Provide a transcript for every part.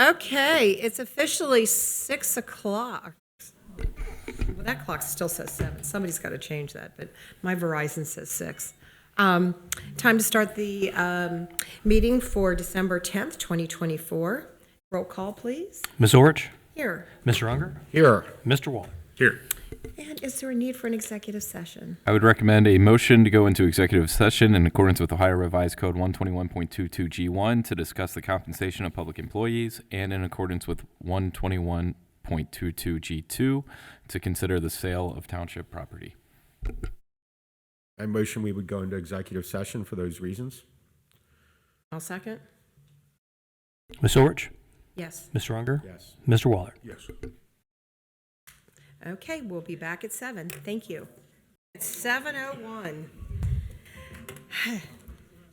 Okay, it's officially 6 o'clock. Well, that clock still says 7. Somebody's got to change that, but my Verizon says 6. Time to start the meeting for December 10th, 2024. Roll call, please. Ms. Orich? Here. Mr. Unger? Here. Mr. Waller? Here. And is there a need for an executive session? I would recommend a motion to go into executive session in accordance with Ohio Revised Code 121.22G1 to discuss the compensation of public employees and in accordance with 121.22G2 to consider the sale of township property. I motion we would go into executive session for those reasons. I'll second. Ms. Orich? Yes. Mr. Unger? Yes. Mr. Waller? Yes. Okay, we'll be back at 7. Thank you. It's 7:01.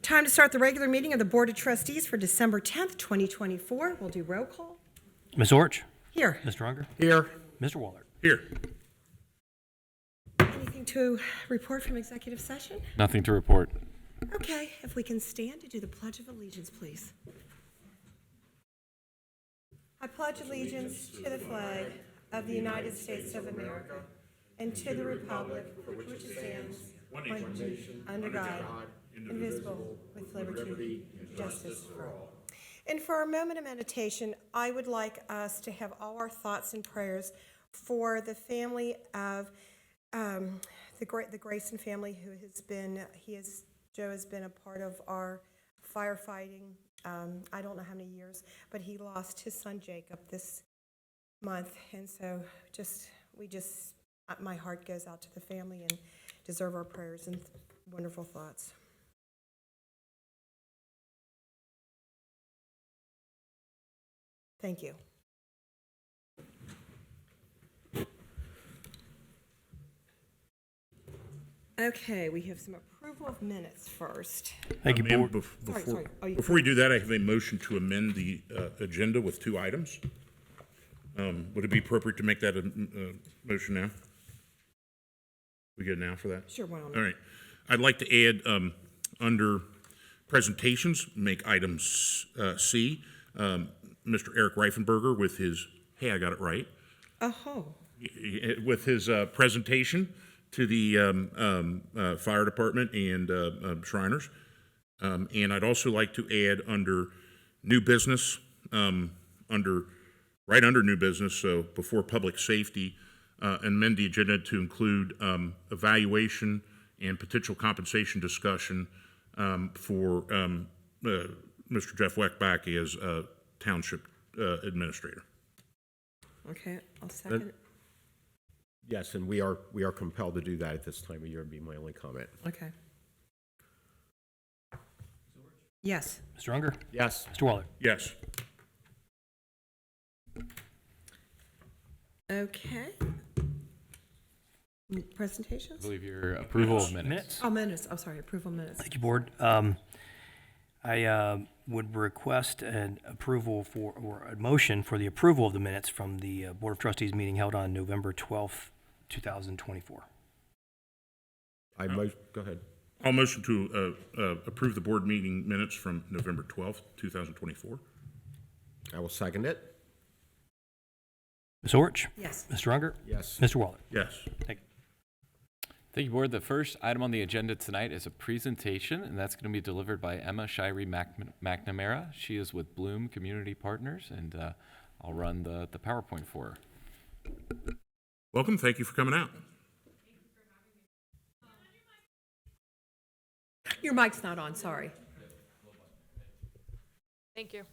Time to start the regular meeting of the Board of Trustees for December 10th, 2024. We'll do roll call. Ms. Orich? Here. Mr. Unger? Here. Mr. Waller? Here. Anything to report from executive session? Nothing to report. Okay, if we can stand to do the Pledge of Allegiance, please. I pledge allegiance to the flag of the United States of America and to the republic for which it stands, one nation, under God, indivisible, with liberty and justice for all. And for our moment of meditation, I would like us to have all our thoughts and prayers for the family of the Grayson family, who has been, Joe has been a part of our firefighting, I don't know how many years, but he lost his son Jacob this month, and so my heart goes out to the family and deserve our prayers and wonderful thoughts. Thank you. Okay, we have some approval of minutes first. Thank you, Ma'am, Board. Before we do that, I have a motion to amend the agenda with 2 items. Would it be appropriate to make that a motion now? We good now for that? Sure, why not? All right. I'd like to add, under presentations, make item C, Mr. Eric Reifenberger with his, hey, I got it right, Oh, with his presentation to the fire department and Shriners. And I'd also like to add under new business, right under new business, so before public safety, amend the agenda to include evaluation and potential compensation discussion for Mr. Jeff Weckbach as Township Administrator. okay, I'll second. Yes, and we are compelled to do that at this time of year, would be my only comment. Okay. Yes. Mr. Unger? Yes. Mr. Waller? Yes. Okay. Presentations? I believe your approval of minutes. Oh, minutes. Oh, sorry, approval minutes. Thank you, Board. I would request an approval or a motion for the approval of the minutes from the Board of Trustees meeting held on November 12th, 2024. Go ahead. I'll motion to approve the board meeting minutes from November 12th, 2024. I will second it. Ms. Orich? Yes. Mr. Unger? Yes. Mr. Waller? Yes. Thank you. Thank you, Board. The first item on the agenda tonight is a presentation, and that's going to be delivered by Emma Shirey McNamara. She is with Bloom Community Partners, and I'll run the PowerPoint for her. Welcome. Thank you for coming out. Your mic's not on, sorry. Thank you.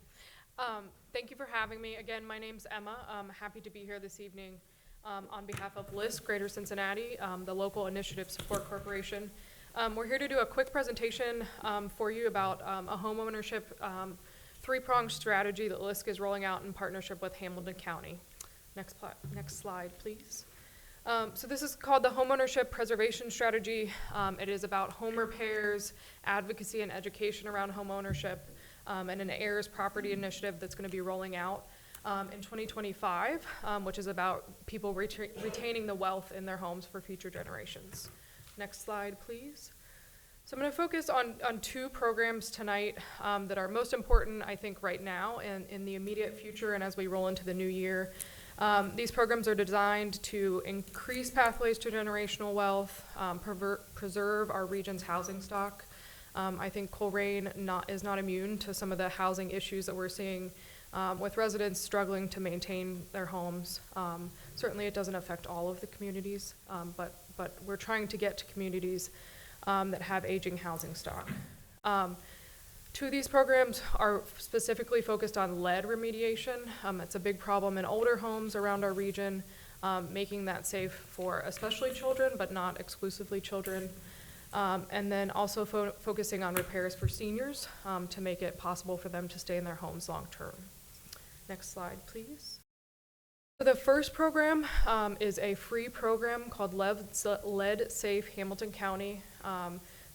Thank you for having me. Again, my name's Emma. I'm happy to be here this evening on behalf of LISC Greater Cincinnati, the Local Initiative Support Corporation. We're here to do a quick presentation for you about a homeownership 3-pronged strategy that LISC is rolling out in partnership with Hamilton County. Next slide, please. So this is called the Homeownership Preservation Strategy. It is about home repairs, advocacy, and education around homeownership, and an heirs property initiative that's going to be rolling out in 2025, which is about people retaining the wealth in their homes for future generations. Next slide, please. So I'm going to focus on two programs tonight that are most important, I think, right now and in the immediate future and as we roll into the new year. These programs are designed to increase pathways to generational wealth, preserve our region's housing stock. I think Colerain is not immune to some of the housing issues that we're seeing with residents struggling to maintain their homes. Certainly it doesn't affect all of the communities, but we're trying to get to communities that have aging housing stock. Two of these programs are specifically focused on lead remediation. It's a big problem in older homes around our region, making that safe for especially children, but not exclusively children. And then also focusing on repairs for seniors to make it possible for them to stay in their homes long term. Next slide, please. So the first program is a free program called Lead Safe Hamilton County.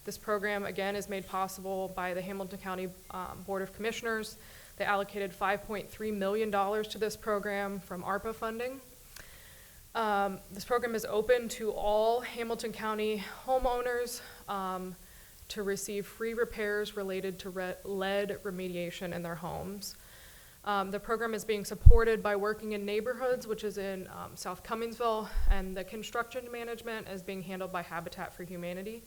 This program, again, is made possible by the Hamilton County Board of Commissioners. They allocated $5.3 million to this program from ARPA funding. This program is open to all Hamilton County homeowners to receive free repairs related to lead remediation in their homes. The program is being supported by Working in Neighborhoods, which is in South Cummingsville, and the construction management is being handled by Habitat for Humanity.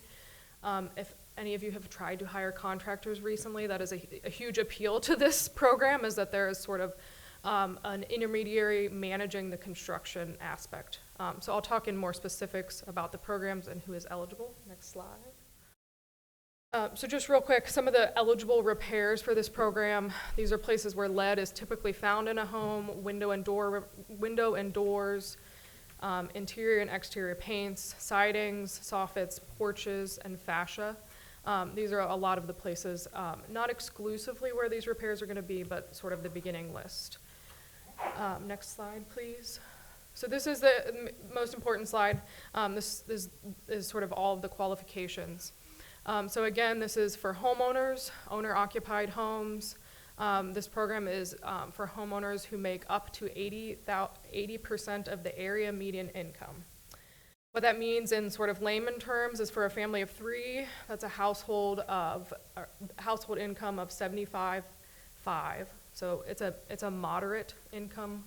If any of you have tried to hire contractors recently, that is a huge appeal to this program, is that there is sort of an intermediary managing the construction aspect. So I'll talk in more specifics about the programs and who is eligible. Next slide. So just real quick, some of the eligible repairs for this program. These are places where lead is typically found in a home: window and doors, interior and exterior paints, sidings, soffits, porches, and fascia. These are a lot of the places, not exclusively where these repairs are going to be, but sort of the beginning list. Next slide, please. So this is the most important slide. This is sort of all of the qualifications. So again, this is for homeowners, owner-occupied homes. This program is for homeowners who make up to 80% of the area median income. What that means in sort of layman terms is for a family of three, that's a household income of $75,500. So it's a moderate income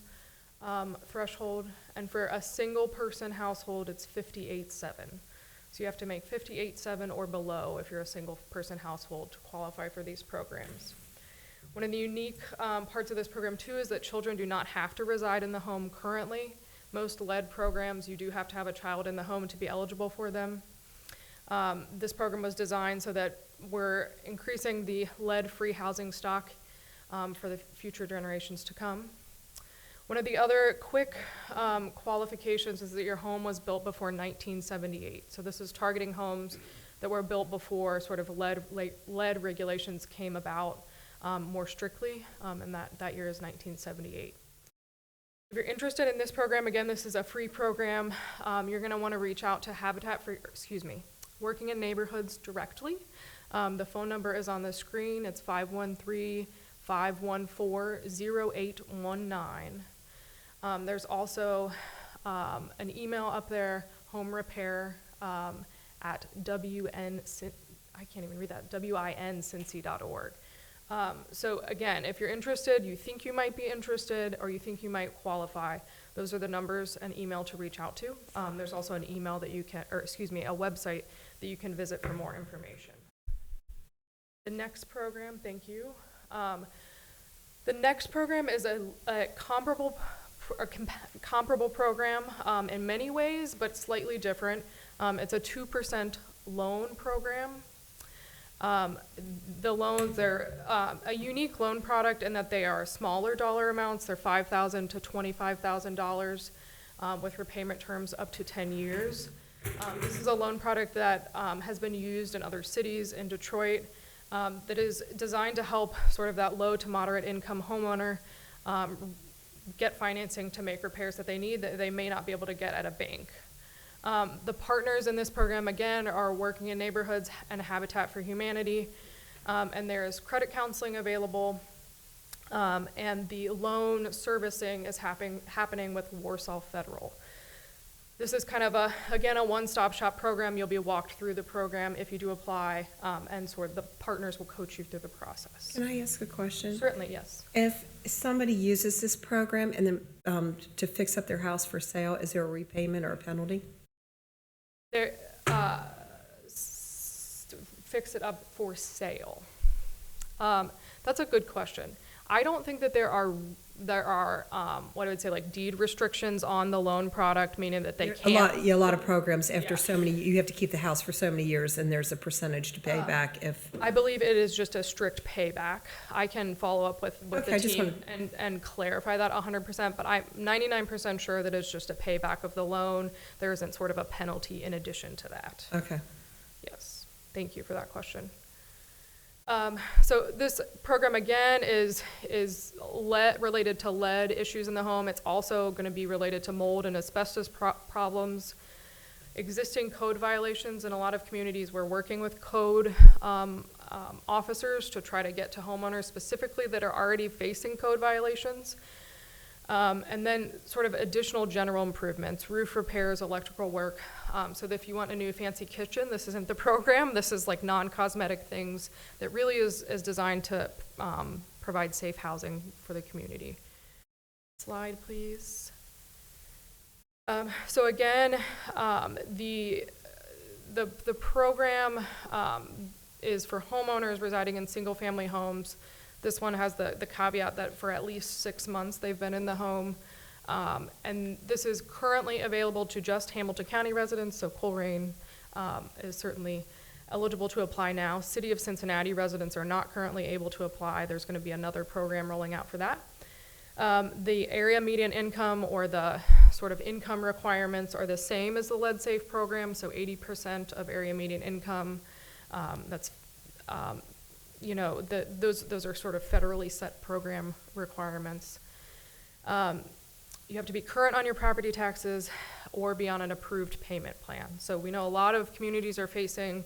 threshold, and for a single person household, it's $58,700. So you have to make $58,700 or below if you're a single person household to qualify for these programs. One of the unique parts of this program too is that children do not have to reside in the home currently. Most lead programs, you do have to have a child in the home to be eligible for them. This program was designed so that we're increasing the lead-free housing stock for the future generations to come. One of the other quick qualifications is that your home was built before 1978. So this is targeting homes that were built before sort of lead regulations came about more strictly, and that year is 1978. If you're interested in this program, again, this is a free program. You're going to want to reach out to Working in Neighborhoods directly. The phone number is on the screen. It's 513-514-0819. There's also an email up there, homerepair at wincincy.org. So again, if you're interested, you think you might be interested, or you think you might qualify, those are the numbers and email to reach out to. There's also an email that you can, a website that you can visit for more information. The next program, thank you. The next program is a comparable program in many ways, but slightly different. It's a 2% loan program. The loans, they're a unique loan product in that they are smaller dollar amounts. They're $5,000 to $25,000 with repayment terms up to 10 years. This is a loan product that has been used in other cities in Detroit that is designed to help sort of that low to moderate income homeowner get financing to make repairs that they need that they may not be able to get at a bank. The partners in this program, again, are Working in Neighborhoods and Habitat for Humanity, and there is credit counseling available, and the loan servicing is happening with Warsaw Federal. This is kind of again, a one-stop shop program. You'll be walked through the program if you do apply, and sort of the partners will coach you through the process. Can I ask a question? Certainly, yes. If somebody uses this program and then to fix up their house for sale, is there a repayment or a penalty? There, fix it up for sale. That's a good question. I don't think that there are what I would say, like deed restrictions on the loan product, meaning that they can't. A lot of programs, after Yeah. so many, you have to keep the house for so many years, and there's a percentage to pay back if, I believe it is just a strict payback. I can follow up with Okay, the I just team wanted- and clarify that 100%, but I'm 99% sure that it's just a payback of the loan. There isn't sort of a penalty in addition to that. okay. Yes, thank you for that question. So this program, again, is related to lead issues in the home. It's also going to be related to mold and asbestos problems, existing code violations. In a lot of communities, we're working with code officers to try to get to homeowners specifically that are already facing code violations. And then sort of additional general improvements, roof repairs, electrical work. So that if you want a new fancy kitchen, this isn't the program. This is like non-cosmetic things that really is designed to provide safe housing for the community. Slide, please. So again, the program is for homeowners residing in single-family homes. This one has the caveat that for at least 6 months they've been in the home. And this is currently available to just Hamilton County residents, so Colerain is certainly eligible to apply now. City of Cincinnati residents are not currently able to apply. There's going to be another program rolling out for that. The area median income or the sort of income requirements are the same as the Lead Safe program, so 80% of area median income. That's you know, those are sort of federally set program requirements. You have to be current on your property taxes or be on an approved payment plan. So we know a lot of communities are facing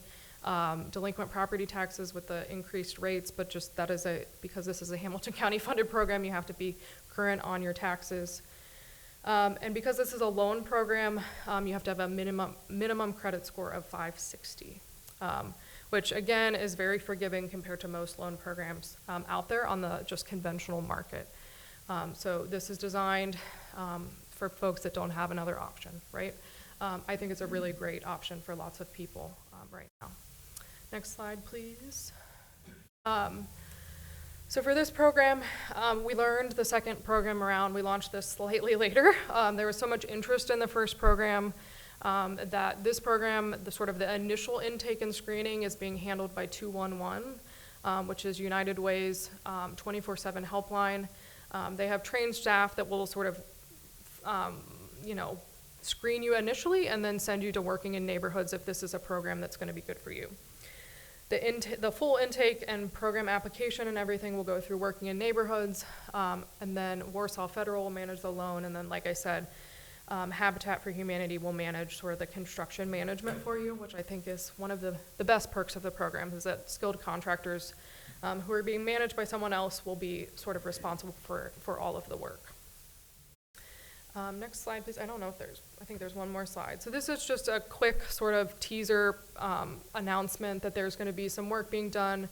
delinquent property taxes with the increased rates, but just that is because this is a Hamilton County funded program, you have to be current on your taxes. And because this is a loan program, you have to have a minimum credit score of 560. Which again is very forgiving compared to most loan programs out there on the just conventional market. So this is designed for folks that don't have another option, right? I think it's a really great option for lots of people right now. Next slide, please. So for this program, we learned the second program around, we launched this slightly later. There was so much interest in the first program that this program, the initial intake and screening is being handled by 211, which is United Way's 24/7 helpline. They have trained staff that will sort of, screen you initially and then send you to working in neighborhoods if this is a program that's going to be good for you. The full intake and program application and everything will go through working in neighborhoods, and then Warsaw Federal will manage the loan, and then, like I said, Habitat for Humanity will manage sort of the construction management for you, which I think is one of the best perks of the program, is that skilled contractors who are being managed by someone else will be sort of responsible for all of the work. Next slide, please. I don't know if I think there's one more slide. So this is just a quick sort of teaser announcement that there's going to be some work being done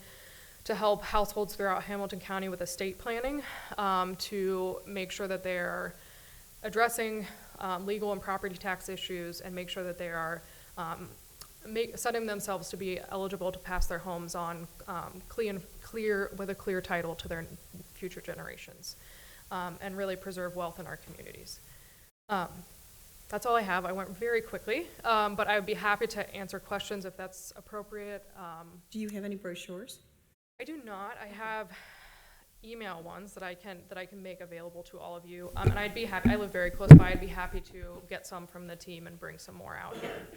to help households throughout Hamilton County with estate planning to make sure that they're addressing legal and property tax issues and make sure that they are setting themselves to be eligible to pass their homes on with a clear title to their future generations and really preserve wealth in our communities. That's all I have. I went very quickly, but I would be happy to answer questions if that's appropriate. Do you have any brochures? I do not. I have email ones that I can make available to all of you. And I'd be happy, I live very close by, I'd be happy to get some from the team and bring some more out here.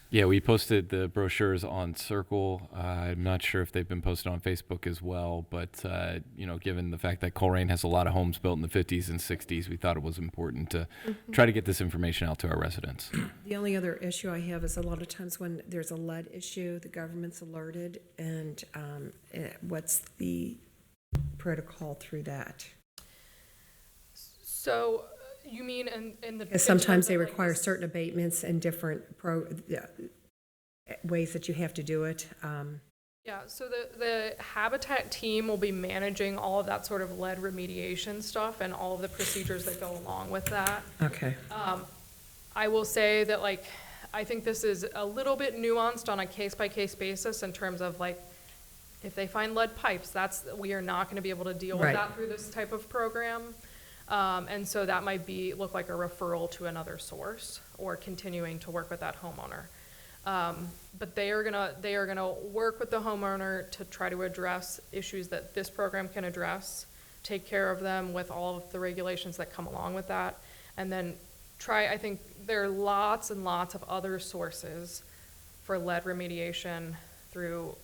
Yeah, we posted the brochures on Circle. I'm not sure if they've been posted on Facebook as well, but given the fact that Colerain has a lot of homes built in the 50s and 60s, we thought it was important to try to get this information out to our residents. The only other issue I have is a lot of times when there's a lead issue, the government's alerted, and what's the protocol through that? So You mean in the. Because sometimes they picture, like, require certain abatements and different ways that you have to do it. Yeah, so the Habitat team will be managing all of that sort of lead remediation stuff and all of the procedures that go along with that. Okay. I will say that, like, I think this is a little bit nuanced on a case-by-case basis in terms of, like, if they find lead pipes, we are not gonna be able to deal with Right. that through this type of program. And so that might look like a referral to another source or continuing to work with that homeowner. But they are gonna work with the homeowner to try to address issues that this program can address, take care of them with all of the regulations that come along with that, and then I think there are lots and lots of other sources for lead remediation through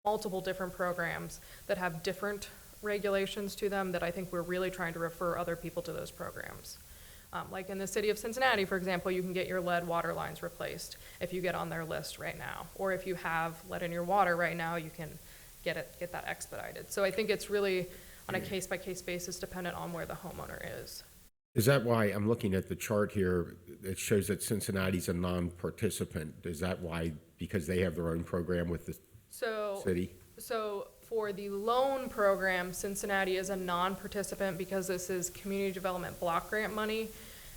multiple different programs that have different regulations to them that I think we're really trying to refer other people to those programs. Like in the city of Cincinnati, for example, you can get your lead water lines replaced if you get on their list right now. Or if you have lead in your water right now, you can get that expedited. So I think it's really on a case-by-case basis dependent on where the homeowner is. Is that why, I'm looking at the chart here, it shows that Cincinnati's a non-participant. Is that why, because they have their own program with the city? So for the loan program, Cincinnati is a non-participant because this is community development block grant money,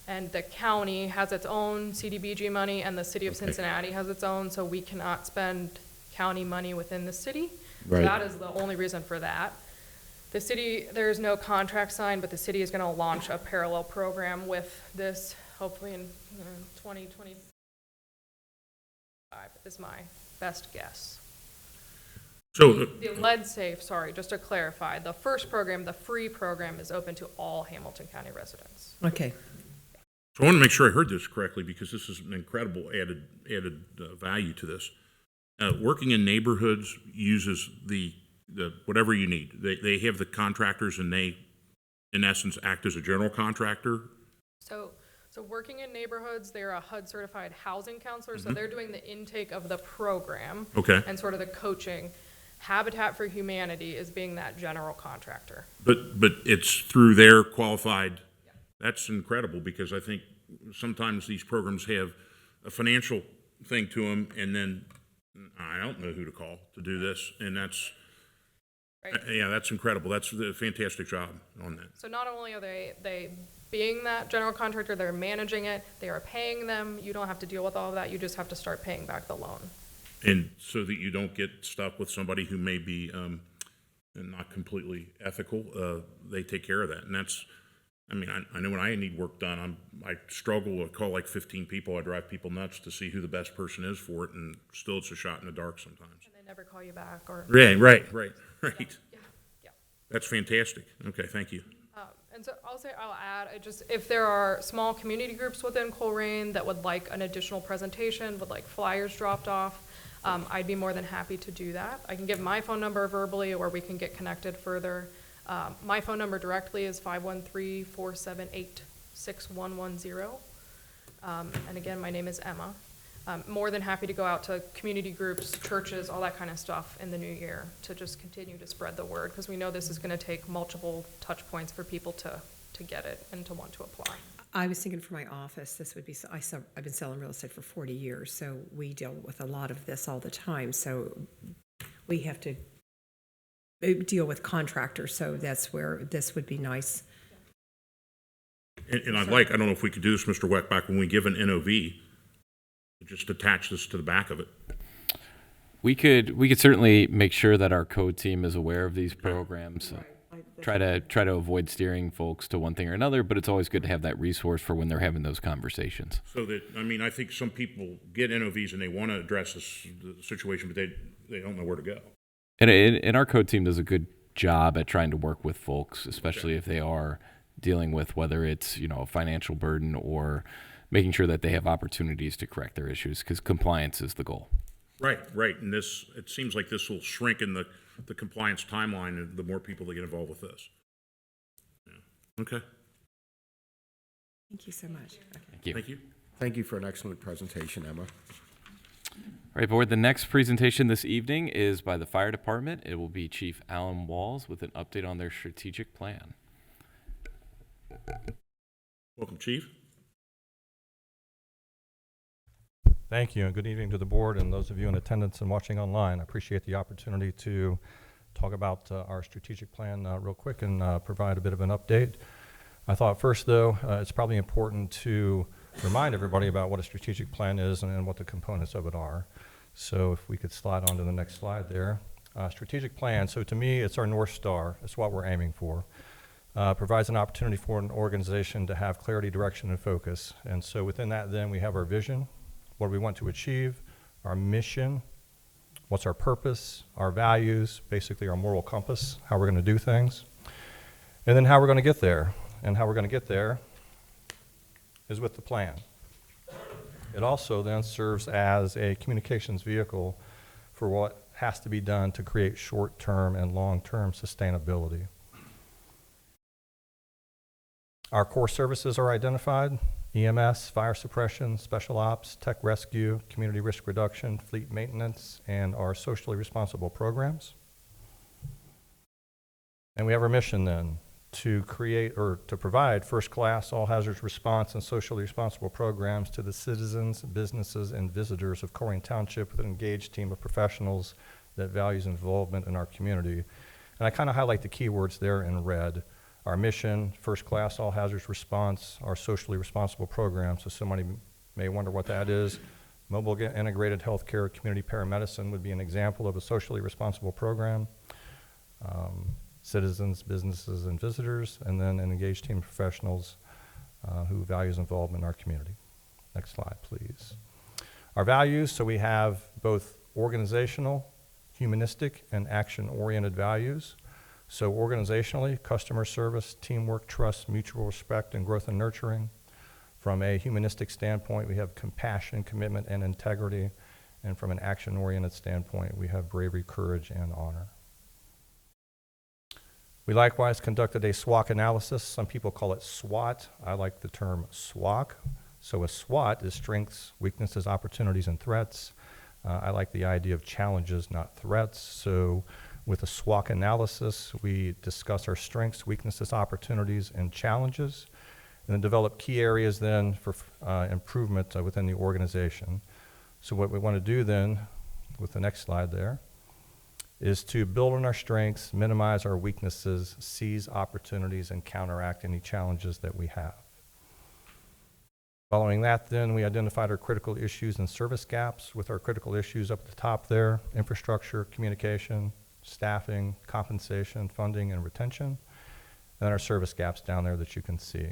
and the county has its own CDBG money, and the city of Cincinnati has its own, so we cannot spend county money within the city. So Right. that is the only reason for that. The city, there is no contract signed, but the city is gonna launch a parallel program with this, hopefully in 2025 is my best guess. So, The lead safe, sorry, just to clarify, the first program, the free program, is open to all Hamilton County residents. Okay. So I want to make sure I heard this correctly, because this is an incredible added value to this. Working in neighborhoods uses the whatever you need. They have the contractors, and they, in essence, act as a general contractor. So working in neighborhoods, they're a HUD certified housing counselor, so they're doing the intake of the program. Okay. And sort of the coaching. Habitat for Humanity is being that general contractor. But it's through their qualified. That's incredible, because I think sometimes these programs have a financial thing to them, and then I don't know who to call to do this, and that's. Right. Yeah, that's incredible. That's a fantastic job on that. So not only are they being that general contractor, they're managing it, they are paying them, you don't have to deal with all of that, you just have to start paying back the loan. And so that you don't get stuck with somebody who may be not completely ethical, they take care of that. And that's, I mean, I know when I need work done, I struggle to call like 15 people. I drive people nuts to see who the best person is for it, and still it's a shot in the dark sometimes. And they never call you back or. Right. Yeah. That's fantastic. Okay, thank you. And so I'll add, if there are small community groups within Colerain that would like an additional presentation, would like flyers dropped off, I'd be more than happy to do that. I can give my phone number verbally, or we can get connected further. My phone number directly is 513-478-6110. And again, my name is Emma. I'm more than happy to go out to community groups, churches, all that kind of stuff in the new year to just continue to spread the word, because we know this is going to take multiple touch points for people to get it and to want to apply. I was thinking for my office, this would be, I've been selling real estate for 40 years, so we deal with a lot of this all the time. So we have to deal with contractors, so that's where this would be nice. And I don't know if we could do this, Mr. Weckbach, when we give an NOV, just attach this to the back of it. We could certainly make sure that our code team is aware of these programs. Try to avoid steering folks to one thing or another, but it's always good to have that resource for when they're having those conversations. So that, I mean, I think some people get NOVs and they want to address the situation, but they don't know where to go. And our code team does a good job at trying to work with folks, especially if they are dealing with whether it's, a financial burden or making sure that they have opportunities to correct their issues, because compliance is the goal. Right. And it seems like this will shrink in the compliance timeline, and the more people that get involved with this. Yeah. Okay. Thank you so much. Okay. Thank you. Thank you. Thank you for an excellent presentation, Emma. All right, board, the next presentation this evening is by the fire department. It will be Chief Alan Walls with an update on their strategic plan. Welcome, Chief. Thank you, and good evening to the board and those of you in attendance and watching online. I appreciate the opportunity to talk about our strategic plan real quick and provide a bit of an update. I thought first, though, it's probably important to remind everybody about what a strategic plan is and what the components of it are. So if we could slide on to the next slide there. Strategic plan, so to me, it's our North Star. It's what we're aiming for. Provides an opportunity for an organization to have clarity, direction, and focus. And so within that, then, we have our vision, what we want to achieve, our mission, what's our purpose, our values, basically our moral compass, how we're going to do things, and then how we're going to get there. And how we're going to get there is with the plan. It also then serves as a communications vehicle for what has to be done to create short-term and long-term sustainability. Our core services are identified: EMS, fire suppression, special ops, tech rescue, community risk reduction, fleet maintenance, and our socially responsible programs. And we have our mission then to create or to provide first-class all hazards response and socially responsible programs to the citizens, businesses, and visitors of Colerain Township with an engaged team of professionals that values involvement in our community. And I kind of highlight the keywords there in red. Our mission, first-class all hazards response, our socially responsible program. So somebody may wonder what that is. Mobile integrated healthcare community paramedicine would be an example of a socially responsible program. Citizens, businesses, and visitors, and then an engaged team of professionals who values involvement in our community. Next slide, please. Our values, so we have both organizational, humanistic, and action-oriented values. So organizationally, customer service, teamwork, trust, mutual respect, and growth and nurturing. From a humanistic standpoint, we have compassion, commitment, and integrity. And from an action-oriented standpoint, we have bravery, courage, and honor. We likewise conducted a SWOT analysis. Some people call it SWOT. I like the term SWOT. So a SWOT is strengths, weaknesses, opportunities, and threats. I like the idea of challenges, not threats. So with a SWOT analysis, we discuss our strengths, weaknesses, opportunities, and challenges, and then develop key areas then for improvement within the organization. So what we want to do then, with the next slide there, is to build on our strengths, minimize our weaknesses, seize opportunities, and counteract any challenges that we have. Following that, then, we identified our critical issues and service gaps with our critical issues up at the top there: infrastructure, communication, staffing, compensation, funding, and retention, and then our service gaps down there that you can see.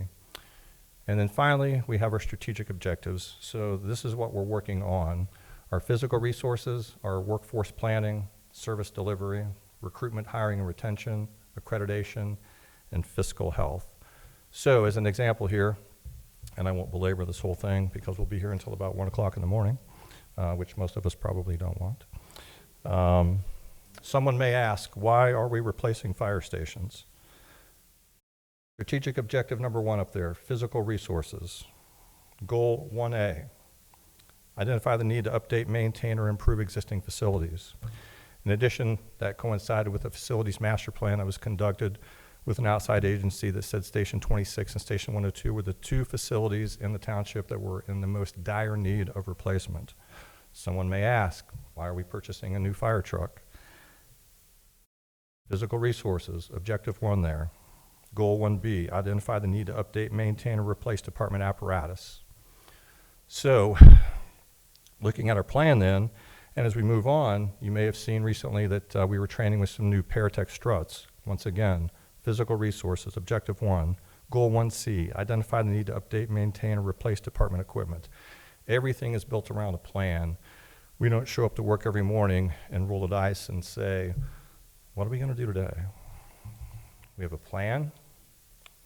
And then finally, we have our strategic objectives. So this is what we're working on: our physical resources, our workforce planning, service delivery, recruitment, hiring, and retention, accreditation, and fiscal health. So as an example here, and I won't belabor this whole thing because we'll be here until about 1 o'clock in the morning, which most of us probably don't want. Someone may ask, why are we replacing fire stations? Strategic objective number 1 up there, physical resources. Goal 1A, identify the need to update, maintain, or improve existing facilities. In addition, that coincided with the facilities master plan that was conducted with an outside agency that said Station 26 and Station 102 were the 2 facilities in the township that were in the most dire need of replacement. Someone may ask, why are we purchasing a new fire truck? Physical resources, objective 1 there. Goal 1B, identify the need to update, maintain, or replace department apparatus. So, looking at our plan then, and as we move on, you may have seen recently that we were training with some new Paratech struts. Once again, physical resources, objective 1. Goal 1C, identify the need to update, maintain, or replace department equipment. Everything is built around a plan. We don't show up to work every morning and roll the dice and say, what are we going to do today? We have a plan,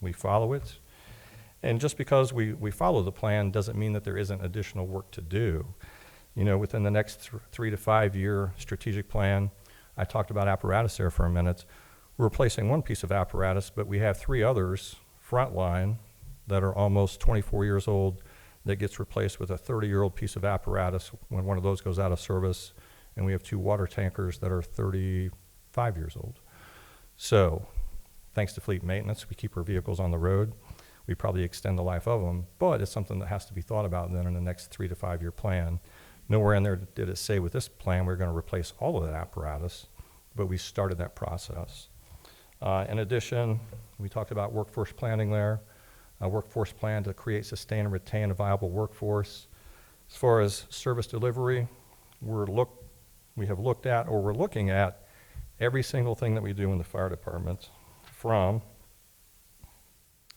we follow it, and just because we follow the plan doesn't mean that there isn't additional work to do. You know, within the next 3 to 5 year strategic plan, I talked about apparatus there for a minute. We're replacing one piece of apparatus, but we have 3 others, frontline, that are almost 24 years old, that gets replaced with a 30-year-old piece of apparatus when one of those goes out of service, and we have 2 water tankers that are 35 years old. So, thanks to fleet maintenance, we keep our vehicles on the road. we probably extend the life of them, but it's something that has to be thought about then in the next 3 to 5 year plan. Nowhere in there did it say with this plan we're going to replace all of that apparatus, but we started that process. In addition, we talked about workforce planning there, a workforce plan to create, sustain, and retain a viable workforce. As far as service delivery, we have looked at, or we're looking at, every single thing that we do in the fire department, from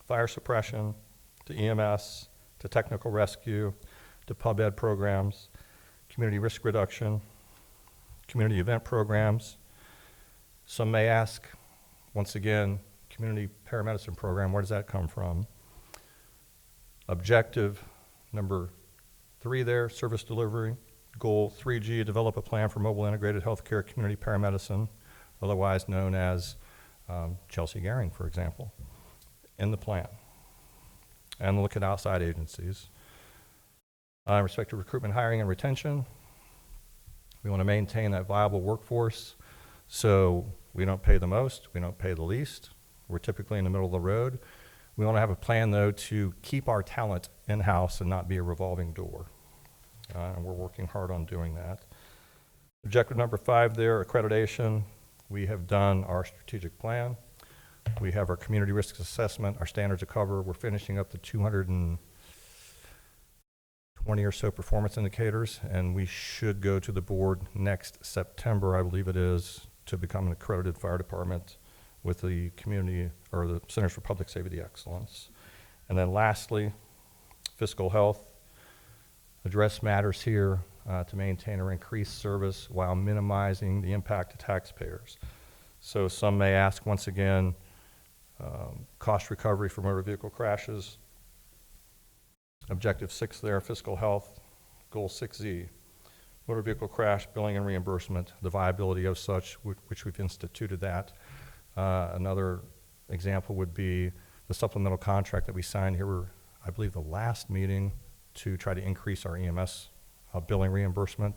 fire suppression to EMS to technical rescue to pub ed programs, community risk reduction, community event programs. Some may ask, once again, community paramedicine program, where does that come from? Objective number 3 there, service delivery. Goal 3G, develop a plan for mobile integrated healthcare community paramedicine, otherwise known as Chelsea Gehring, for example, in the plan. And look at outside agencies. In respect to recruitment, hiring, and retention, we want to maintain that viable workforce. So we don't pay the most, we don't pay the least. We're typically in the middle of the road. We want to have a plan, though, to keep our talent in-house and not be a revolving door. And we're working hard on doing that. Objective number 5 there, accreditation. We have done our strategic plan. We have our community risk assessment, our standards of cover. We're finishing up the 220 or so performance indicators, and we should go to the board next September, I believe it is, to become an accredited fire department with the community, or the Centers for Public Safety Excellence. And then lastly, fiscal health. Address matters here to maintain or increase service while minimizing the impact to taxpayers. So some may ask, once again, cost recovery for motor vehicle crashes. Objective 6 there, fiscal health. Goal 6Z, motor vehicle crash, billing and reimbursement, the viability of such, which we've instituted that. Another example would be the supplemental contract that we signed here, I believe the last meeting, to try to increase our EMS billing reimbursement.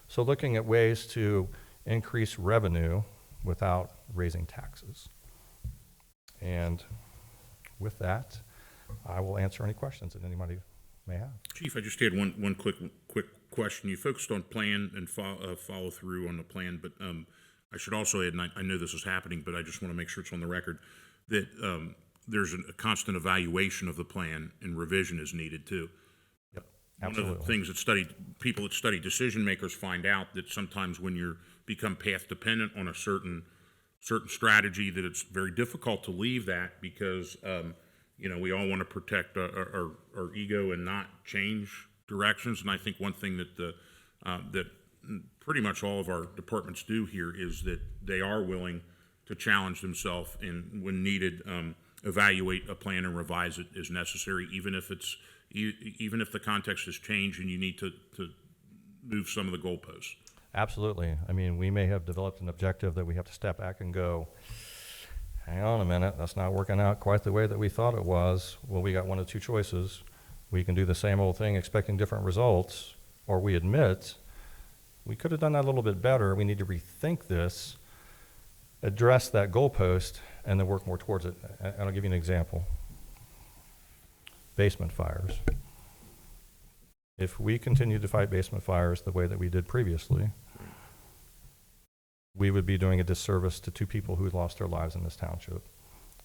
So looking at ways to increase revenue without raising taxes. And with that, I will answer any questions that anybody may have. Chief, I just had one quick question. You focused on plan and follow through on the plan, but I should also add, and I know this is happening, but I just want to make sure it's on the record, that there's a constant evaluation of the plan and revision is needed too. Yep, One absolutely. of the things that people that study decision makers find out that sometimes when you become path dependent on a certain strategy, that it's very difficult to leave that because we all want to protect our ego and not change directions. And I think one thing that that pretty much all of our departments do here is that they are willing to challenge themselves and, when needed, evaluate a plan and revise it as necessary, even if the context has changed and you need to move some of the goalposts. Absolutely. I mean, we may have developed an objective that we have to step back and go, hang on a minute, that's not working out quite the way that we thought it was. Well, we got one of two choices. We can do the same old thing expecting different results, or we admit we could have done that a little bit better. We need to rethink this, address that goalpost, and then work more towards it. And I'll give you an example. Basement fires. If we continue to fight basement fires the way that we did previously, we would be doing a disservice to 2 people who lost their lives in this township.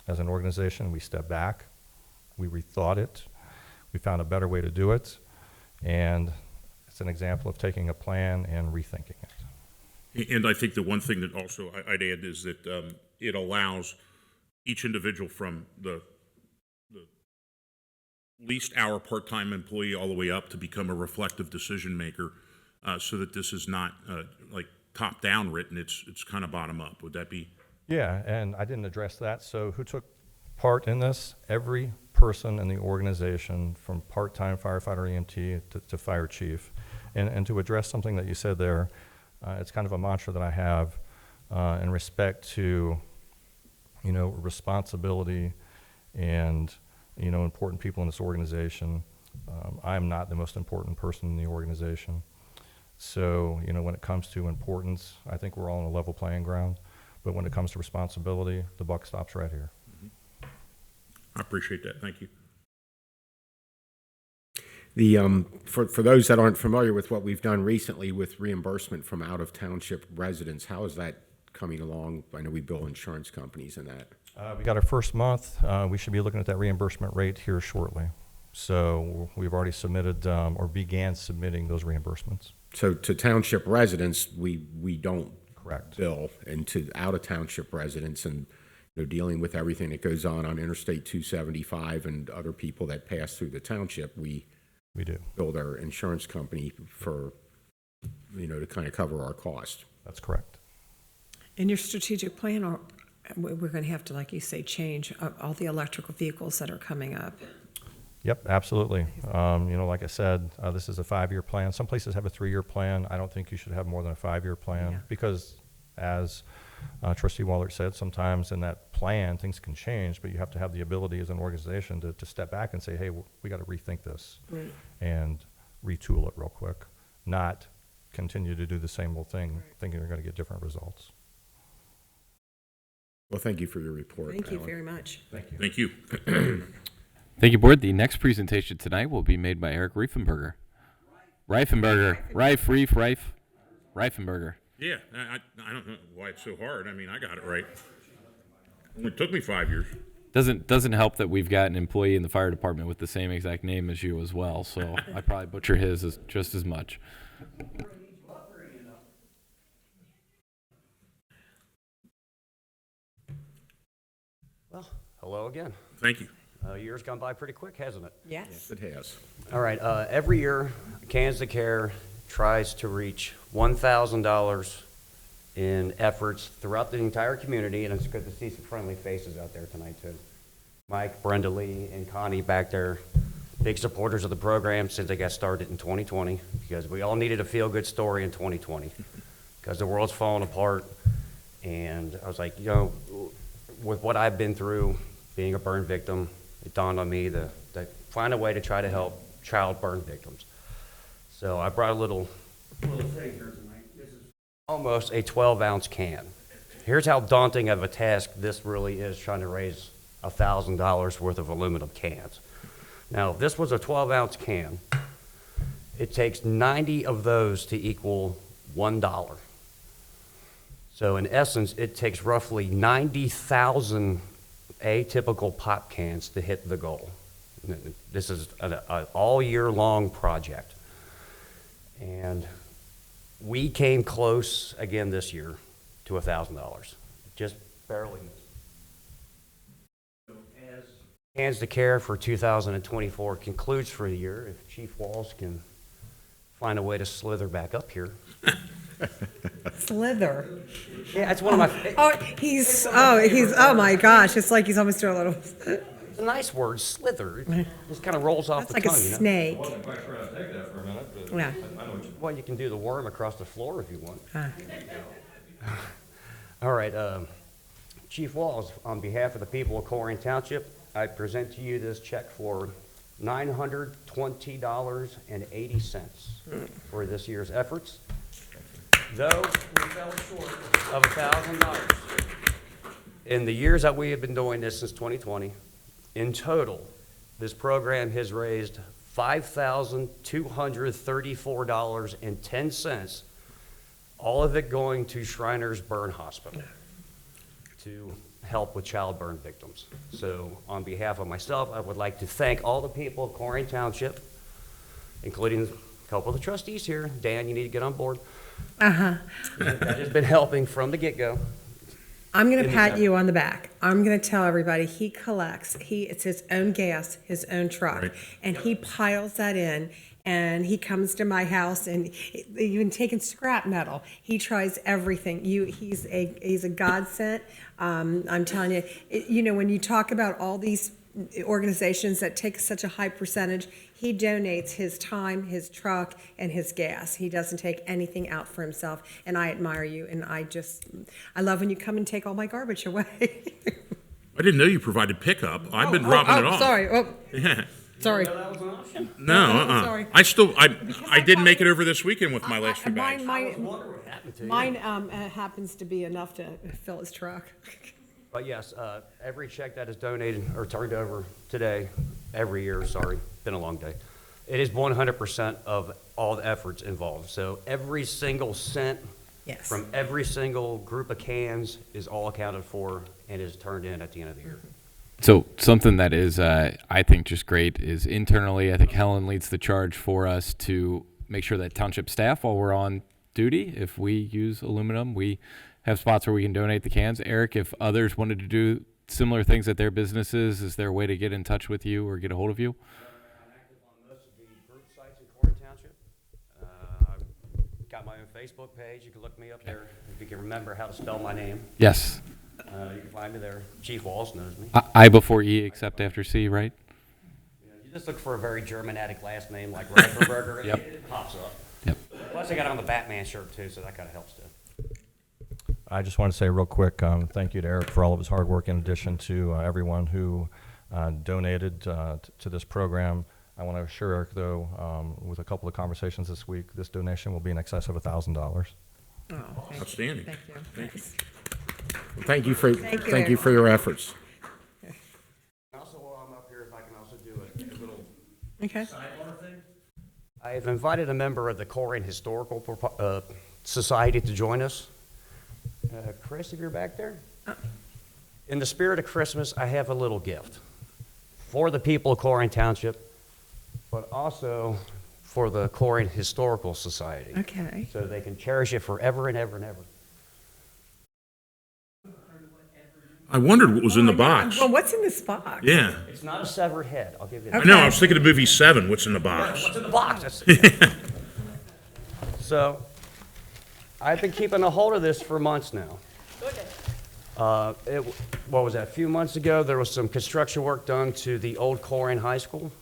As an organization, we stepped back, we rethought it, we found a better way to do it, and it's an example of taking a plan and rethinking it. And I think the one thing that also I'd add is that it allows each individual, from the least hour part-time employee all the way up, to become a reflective decision maker, so that this is not like top-down written, it's kind of bottom-up. Would that be? Yeah, and I didn't address that. So who took part in this? Every person in the organization, from part-time firefighter EMT to fire chief. And to address something that you said there, it's kind of a mantra that I have in respect to, responsibility and, important people in this organization. I'm not the most important person in the organization. So, when it comes to importance, I think we're all on a level playing ground. But when it comes to responsibility, the buck stops right here. I appreciate that. Thank you. For those that aren't familiar with what we've done recently with reimbursement from out-of-township residents, how is that coming along? I know we bill insurance companies and that. We got our first month. We should be looking at that reimbursement rate here shortly. So we've already submitted or began submitting those reimbursements. So to township residents, we don't Correct. bill, and to out-of-township residents and, dealing with everything that goes on Interstate 275 and other people that pass through the township, we We do. bill our insurance company for, to kind of cover our cost. That's correct. In your strategic plan, or we're going to have to, like you say, change all the electrical vehicles that are coming up. Yep, absolutely. Like I said, this is a 5-year plan. Some places have a 3-year plan. I don't think you should have more than a 5-year plan Yeah. because, as Trustee Waller said, sometimes in that plan, things can change, but you have to have the ability as an organization to step back and say, hey, we got to rethink this Right. and retool it real quick, not continue to do the same old thing, thinking you're going to get different results. Well, thank you for your report, Thank you Alan. very much. Thank you. Thank you, Board. The next presentation tonight will be made by Eric Reifenberger. Reifenberger. Yeah, I don't know why it's so hard. I mean, I got it right. It took me 5 years. Doesn't help that we've got an employee in the fire department with the same exact name as you as well, so I probably butcher his just as much. Well, hello again. Thank you. Year's gone by pretty quick, hasn't it? Yes. It has. All right, every year, Kansas Care tries to reach $1,000 in efforts throughout the entire community, and it's good to see some friendly faces out there tonight, too. Mike, Brenda Lee, and Connie back there, big supporters of the program since they got started in 2020, because we all needed a feel-good story in 2020, because the world's falling apart, and I was like, with what I've been through, being a burn victim, it dawned on me to find a way to try to help child burn victims. So I brought a little thing here tonight. This is almost a 12-ounce can. Here's how daunting of a task this really is, trying to raise $1,000 worth of aluminum cans. Now, if this was a 12-ounce can, it takes 90 of those to equal $1. So in essence, it takes roughly 90,000 atypical pop cans to hit the goal. This is an all year long project. And we came close again this year to $1,000, just barely missed. So as Hands to Care for 2024 concludes for the year, if Chief Walls can find a way to slither back up here. Slither. Yeah, it's one of my. Oh my gosh, it's like he's almost doing a little, It's a nice word, slither. It just kind of rolls off that's the like a tongue, snake. Wasn't quite sure I'd take that for a minute, but Yeah. I know what you. Well, you can do the worm across the floor if you want. Ah. All right, Chief Walls, on behalf of the people of Colerain Township, I present to you this check for $920.80 for this year's efforts. Though we fell short of $1,000 in the years that we have been doing this since 2020, in total, this program has raised $5,234.10, all of it going to Shriners Burn Hospital to help with child burn victims. So on behalf of myself, I would like to thank all the people of Colerain Township, including a couple of the trustees here. Dan, you need to get on board. That has been helping from the get-go. I'm going to In pat the- you on the back. I'm going to tell everybody he collects, it's his own gas, his own truck, Right. and he piles that in. And he comes to my house and even taking scrap metal. He tries everything. He's a godsend. I'm telling you, when you talk about all these organizations that take such a high percentage, he donates his time, his truck, and his gas. He doesn't take anything out for himself, and I admire you, and I love when you come and take all my garbage away. I didn't know you provided pickup. I've been dropping it off. Sorry. Yeah. Sorry. No, Sorry. I didn't make it over this weekend with my last few bags. Mine happens to be enough to fill his truck. But yes, every check that is donated or turned over today, every year, sorry, been a long day, It is 100% of all the efforts involved. So every single cent Yes. from every single group of cans is all accounted for and is turned in at the end of the year. So something that is, I think, just great is internally, I think Helen leads the charge for us to make sure that township staff, while we're on duty, if we use aluminum, we have spots where we can donate the cans. Eric, if others wanted to do similar things at their businesses, is there a way to get in touch with you or get a hold of you? I'm active on most of the group sites in Colerain Township. I've got my own Facebook page. You can look me up there if you can remember how to spell my name. Yes. You can find me there. Chief Walls knows me. I before E except after C, right? You just look for a very Germanic last name like Reifenberger, Yep. it pops up. Yep. Plus, I got on the Batman shirt too, so that kind of helps too. I just want to say real quick, thank you to Eric for all of his hard work in addition to everyone who donated to this program. I want to assure Eric, though, with a couple of conversations this week, this donation will be in excess of $1,000. Oh, thank you. Outstanding. Thank you. Thank you. Nice. Thank you for, Thank you, thank you Eric. for your efforts. Also, while I'm up here, if I can also do a little Okay. sidebar thing. I have invited a member of the Colerain Historical Society to join us. Chris, if you're back there. In the spirit of Christmas, I have a little gift for the people of Colerain Township, but also for the Colerain Historical Society. Okay. So they can cherish it forever and ever and ever. I wondered what was in the box. Well, what's in this box? Yeah. It's not a severed head, I'll give you I that. know, I was thinking of movie Seven, what's in the box? What's in the box? That's- So, I've been keeping a hold of this for months now. What was that, a few months ago, there was some construction work done to the old Colerain High School.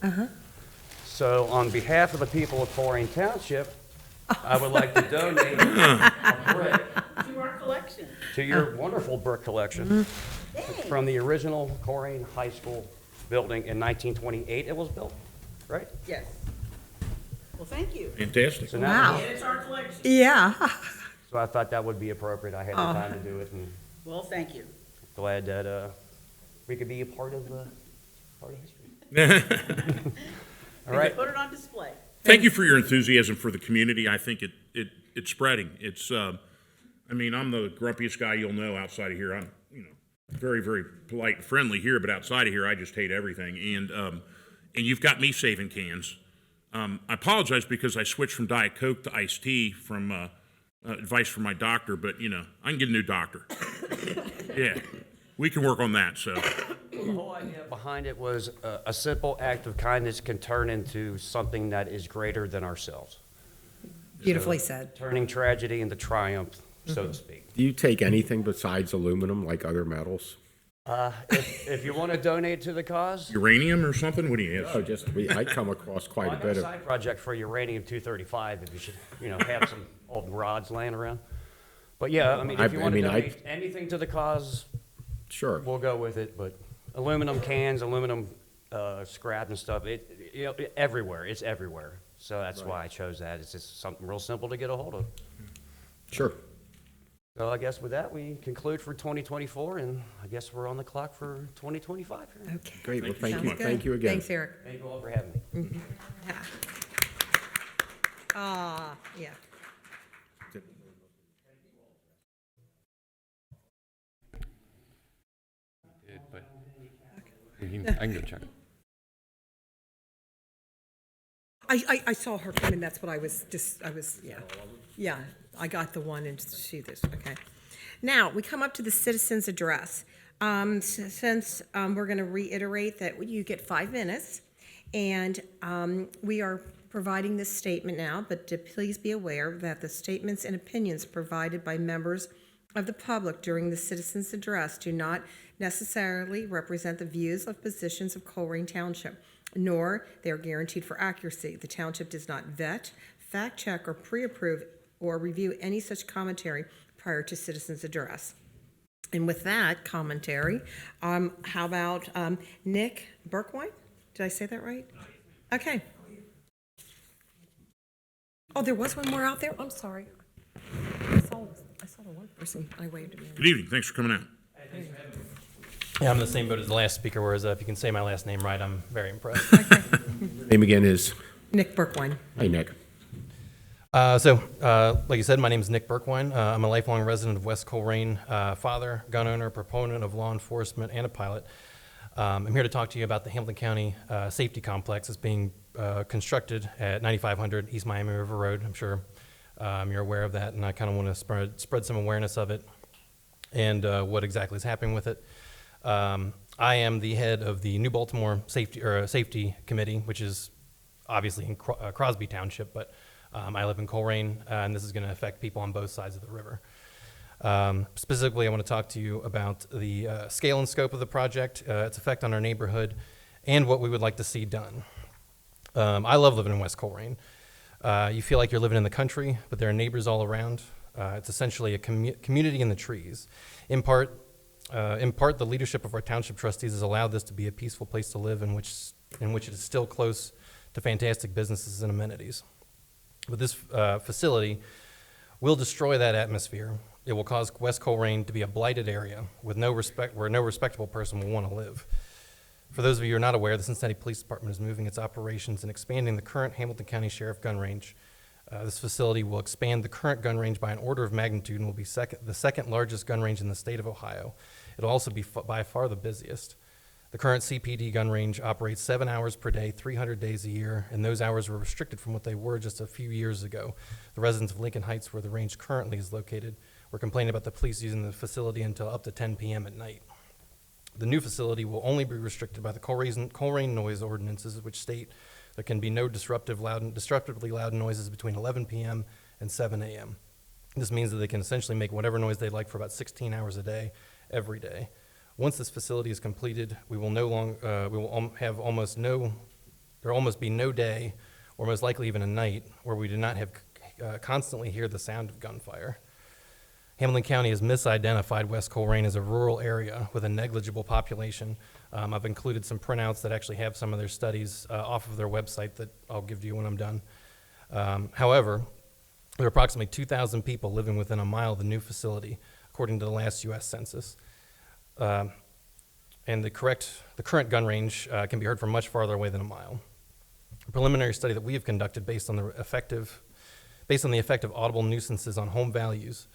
So on behalf of the people of Colerain Township, I would like to donate a brick To our collection. to your wonderful brick collection from the original Colerain High School building in 1928 it was built, right? Yes. Well, thank you. Fantastic. So now, Wow. And it's our collection. Yeah. so I thought that would be appropriate. I had the time to do it, and Well, thank you. glad that we could be a part of history. All right. Put it on display. Thank you for your enthusiasm for the community. I think it's spreading. It's, I mean, I'm the grumpiest guy you'll know outside of here. I'm, very, very polite and friendly here, but outside of here, I just hate everything. And you've got me saving cans. I apologize because I switched from Diet Coke to iced tea from advice from my doctor, but, I can get a new doctor. Yeah, we can work on that, so. The whole idea behind it was a simple act of kindness can turn into something that is greater than ourselves. Beautifully said. Turning tragedy into triumph, so to speak. Do you take anything besides aluminum, like other metals? If you want to donate to the cause, Uranium or something? What do you Oh, have? I come across quite I a have a bit of, side project for uranium-235 if you should, have some old rods laying around. But yeah, I mean, if you want to donate anything to the cause, sure. we'll go with it, but aluminum cans, aluminum scrap and stuff, everywhere, it's everywhere. So that's why I chose that. It's just something real simple to get a hold of. Sure. So I guess with that, we conclude for 2024, and I guess we're on the clock for 2025 here. Okay. Great. Well, Thank you so thank you. much. Thank you again. Thanks, Eric. Thank you all for having me. Yeah. Yeah. But I can go check. I saw her come in, that's what yeah, I got the one and see this, okay. Now, we come up to the citizens' address. Since we're going to reiterate that you get 5 minutes, and we are providing this statement now, but please be aware that the statements and opinions provided by members of the public during the citizens' address do not necessarily represent the views of positions of Colerain Township, nor they are guaranteed for accuracy. The township does not vet, fact-check, or pre-approve or review any such commentary prior to citizens' address. And with that commentary, how about Nick Berkwine? Did I say that right? Okay. Oh, there was one more out there? I'm sorry. I saw the one person. I waved at me. Good evening, thanks for coming out. Yeah, I'm in the same boat as the last speaker, whereas if you can say my last name right, I'm very impressed. Name again is? Nick Burkwine. Hi, Nick. Like you said, my name is Nick Burkwine. I'm a lifelong resident of West Colerain, father, gun owner, proponent of law enforcement, and a pilot. I'm here to talk to you about the Hamilton County Safety Complex that's being constructed at 9500 East Miami River Road. I'm sure you're aware of that, and I kind of want to spread some awareness of it and what exactly is happening with it. I am the head of the New Baltimore Safety Committee, which is obviously in Crosby Township, but I live in Colerain, and this is going to affect people on both sides of the river. Specifically, I want to talk to you about the scale and scope of the project, its effect on our neighborhood, and what we would like to see done. I love living in West Colerain. You feel like you're living in the country, but there are neighbors all around. It's essentially a community in the trees. In part, the leadership of our township trustees has allowed this to be a peaceful place to live in which it is still close to fantastic businesses and amenities. But this facility will destroy that atmosphere. It will cause West Colerain to be a blighted area with no respect, where no respectable person will want to live. For those of you who are not aware, the Cincinnati Police Department is moving its operations and expanding the current Hamilton County Sheriff gun range. This facility will expand the current gun range by an order of magnitude and will be the second largest gun range in the state of Ohio. It'll also be by far the busiest. The current CPD gun range operates 7 hours per day, 300 days a year, and those hours were restricted from what they were just a few years ago. The residents of Lincoln Heights, where the range currently is located, were complaining about the police using the facility until up to 10 p.m. at night. The new facility will only be restricted by the Colerain noise ordinances, which state there can be no disruptively loud noises between 11 p.m. and 7 a.m. This means that they can essentially make whatever noise they like for about 16 hours a day, every day. Once this facility is completed, there will almost be no day, or most likely even a night, where we do not have constantly hear the sound of gunfire. Hamilton County has misidentified West Colerain as a rural area with a negligible population. I've included some printouts that actually have some of their studies off of their website that I'll give to you when I'm done. However, there are approximately 2,000 people living within a mile of the new facility, according to the last U.S. Census. And the current gun range can be heard from much farther away than a mile. A preliminary study that we have conducted based on the effect of audible nuisances on home values,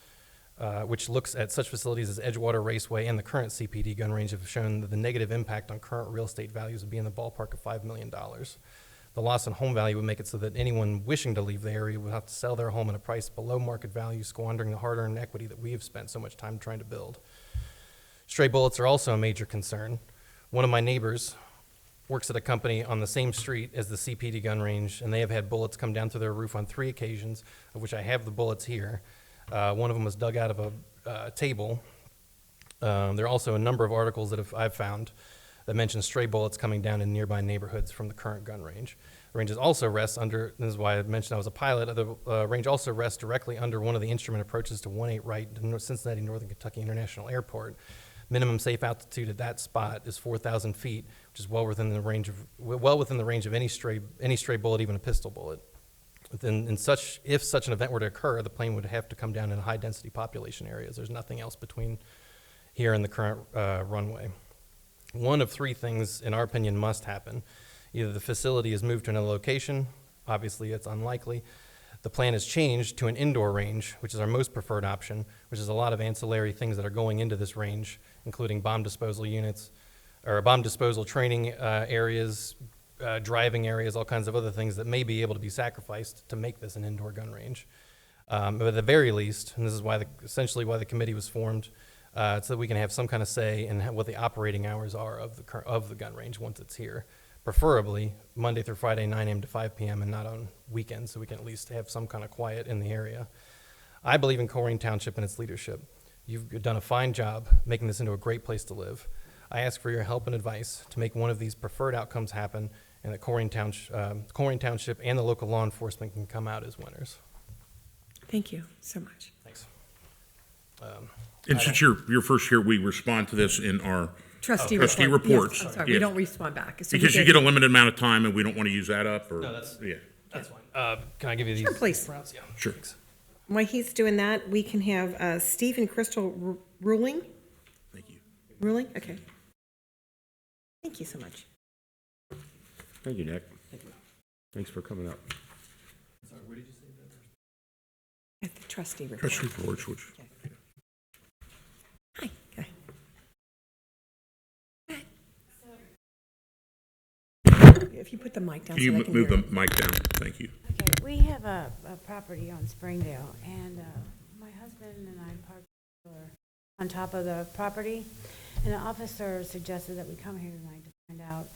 which looks at such facilities as Edgewater Raceway and the current CPD gun range, have shown that the negative impact on current real estate values would be in the ballpark of $5 million. The loss in home value would make it so that anyone wishing to leave the area would have to sell their home at a price below market value, squandering the hard-earned equity that we have spent so much time trying to build. Stray bullets are also a major concern. One of my neighbors works at a company on the same street as the CPD gun range, and they have had bullets come down through their roof on 3 occasions, of which I have the bullets here. One of them was dug out of a table. There are also a number of articles that I've found that mention stray bullets coming down in nearby neighborhoods from the current gun range. The range also rests under, this is why I mentioned I was a pilot, the range also rests directly under one of the instrument approaches to 18 right to Cincinnati Northern Kentucky International Airport. Minimum safe altitude at that spot is 4,000 feet, which is well within the range of any stray bullet, even a pistol bullet. If such an event were to occur, the plane would have to come down in high-density population areas. There's nothing else between here and the current runway. One of 3 things, in our opinion, must happen. Either the facility is moved to another location, obviously it's unlikely. The plan is changed to an indoor range, which is our most preferred option, which is a lot of ancillary things that are going into this range, including bomb disposal units, or bomb disposal training areas, driving areas, all kinds of other things that may be able to be sacrificed to make this an indoor gun range. But at the very least, and this is essentially why the committee was formed, so that we can have some kind of say in what the operating hours are of the gun range once it's here. Preferably Monday through Friday, 9 a.m. to 5 p.m. and not on weekends, so we can at least have some kind of quiet in the area. I believe in Colerain Township and its leadership. You've done a fine job making this into a great place to live. I ask for your help and advice to make one of these preferred outcomes happen, and that Colerain Township and the local law enforcement can come out as winners. Thank you so much. Thanks. And since you're first here, we respond to this in our Trustee reports. Yes, I'm sorry, Yeah. we don't respond back. So Because you get a limited amount of time and we don't want to use that up, or? No, that's- Yeah, That's fine. Can I give you these? Sure, please. prinouts? Yeah. sure. Thanks. While he's doing that, we can have Steve and Crystal ruling. Thank you. Ruling? Okay. Thank you so much. Thank you, Nick. Thanks for coming up. At the trustee report. Trustee reports, which, Hi. Go ahead. If you put the mic down can so you they can move hear the mic down? Thank you. Okay, we have a property on Springdale, and my husband and I parked on top of the property, and an officer suggested that we come here tonight to find out,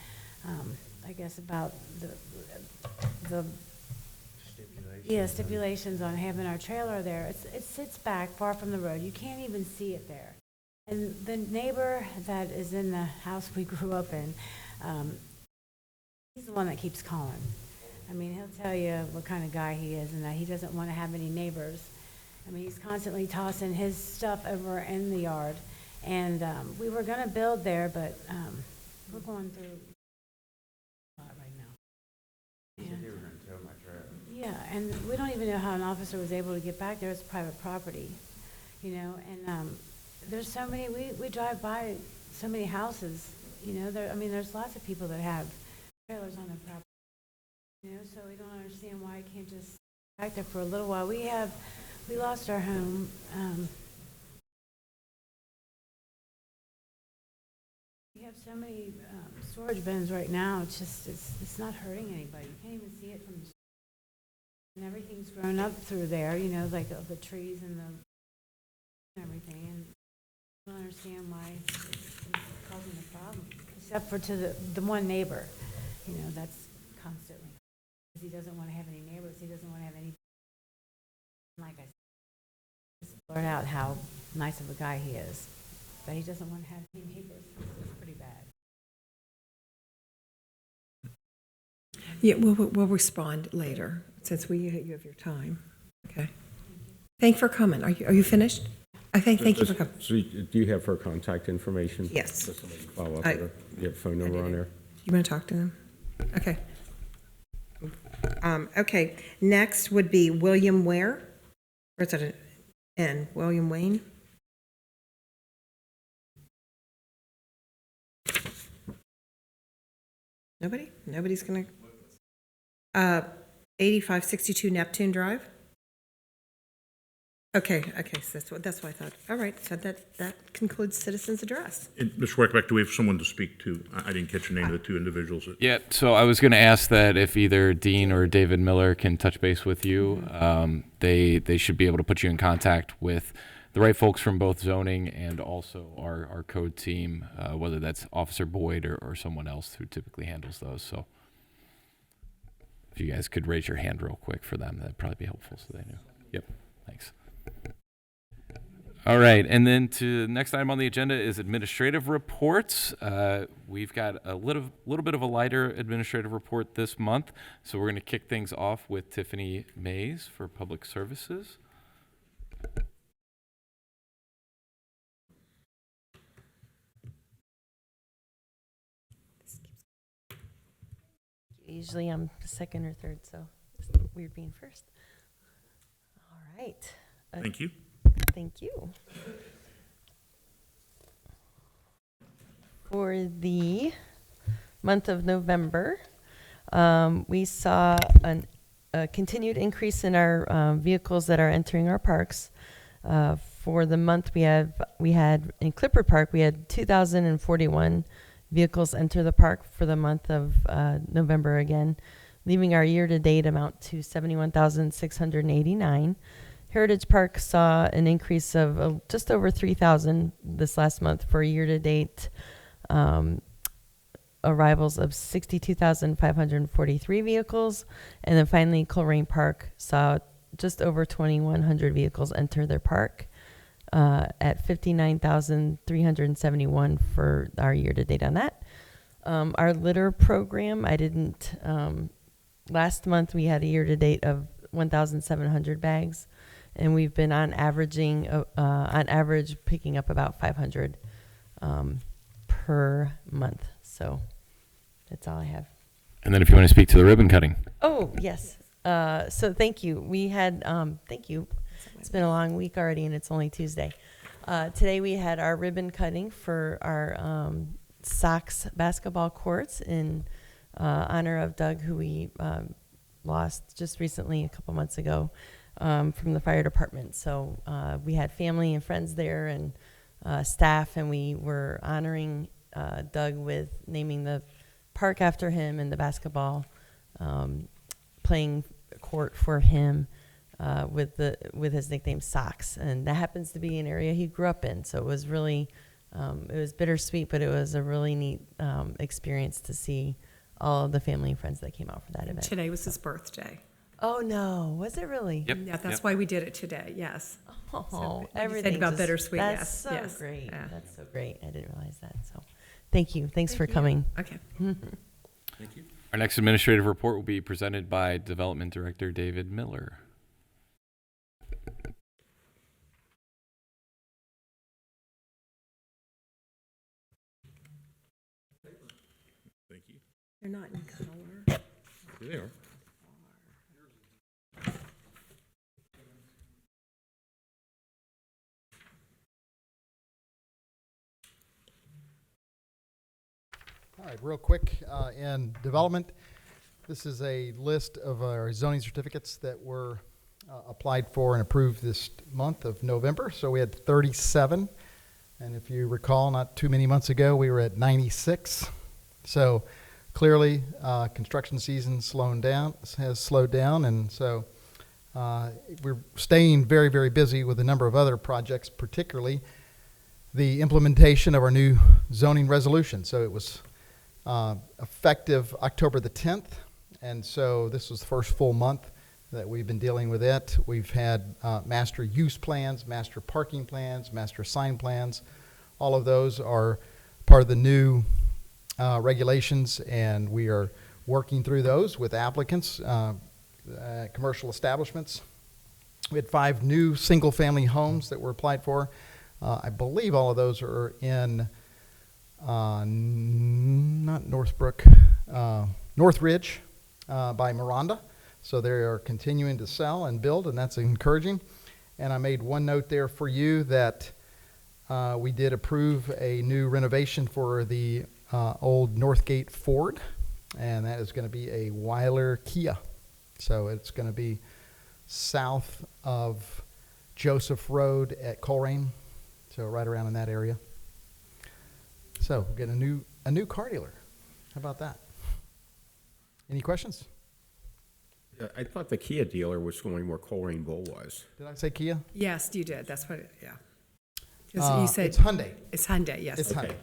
I guess, about the stipulations on having our trailer there. It sits back far from the road. You can't even see it there. And the neighbor that is in the house we grew up in, he's the one that keeps calling. I mean, he'll tell you what kind of guy he is and that he doesn't want to have any neighbors. I mean, he's constantly tossing his stuff over in the yard. And we were going to build there, but we're going through a lot right now. And, yeah, and we don't even know how an officer was able to get back there. It's private property, you know. And there's so many, we drive by so many houses, you know. There's lots of people that have trailers on their property. You know, so we don't understand why I can't just back there for a little while. We lost our home. We have so many storage bins right now. It's not hurting anybody. You can't even see it from the street. And everything's grown up through there. You know, like the trees and everything. And I don't understand why it's causing a problem, except for to the one neighbor. You know, that's constantly. He doesn't want to have any neighbors. He doesn't want to have any. Like I said, just blurt out how nice of a guy he is, but he doesn't want to have any neighbors. It's pretty bad. Yeah, we'll respond later since you have your time. Okay. Thank you for coming. Are you finished? Okay. Thank you for coming. So do you have her contact information? Yes. So somebody can follow up with her. You have a phone number on there? You want to talk to them? Okay. Okay. Next would be William Ware. Or is that an N? William Wayne? Nobody? Nobody's going to... 8562 Neptune Drive? Okay, so that's what I thought. All right, so that concludes citizens' address. And Mr. Weckbeck, do we have someone to speak to? I didn't catch the name of the two individuals. Yeah, so I was going to ask that if either Dean or David Miller can touch base with you, they should be able to put you in contact with the right folks from both zoning and also our code team, whether that's Officer Boyd or someone else who typically handles those. So if you guys could raise your hand real quick for them, that'd probably be helpful so they knew. Yep, thanks. All right, and then to the next item on the agenda is administrative reports. We've got a little bit of a lighter administrative report this month, so we're going to kick things off with Tiffany Mays for Public Services. Usually I'm second or third, so it's weird being first. All right. Thank you. Thank you. For the month of November, we saw a continued increase in our vehicles that are entering our parks. For the month, we had in Clifford Park, we had 2,041 vehicles enter the park for the month of November again, leaving our year-to-date amount to 71,689. Heritage Park saw an increase of just over 3,000 this last month for year-to-date arrivals of 62,543 vehicles. And then finally, Colerain Park saw just over 2,100 vehicles enter their park at 59,371 for our year-to-date on that. Our litter program, last month we had a year-to-date of 1,700 bags. And we've been on average picking up about 500 per month. So that's all I have. And then if you want to speak to the ribbon cutting. Oh, yes. So thank you. We had, thank you. It's been a long week already and it's only Tuesday. Today we had our ribbon cutting for our Sox basketball courts in honor of Doug, who we lost just recently, a couple months ago, from the fire department. So we had family and friends there and staff, and we were honoring Doug with naming the park after him and the basketball playing court for him with his nickname Sox. And that happens to be an area he grew up in. So it was really, it was bittersweet, but it was a really neat experience to see all of the family and friends that came out for that event. Today was his birthday. Oh, no. Was it really? Yep. Yeah, that's why we did it today, yes. Oh, when you said everything about just- bittersweet, that's yes, so yes. great. Yeah. That's so great. I didn't realize that. So thank you. Thanks for coming. Okay. Our next administrative report will be presented by Development Director David Miller. Thank you. They're not in color. Here they are. All right, real quick, in development, this is a list of our zoning certificates that were applied for and approved this month of November. So we had 37, and if you recall, not too many months ago, we were at 96. So clearly, construction season has slowed down, and so we're staying very, very busy with a number of other projects, particularly the implementation of our new zoning resolution. So it was effective October the 10th, and so this was the first full month that we've been dealing with it. We've had master use plans, master parking plans, master sign plans. All of those are part of the new regulations, and we are working through those with applicants, commercial establishments. We had 5 new single-family homes that were applied for. I believe all of those are in not Northbrook, Northridge by Miranda. So they are continuing to sell and build, and that's encouraging. And I made one note there for you that we did approve a new renovation for the old Northgate Ford, and that is going to be a Weiler Kia. So it's going to be south of Joseph Road at Colerain, so right around in that area. So we're getting a new car dealer. How about that? Any questions? I thought the Kia dealer was going where Colerain Bowl was. Did I say Kia? Yes, you did. That's what, yeah. 'Cause you said It's Hyundai. it's Hyundai, yes. It's Okay. Hyundai.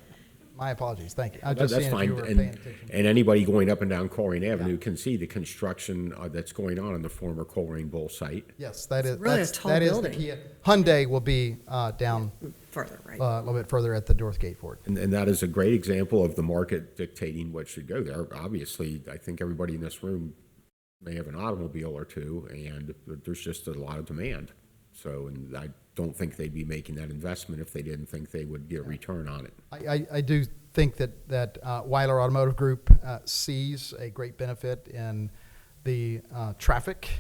My apologies. Thank you. I was That's just seeing if fine. you were paying attention. And anybody going up and down Colerain Avenue can see the construction that's going on the former Colerain Bowl site. Yes, that is really a tall that is building. the Kia. Hyundai will be down Further, right. a little bit further at the Northgate Ford. And that is a great example of the market dictating what should go there. Obviously, I think everybody in this room may have an automobile or two, and there's just a lot of demand. So, and I don't think they'd be making that investment if they didn't think they would get a return on it. I do think that Weiler Automotive Group sees a great benefit in the traffic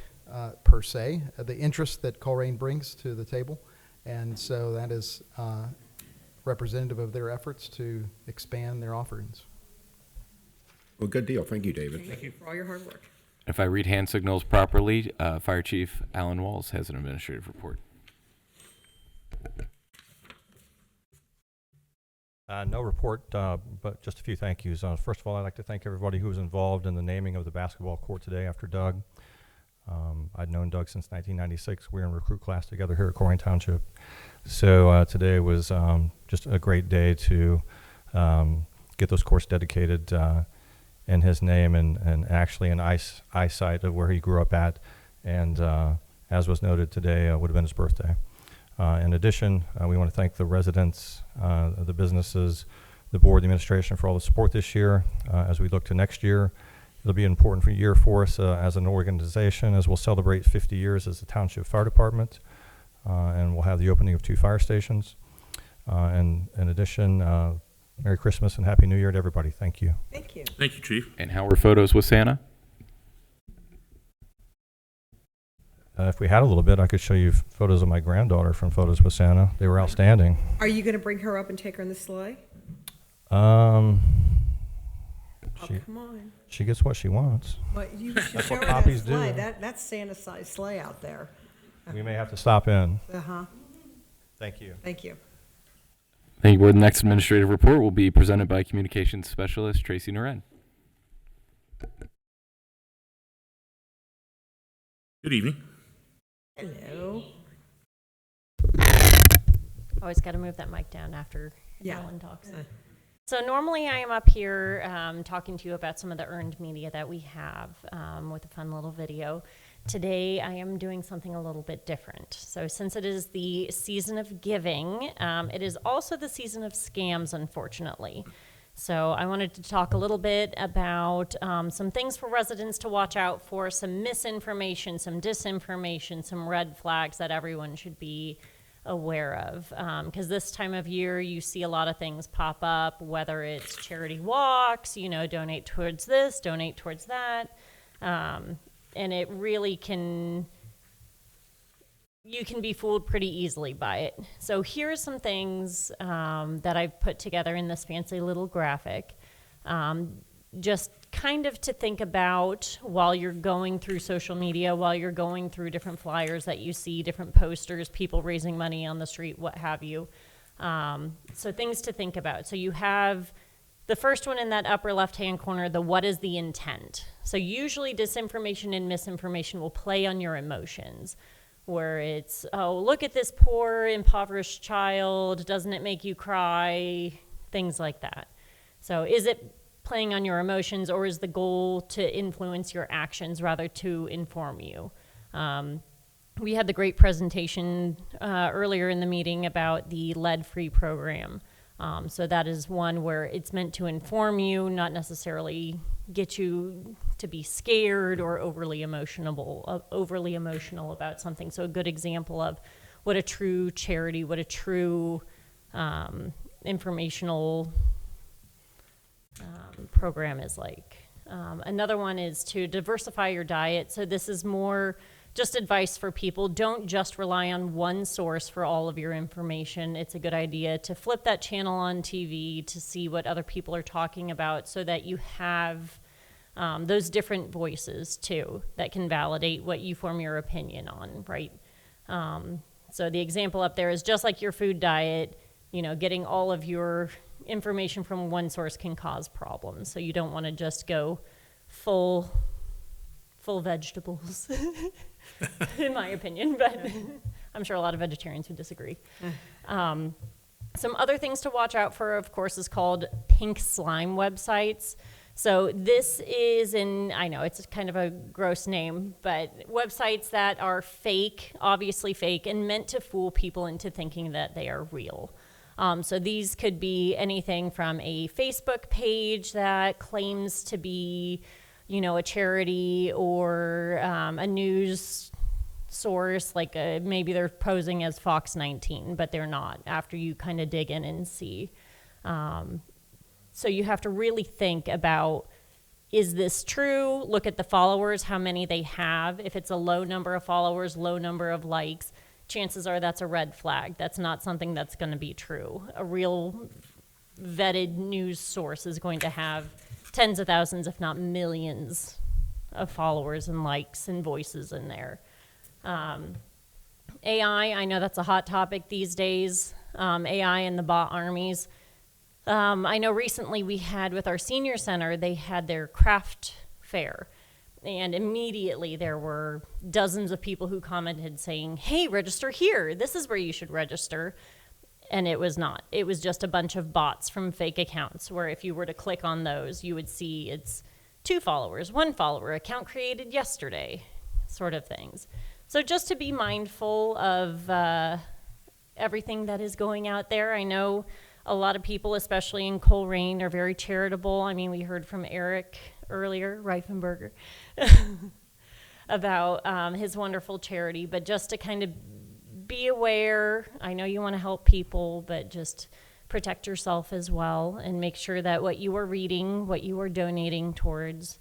per se, the interest that Colerain brings to the table. And so that is representative of their efforts to expand their offerings. Well, good deal. Thank you, David. Thank you for all your hard work. If I read hand signals properly, Fire Chief Alan Walls has an administrative report. No report, but just a few thank yous. First of all, I'd like to thank everybody who was involved in the naming of the basketball court today after Doug. I'd known Doug since 1996. We were in recruit class together here at Colerain Township. So today was just a great day to get those courts dedicated in his name and actually in eyesight of where he grew up at. And as was noted today, would have been his birthday. In addition, we want to thank the residents, the businesses, the board, the administration for all the support this year. As we look to next year, it'll be an important year for us as an organization, as we'll celebrate 50 years as the Township Fire Department, and we'll have the opening of 2 fire stations. And in addition, Merry Christmas and Happy New Year to everybody. Thank you. Thank you. Thank you, Chief. And how were photos with Santa? If we had a little bit, I could show you photos of my granddaughter from Photos with Santa. They were outstanding. Are you going to bring her up and take her in the sleigh? Um, Oh, she, come on. She gets what she wants. Well, you should show her that poppies do. sleigh. That's Santa-sized sleigh out there. We may have to stop in. Uh-huh. Thank you. Thank you. Thank you, Board. The next administrative report will be presented by Communications Specialist Tracy Noren. Good evening. Hello. Always got to move that mic down after Yeah. Ellen talks. So normally I am up here talking to you about some of the earned media that we have with a fun little video. Today I am doing something a little bit different. So since it is the season of giving, it is also the season of scams, unfortunately. So I wanted to talk a little bit about some things for residents to watch out for, some misinformation, some disinformation, some red flags that everyone should be aware of. Because this time of year, you see a lot of things pop up, whether it's charity walks, donate towards this, donate towards that. And it really you can be fooled pretty easily by it. So here are some things that I've put together in this fancy little graphic. Just kind of to think about while you're going through social media, while you're going through different flyers that you see, different posters, people raising money on the street, what have you. So things to think about. So you have the first one in that upper left-hand corner, the what is the intent? So usually disinformation and misinformation will play on your emotions, where it's, oh, look at this poor, impoverished child, doesn't it make you cry? Things like that. So is it playing on your emotions, or is the goal to influence your actions rather to inform you? We had the great presentation earlier in the meeting about the lead-free program. So that is one where it's meant to inform you, not necessarily get you to be scared or overly emotional about something. So a good example of what a true charity, what a true informational program is like. Another one is to diversify your diet. So this is more just advice for people. Don't just rely on one source for all of your information. It's a good idea to flip that channel on TV to see what other people are talking about, so that you have those different voices too that can validate what you form your opinion on, right? So the example up there is just like your food diet, getting all of your information from one source can cause problems. So you don't want to just go full vegetables, in my opinion, but I'm sure a lot of vegetarians would disagree. Some other things to watch out for, of course, is called pink slime websites. So this is I know it's kind of a gross name, but websites that are fake, obviously fake, and meant to fool people into thinking that they are real. So these could be anything from a Facebook page that claims to be, a charity, or a news source, like maybe they're posing as Fox 19, but they're not, after you kind of dig in and see. So you have to really think about, is this true? Look at the followers, how many they have. If it's a low number of followers, low number of likes, chances are that's a red flag. That's not something that's going to be true. A real vetted news source is going to have tens of thousands, if not millions, of followers and likes and voices in there. AI, I know that's a hot topic these days, AI and the bot armies. I know recently we had with our senior center, they had their craft fair. And immediately there were dozens of people who commented saying, hey, register here. This is where you should register. And it was not. It was just a bunch of bots from fake accounts, where if you were to click on those, you would see it's 2 followers, 1 follower, account created yesterday, sort of things. So just to be mindful of everything that is going out there. I know a lot of people, especially in Colerain, are very charitable. I mean, we heard from Eric earlier, Reifenberger, about his wonderful charity, but just to kind of be aware. I know you want to help people, but just protect yourself as well, and make sure that what you are reading, what you are donating towards,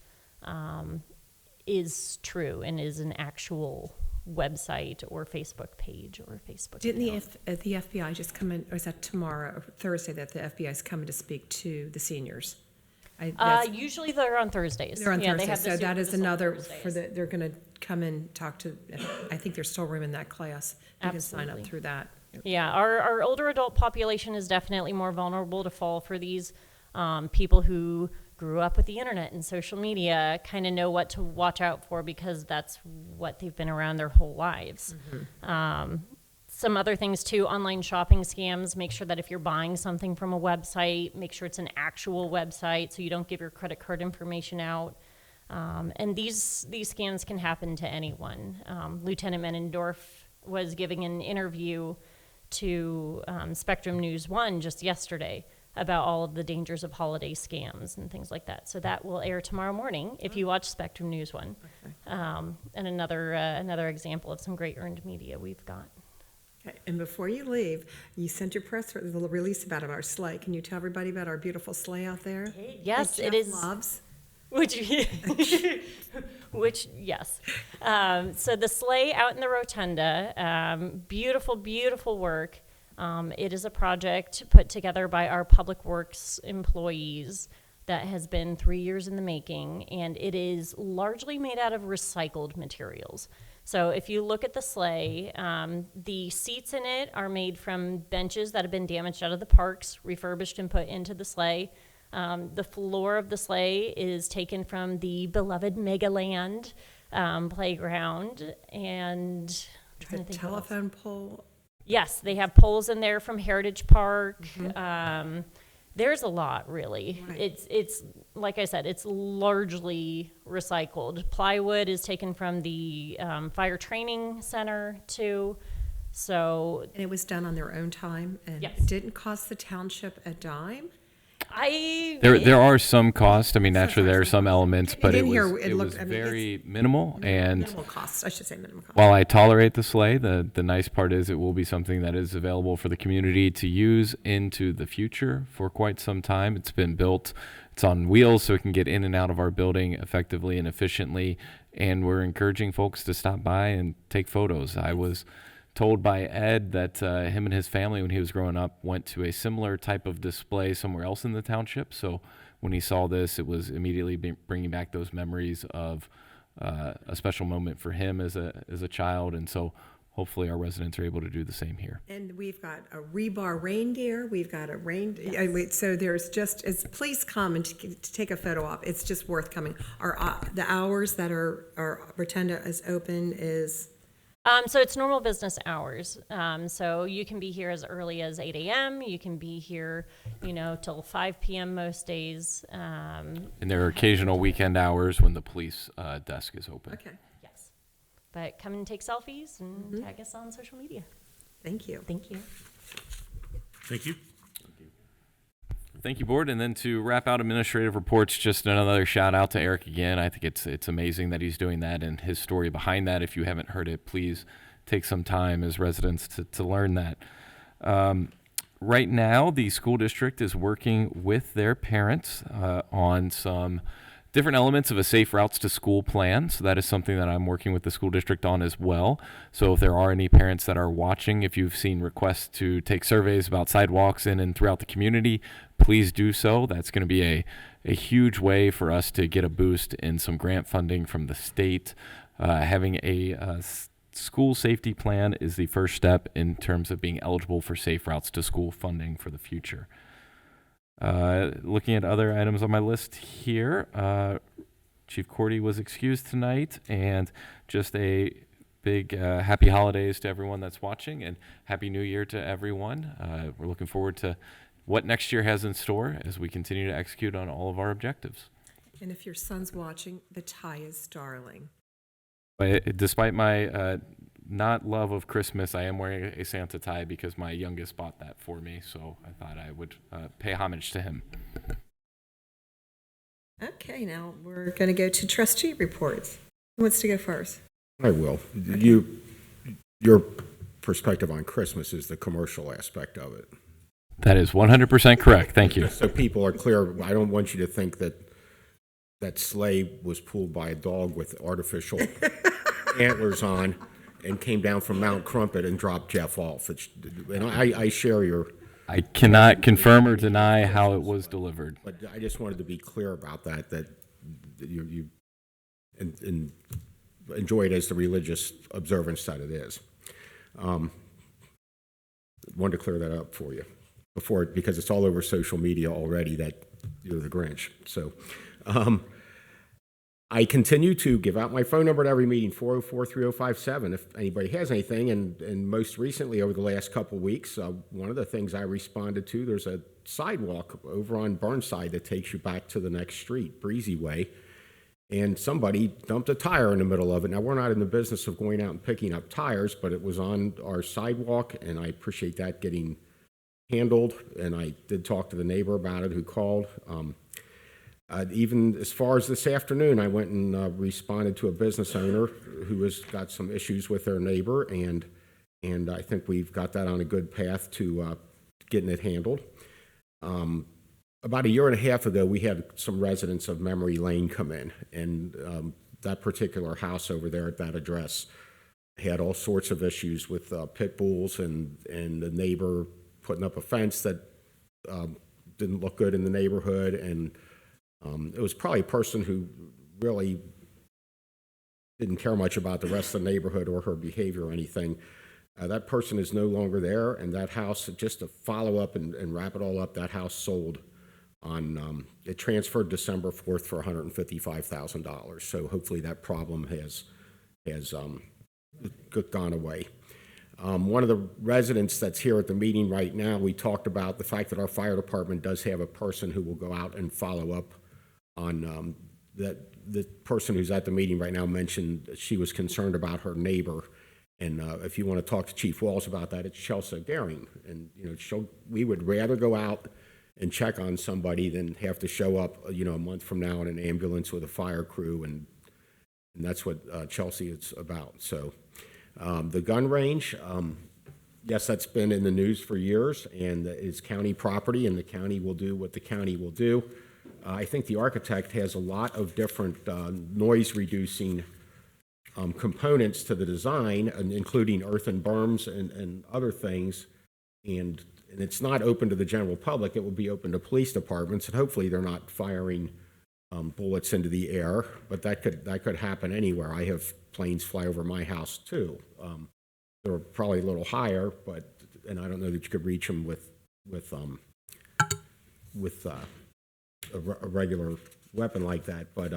is true and is an actual website or Facebook page or Facebook Didn't account. the FBI just come in, or is that tomorrow or Thursday that the FBI is coming to speak to the seniors? Usually they're on Thursdays. They're on Yeah, they Thursday, have the so that is Super Bowl another, Thursdays. they're gonna come and talk to, I think there's still room in that class. You can sign up Absolutely. through that. Yeah, our older adult population is definitely more vulnerable to fall for these. People who grew up with the internet and social media kind of know what to watch out for because that's what they've been around their whole lives. Some other things too, online shopping scams. Make sure that if you're buying something from a website, make sure it's an actual website so you don't give your credit card information out. And these scams can happen to anyone. Lieutenant Menendorf was giving an interview to Spectrum News 1 just yesterday about all of the dangers of holiday scams and things like that. So that will air tomorrow morning if you watch Spectrum News 1. And another example of some great earned media we've got. Okay, and before you leave, you sent your press release about our sleigh. Can you tell everybody about our beautiful sleigh out there? Yes, that it Jeff is. loves? Which yes. So the sleigh out in the rotunda, beautiful, beautiful work. It is a project put together by our Public Works employees that has been 3 years in the making, and it is largely made out of recycled materials. So if you look at the sleigh, the seats in it are made from benches that have been damaged out of the parks, refurbished and put into the sleigh. The floor of the sleigh is taken from the beloved Megaland playground, and I'm trying to The think what else. telephone pole. Yes, they have poles in there from Heritage Park. There's a lot, really. Right. It's like I said, it's largely recycled. Plywood is taken from the fire training center too. So And it was done on their own time, and Yes. it didn't cost the township a dime. There are some costs. I mean, naturally, there are some elements, but it in here, was, it it looked- was I mean, it's very minimal. And Minimal costs, I should say minimal costs. while I tolerate the sleigh, the nice part is it will be something that is available for the community to use into the future for quite some time. It's been built, it's on wheels, so it can get in and out of our building effectively and efficiently. And we're encouraging folks to stop by and take photos. I was told by Ed that him and his family, when he was growing up, went to a similar type of display somewhere else in the township. So when he saw this, it was immediately bringing back those memories of a special moment for him as a child. And so hopefully our residents are able to do the same here. And we've got a rebar reindeer, we've got a reindeer, so there's just, please come and to take a photo op. It's just worth coming. The hours that our rotunda is open is, So it's normal business hours. So you can be here as early as 8 a.m. You can be here, till 5 p.m. most days. And there are occasional weekend hours when the police desk is open. okay, Yes. But come and take selfies and tag us on social media. thank you. Thank you. Thank you. Thank you, board. And then to wrap out administrative reports, just another shout out to Eric again. I think it's amazing that he's doing that and his story behind that. If you haven't heard it, please take some time as residents to learn that. Right now, the school district is working with their parents on some different elements of a safe routes to school plan. So that is something that I'm working with the school district on as well. So if there are any parents that are watching, if you've seen requests to take surveys about sidewalks in and throughout the community, please do so. That's going to be a huge way for us to get a boost in some grant funding from the state. Having a school safety plan is the first step in terms of being eligible for safe routes to school funding for the future. Looking at other items on my list here, Chief Cordy was excused tonight, and just a big happy holidays to everyone that's watching, and happy new year to everyone. We're looking forward to what next year has in store as we continue to execute on all of our objectives. And if your son's watching, the tie is darling. But despite my not love of Christmas, I am wearing a Santa tie because my youngest bought that for me, so I thought I would pay homage to him. Okay, now we're going to go to trustee reports. Who wants to go first? I will. Your perspective on Christmas is the commercial aspect of it. That is 100% correct. Thank you. So people are clear, I don't want you to think that that sleigh was pulled by a dog with artificial antlers on and came down from Mount Crumpet and dropped Jeff off. And I share your I cannot confirm or deny how it was delivered. But I just wanted to be clear about that, that you and enjoy it as the religious observance that it is. Wanted to clear that up for you before, because it's all over social media already that you're the Grinch. So I continue to give out my phone number at every meeting, 404-3057, if anybody has anything. And most recently, over the last couple of weeks, one of the things I responded to, there's a sidewalk over on Burnside that takes you back to the next street, Breezy Way, and somebody dumped a tire in the middle of it. Now, we're not in the business of going out and picking up tires, but it was on our sidewalk, and I appreciate that getting handled. And I did talk to the neighbor about it who called. Even as far as this afternoon, I went and responded to a business owner who has got some issues with their neighbor, and I think we've got that on a good path to getting it handled. About a year and a half ago, we had some residents of Memory Lane come in, and that particular house over there at that address had all sorts of issues with pit bulls and the neighbor putting up a fence that didn't look good in the neighborhood, and it was probably a person who really didn't care much about the rest of the neighborhood or her behavior or anything. That person is no longer there, and that house, just to follow up and wrap it all up, that house sold on, it transferred December 4th for $155,000. So hopefully that problem has gone away. One of the residents that's here at the meeting right now, we talked about the fact that our fire department does have a person who will go out and follow up on that. The person who's at the meeting right now mentioned she was concerned about her neighbor. And if you want to talk to Chief Walls about that, it's Chelsea Gehring. And, we would rather go out and check on somebody than have to show up, a month from now in an ambulance with a fire crew. And that's what Chelsea is about. So the gun range, yes, that's been in the news for years, and it's county property, and the county will do what the county will do. I think the architect has a lot of different noise-reducing components to the design, including earthen berms and other things, and it's not open to the general public. It will be open to police departments, and hopefully they're not firing bullets into the air, but that could happen anywhere. I have planes fly over my house too. They're probably a little higher, and I don't know that you could reach them with a regular weapon like that, but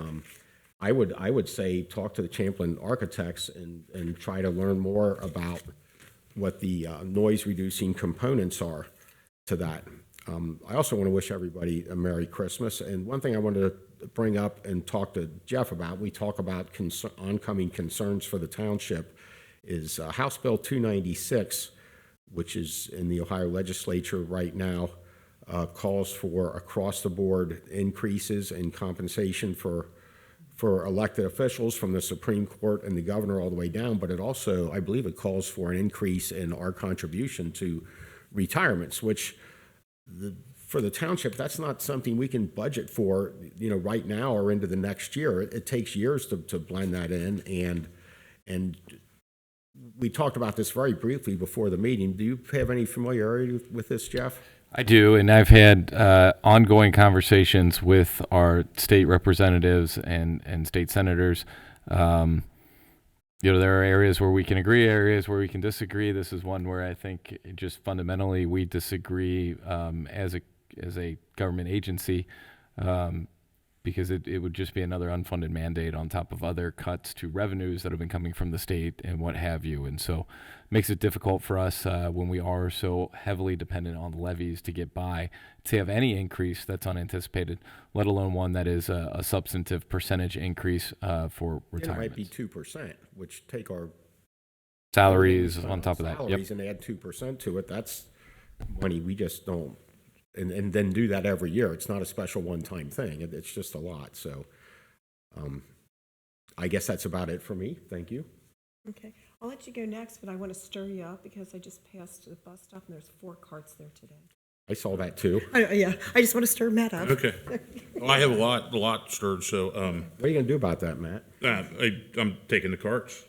I would say talk to the Champlin architects and try to learn more about what the noise-reducing components are to that. I also want to wish everybody a Merry Christmas. And one thing I wanted to bring up and talk to Jeff about, we talk about oncoming concerns for the township, is House Bill 296, which is in the Ohio legislature right now, calls for across-the-board increases in compensation for elected officials from the Supreme Court and the governor all the way down, but it also, I believe it calls for an increase in our contribution to retirements, which for the township, that's not something we can budget for, right now or into the next year. It takes years to blend that in, and we talked about this very briefly before the meeting. Do you have any familiarity with this, Jeff? I do, and I've had ongoing conversations with our state representatives and state senators. There are areas where we can agree, areas where we can disagree. This is one where I think just fundamentally we disagree as a government agency, because it would just be another unfunded mandate on top of other cuts to revenues that have been coming from the state and what have you. And so it makes it difficult for us when we are so heavily dependent on levies to get by, to have any increase that's unanticipated, let alone one that is a substantive percentage increase for retirement. It might be 2%, which take our salaries on top of that. Salaries and add 2% to it. That's money we just don't. And then do that every year. It's not a special one-time thing. It's just a lot. So I guess that's about it for me. Thank you. Okay, I'll let you go next, but I want to stir you up because I just passed the bus stop and there's 4 carts there today. I saw that too. Yeah, I just want to stir Matt up. Okay. Well, I have a lot stirred, so. What are you going to do about that, Matt? I'm taking the carts.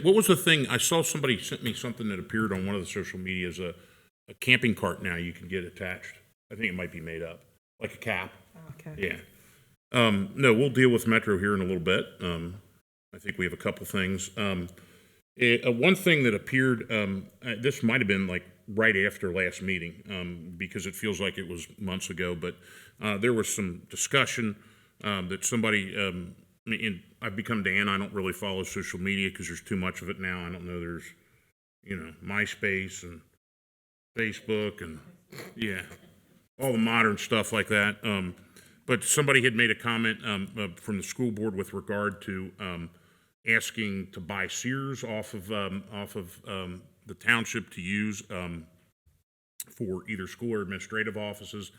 What was the thing? I saw somebody sent me something that appeared on one of the social medias, a a camping cart now you can get attached. I think it might be made up, like a cap. Okay. Yeah. No, we'll deal with Metro here in a little bit. I think we have a couple things. One thing that appeared, this might have been like right after last meeting, because it feels like it was months ago, but there was some discussion that somebody, and I've become Dan, I don't really follow social media because there's too much of it now. I don't know, there's, MySpace and Facebook and, yeah, all the modern stuff like that. But somebody had made a comment from the school board with regard to asking to buy Sears off of the township to use for either school or administrative offices.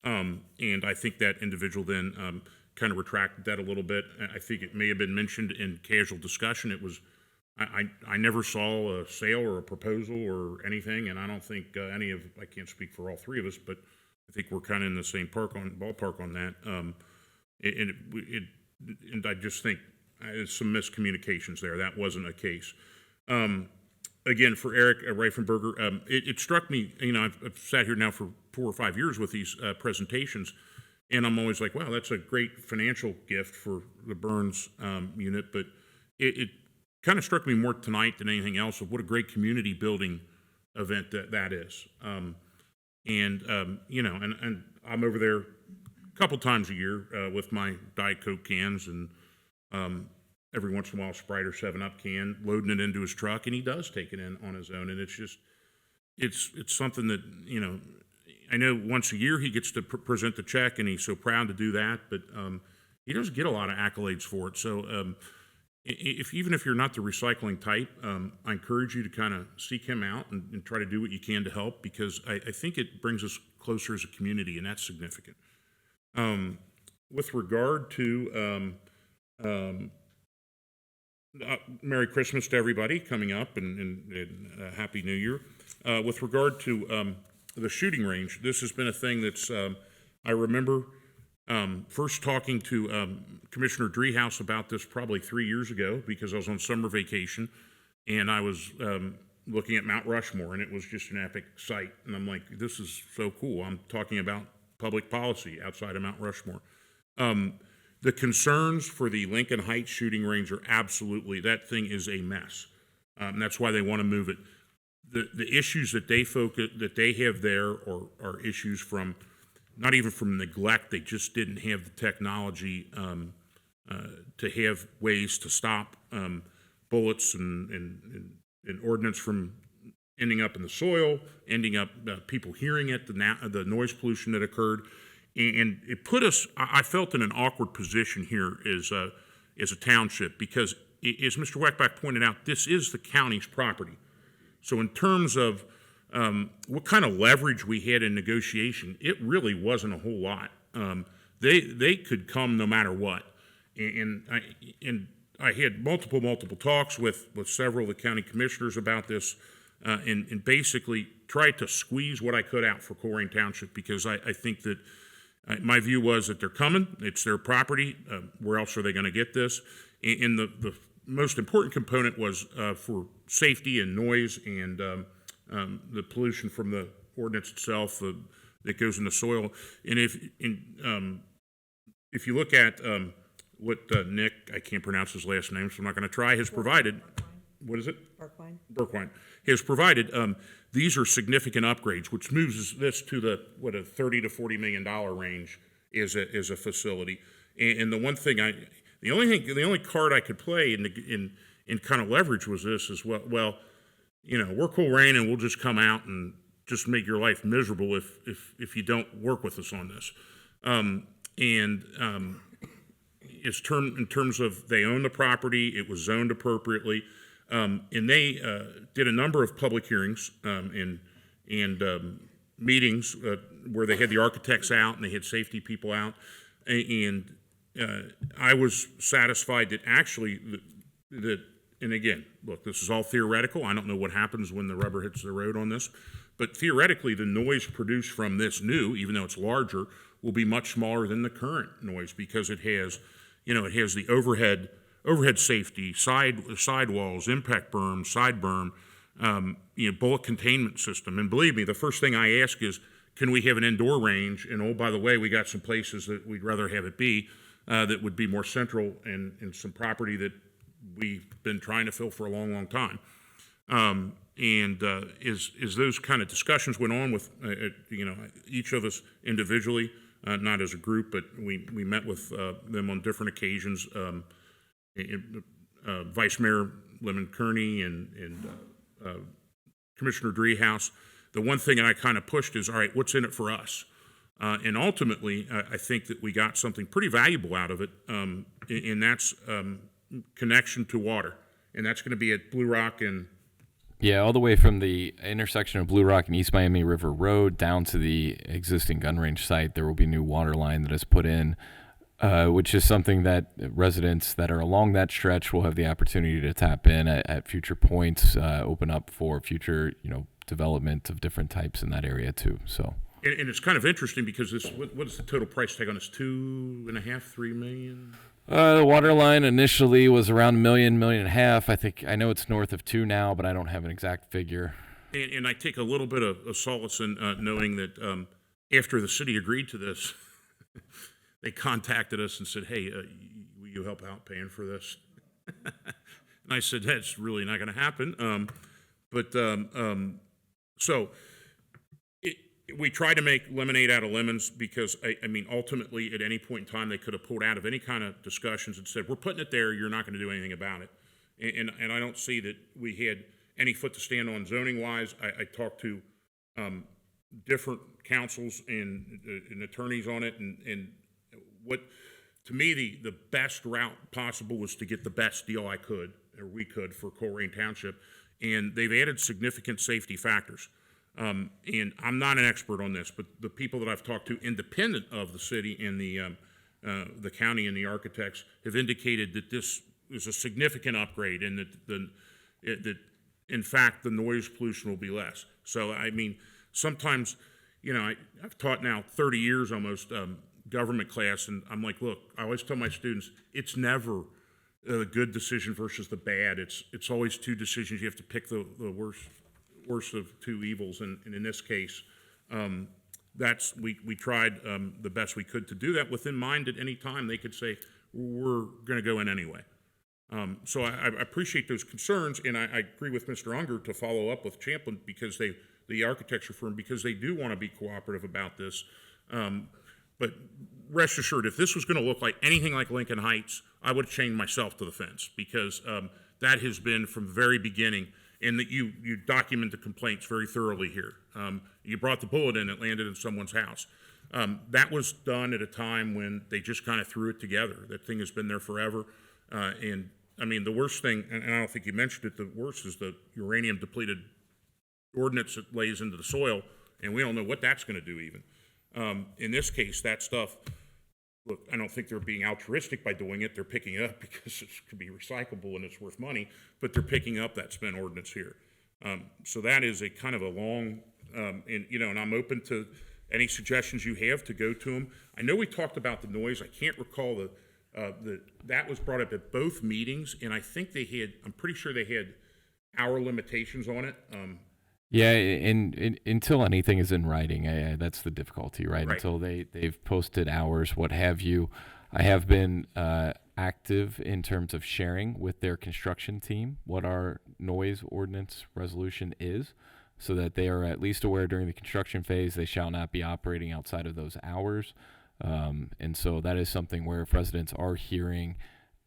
And I think that individual then kind of retracted that a little bit. I think it may have been mentioned in casual discussion. It was, I never saw a sale or a proposal or anything, and I don't think I can't speak for all three of us, but I think we're kind of in the same ballpark on that. And I just think there's some miscommunications there. That wasn't a case. Again, for Eric Reifenberger, it struck me, I've sat here now for 4 or 5 years with these presentations, and I'm always like, wow, that's a great financial gift for the Burns unit, but it kind of struck me more tonight than anything else of what a great community building event that is. And I'm over there a couple times a year with my Diet Coke cans and every once in a while Sprite or 7-Up can, loading it into his truck, and he does take it in on his own. And it's just, it's something that, I know once a year he gets to present the check, and he's so proud to do that, but he doesn't get a lot of accolades for it. So even if you're not the recycling type, I encourage you to kind of seek him out and try to do what you can to help, because I think it brings us closer as a community, and that's significant. With regard to Merry Christmas to everybody coming up, and Happy New Year. With regard to the shooting range, this has been a thing that's, I remember first talking to Commissioner Driehaus about this probably 3 years ago, because I was on summer vacation, and I was looking at Mount Rushmore, and it was just an epic sight. And I'm like, this is so cool. I'm talking about public policy outside of Mount Rushmore. The concerns for the Lincoln Heights shooting range are absolutely, that thing is a mess. That's why they want to move it. The issues that they have there are issues from, not even from neglect. They just didn't have the technology to have ways to stop bullets and ordnance from ending up in the soil, ending up people hearing it, the noise pollution that occurred. And it put us, I felt, in an awkward position here as a township, because as Mr. Weckbach pointed out, this is the county's property. So in terms of what kind of leverage we had in negotiation, it really wasn't a whole lot. They could come no matter what. And I had multiple talks with several of the county commissioners about this, and basically tried to squeeze what I could out for Colerain Township, because I think that my view was that they're coming, it's their property, where else are they going to get this? And the most important component was for safety and noise and the pollution from the ordinance itself that goes in the soil. And if you look at what Nick, I can't pronounce his last name, so I'm not going to try, has provided, what is it? Burkwine. Has provided, these are significant upgrades, which moves this to the, a $30 to $40 million range as a facility. And the one thing the only card I could play in kind of leverage was this as well. Well, we're Colerain, and we'll just come out and just make your life miserable if you don't work with us on this. In terms of they own the property, it was zoned appropriately, and they did a number of public hearings and meetings where they had the architects out and they had safety people out, and I was satisfied that actually and again, look, this is all theoretical. I don't know what happens when the rubber hits the road on this, but theoretically, the noise produced from this new, even though it's larger, will be much smaller than the current noise, because it has the overhead safety, side walls, impact berm, side berm, bullet containment system. And believe me, the first thing I ask is, can we have an indoor range? And oh, by the way, we got some places that we'd rather have it be, that would be more central and some property that we've been trying to fill for a long, long time. As those kind of discussions went on with, each of us individually, not as a group, but we met with them on different occasions. Vice Mayor Lemon Kearney and Commissioner Driehaus. The one thing I kind of pushed is, all right, what's in it for us? And ultimately, I think that we got something pretty valuable out of it, and that's connection to water. And that's going to be at Blue Rock and... Yeah, all the way from the intersection of Blue Rock and East Miami River Road down to the existing gun range site, there will be new water line that is put in, which is something that residents that are along that stretch will have the opportunity to tap in at future points, open up for future, development of different types in that area too. So. And it's kind of interesting because this, what is the total price tag on this? $2.5–3 million? The water line initially was around $1.5 million. I know it's north of 2 now, but I don't have an exact figure. And I take a little bit of solace in knowing that after the city agreed to this, they contacted us and said, hey, will you help out paying for this? And I said, that's really not going to happen. So we try to make lemonade out of lemons because, ultimately, at any point in time, they could have pulled out of any kind of discussions and said, we're putting it there, you're not going to do anything about it. And I don't see that we had any foot to stand on zoning-wise. I talked to different councils and attorneys on it, and what, to me, the best route possible was to get the best deal we could for Colerain Township, and they've added significant safety factors. And I'm not an expert on this, but the people that I've talked to, independent of the city and the county and the architects, have indicated that this is a significant upgrade, and that in fact the noise pollution will be less. So sometimes, I've taught now 30 years almost government class, and I'm like, look, I always tell my students, it's never a good decision versus the bad. It's always two decisions. You have to pick the worst of two evils, and in this case, we tried the best we could to do that within mind. At any time they could say we're going to go in anyway. So I appreciate those concerns, and I agree with Mr. Unger to follow up with Champlin because the architecture firm, because they do want to be cooperative about this. But rest assured, if this was going to look like anything like Lincoln Heights, I would have chained myself to the fence, because that has been from the very beginning. And that you document the complaints very thoroughly here. You brought the bullet in, it landed in someone's house. That was done at a time when they just kind of threw it together. That thing has been there forever. The worst thing, and I don't think you mentioned it, the worst is the uranium depleted ordnance that lays into the soil, and we don't know what that's going to do even. In this case, that stuff, look, I don't think they're being altruistic by doing it. They're picking it up because it could be recyclable and it's worth money, but they're picking up that spent ordnance here. So that is a kind of a long, and I'm open to any suggestions you have to go to them. I know we talked about the noise. I can't recall that was brought up at both meetings, and I think I'm pretty sure they had hour limitations on it. Yeah, and until anything is in writing, that's the difficulty, right? Until they've posted hours, what have you. I have been active in terms of sharing with their construction team what our noise ordinance resolution is, so that they are at least aware during the construction phase they shall not be operating outside of those hours. And so that is something where if residents are hearing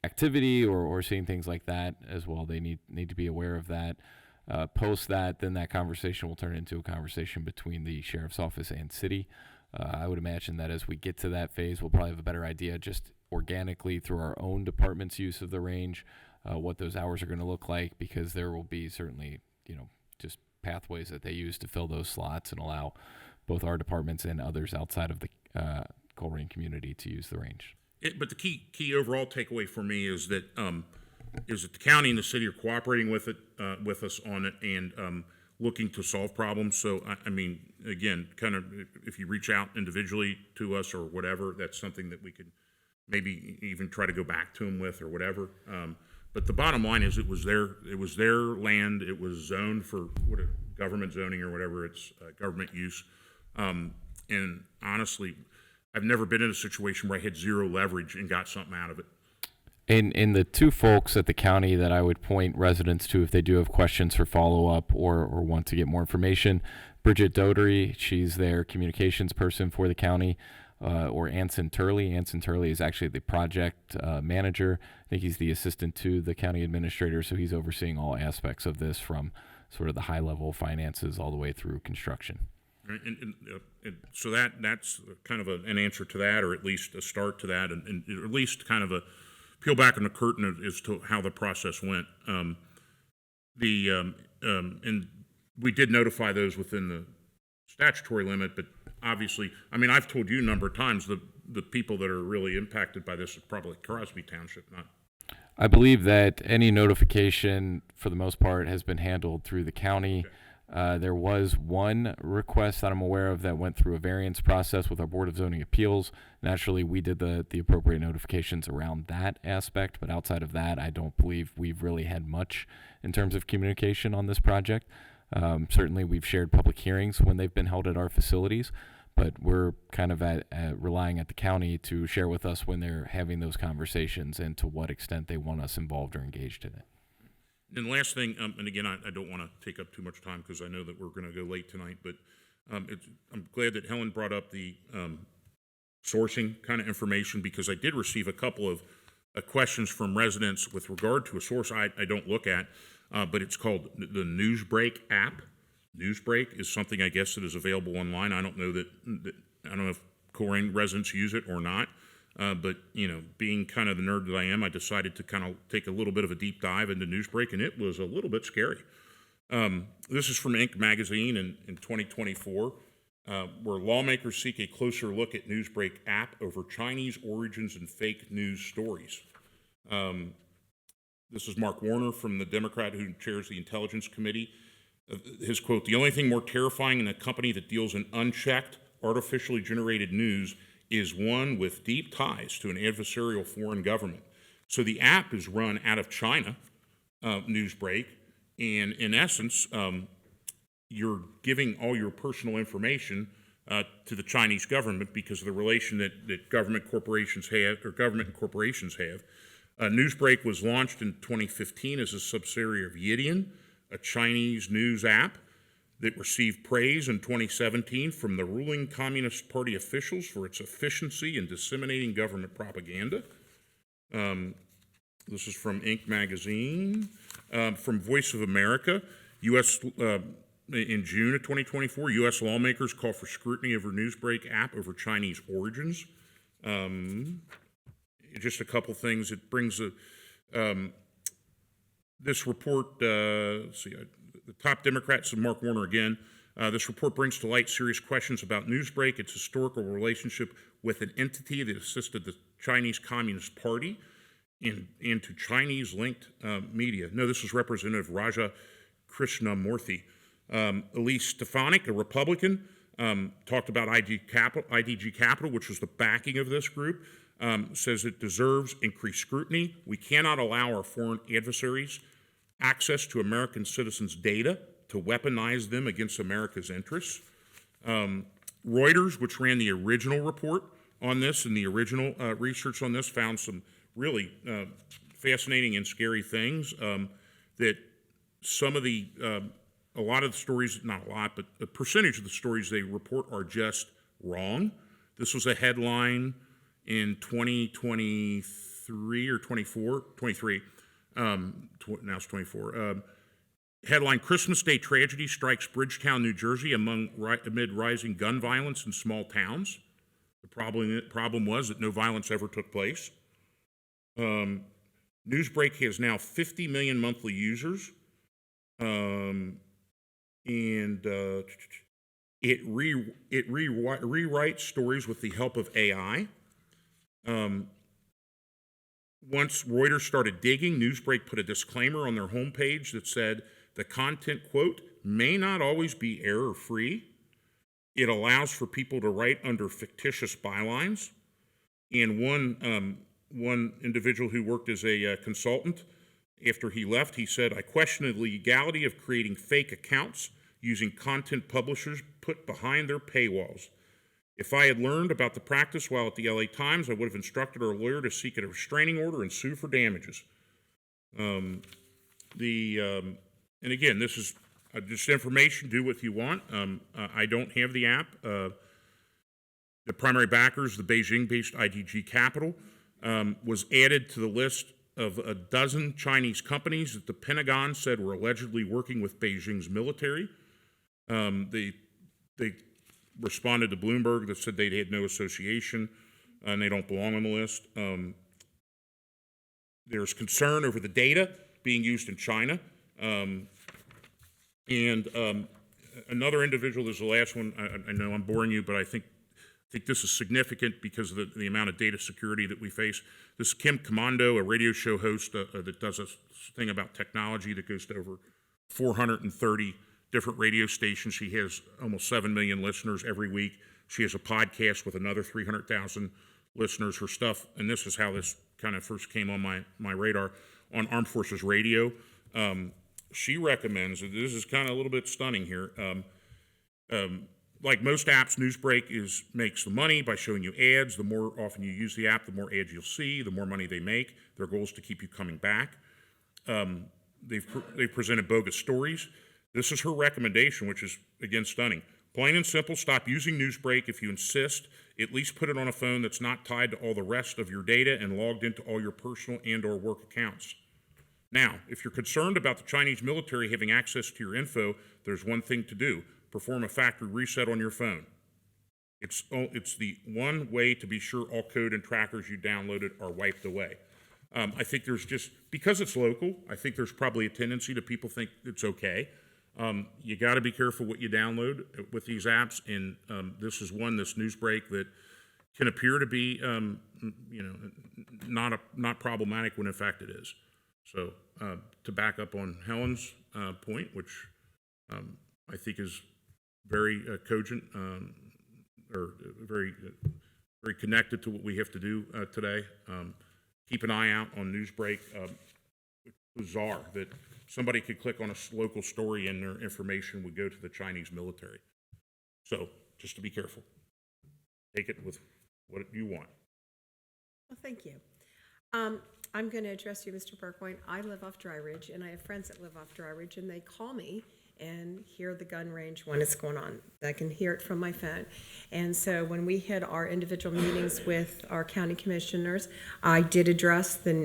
activity or seeing things like that as well, they need to be aware of that. Post that, then that conversation will turn into a conversation between the sheriff's office and city. I would imagine that as we get to that phase, we'll probably have a better idea just organically through our own department's use of the range, what those hours are going to look like, because there will be certainly, just pathways that they use to fill those slots and allow both our departments and others outside of the Colerain community to use the range. But the key overall takeaway for me is that the county and the city are cooperating with us on it, and looking to solve problems. So, again, kind of if you reach out individually to us or whatever, that's something that we could maybe even try to go back to them with or whatever. But the bottom line is it was their land, it was zoned for government zoning or whatever, it's government use. And honestly, I've never been in a situation where I had zero leverage and got something out of it. In the two folks at the county that I would point residents to if they do have questions for follow-up or want to get more information, Bridget Dotery, she's their communications person for the county, or Anson Turley. Anson Turley is actually the project manager. I think he's the assistant to the county administrator, so he's overseeing all aspects of this from sort of the high-level finances all the way through construction. Right, and so that's kind of an answer to that, or at least a start to that, and at least kind of a peel back on the curtain as to how the process went. And we did notify those within the statutory limit, but obviously, I mean, I've told you a number of times the people that are really impacted by this is probably Crosby Township, not. I believe that any notification, for the most part, has been handled through the county. There was one request that I'm aware of that went through a variance process with our Board of Zoning Appeals. Naturally, we did the appropriate notifications around that aspect, but outside of that, I don't believe we've really had much in terms of communication on this project. Certainly, we've shared public hearings when they've been held at our facilities, but we're kind of relying at the county to share with us when they're having those conversations and to what extent they want us involved or engaged in it. And the last thing, and again, I don't want to take up too much time because I know that we're going to go late tonight, but I'm glad that Helen brought up the sourcing kind of information, because I did receive a couple of questions from residents with regard to a source I don't look at, but it's called the Newsbreak app. Newsbreak is something, I guess, that is available online. I don't know I don't know if Colerain residents use it or not. But, you know, being kind of the nerd that I am, I decided to kind of take a little bit of a deep dive into Newsbreak, and it was a little bit scary. This is from Inc. magazine in 2024, where lawmakers seek a closer look at Newsbreak app over Chinese origins and fake news stories. This is Mark Warner from the Democrat who chairs the Intelligence Committee. His quote, "The only thing more terrifying in a company that deals in unchecked, artificially generated news is one with deep ties to an adversarial foreign government." So the app is run out of China, Newsbreak, and in essence, you're giving all your personal information to the Chinese government because of the relation that government corporations have, or government and corporations have. Newsbreak was launched in 2015 as a subsidiary of Yidian, a Chinese news app that received praise in 2017 from the ruling Communist Party officials for its efficiency in disseminating government propaganda. This is from Inc. magazine. From Voice of America, U.S. In June of 2024, U.S. lawmakers call for scrutiny of her Newsbreak app over Chinese origins. Just a couple things. It brings this report, let's see, the top Democrats, and Mark Warner again, this report brings to light serious questions about Newsbreak, its historical relationship with an entity that assisted the Chinese Communist Party and to Chinese-linked media. No, this is Representative Raja Krishnamurthy. Elise Stefanik, a Republican, talked about IDG Capital, which was the backing of this group, says it deserves increased scrutiny. We cannot allow our foreign adversaries access to American citizens' data to weaponize them against America's interests. Reuters, which ran the original report on this and the original research on this, found some really fascinating and scary things, that some of the, a lot of the stories, not a lot, but a percentage of the stories they report are just wrong. This was a headline in 2023 or 23, now it's 24. Headline, Christmas Day tragedy strikes Bridgetown, New Jersey amid rising gun violence in small towns. The problem was that no violence ever took place. Newsbreak has now 50 million monthly users. And it rewrites stories with the help of AI. Once Reuters started digging, Newsbreak put a disclaimer on their homepage that said the content, quote, may not always be error-free. It allows for people to write under fictitious bylines. And one individual who worked as a consultant After he left, he said, "I question the legality of creating fake accounts using content publishers put behind their paywalls. If I had learned about the practice while at the LA Times, I would have instructed our lawyer to seek a restraining order and sue for damages." And again, this is just information. Do what you want. I don't have the app. The primary backers, the Beijing-based IDG Capital, was added to the list of a dozen Chinese companies that the Pentagon said were allegedly working with Beijing's military. They responded to Bloomberg that said they had no association and they don't belong on the list. There's concern over the data being used in China. Another individual, this is the last one, I know I'm boring you, but I think this is significant because of the amount of data security that we face. This is Kim Commando, a radio show host that does a thing about technology that goes to over 430 different radio stations. She has almost 7 million listeners every week. She has a podcast with another 300,000 listeners. Her stuff, and this is how this kind of first came on my radar, on Armed Forces Radio. She recommends, this is kind of a little bit stunning here, like most apps, Newsbreak makes the money by showing you ads. The more often you use the app, the more ads you'll see, the more money they make. Their goal is to keep you coming back. They've presented bogus stories. This is her recommendation, which is, again, stunning. Plain and simple, stop using Newsbreak. If you insist, at least put it on a phone that's not tied to all the rest of your data and logged into all your personal and or work accounts. Now, if you're concerned about the Chinese military having access to your info, there's one thing to do. Perform a factory reset on your phone. It's the one way to be sure all code and trackers you downloaded are wiped away. I think there's just, because it's local, I think there's probably a tendency to people think it's okay. You got to be careful what you download with these apps, and this is one, this Newsbreak, that can appear to be, not problematic when in fact it is. So to back up on Helen's point, which I think is very cogent or very connected to what we have to do today. Keep an eye out on Newsbreak. Bizarre that somebody could click on a local story and their information would go to the Chinese military. So just to be careful. Take it with what you want. Well, thank you. I'm going to address you, Mr. Burgoyne. I live off Dry Ridge, and I have friends that live off Dry Ridge, and they call me and hear the gun range when it's going on. I can hear it from my phone. And so when we had our individual meetings with our county commissioners, I did address the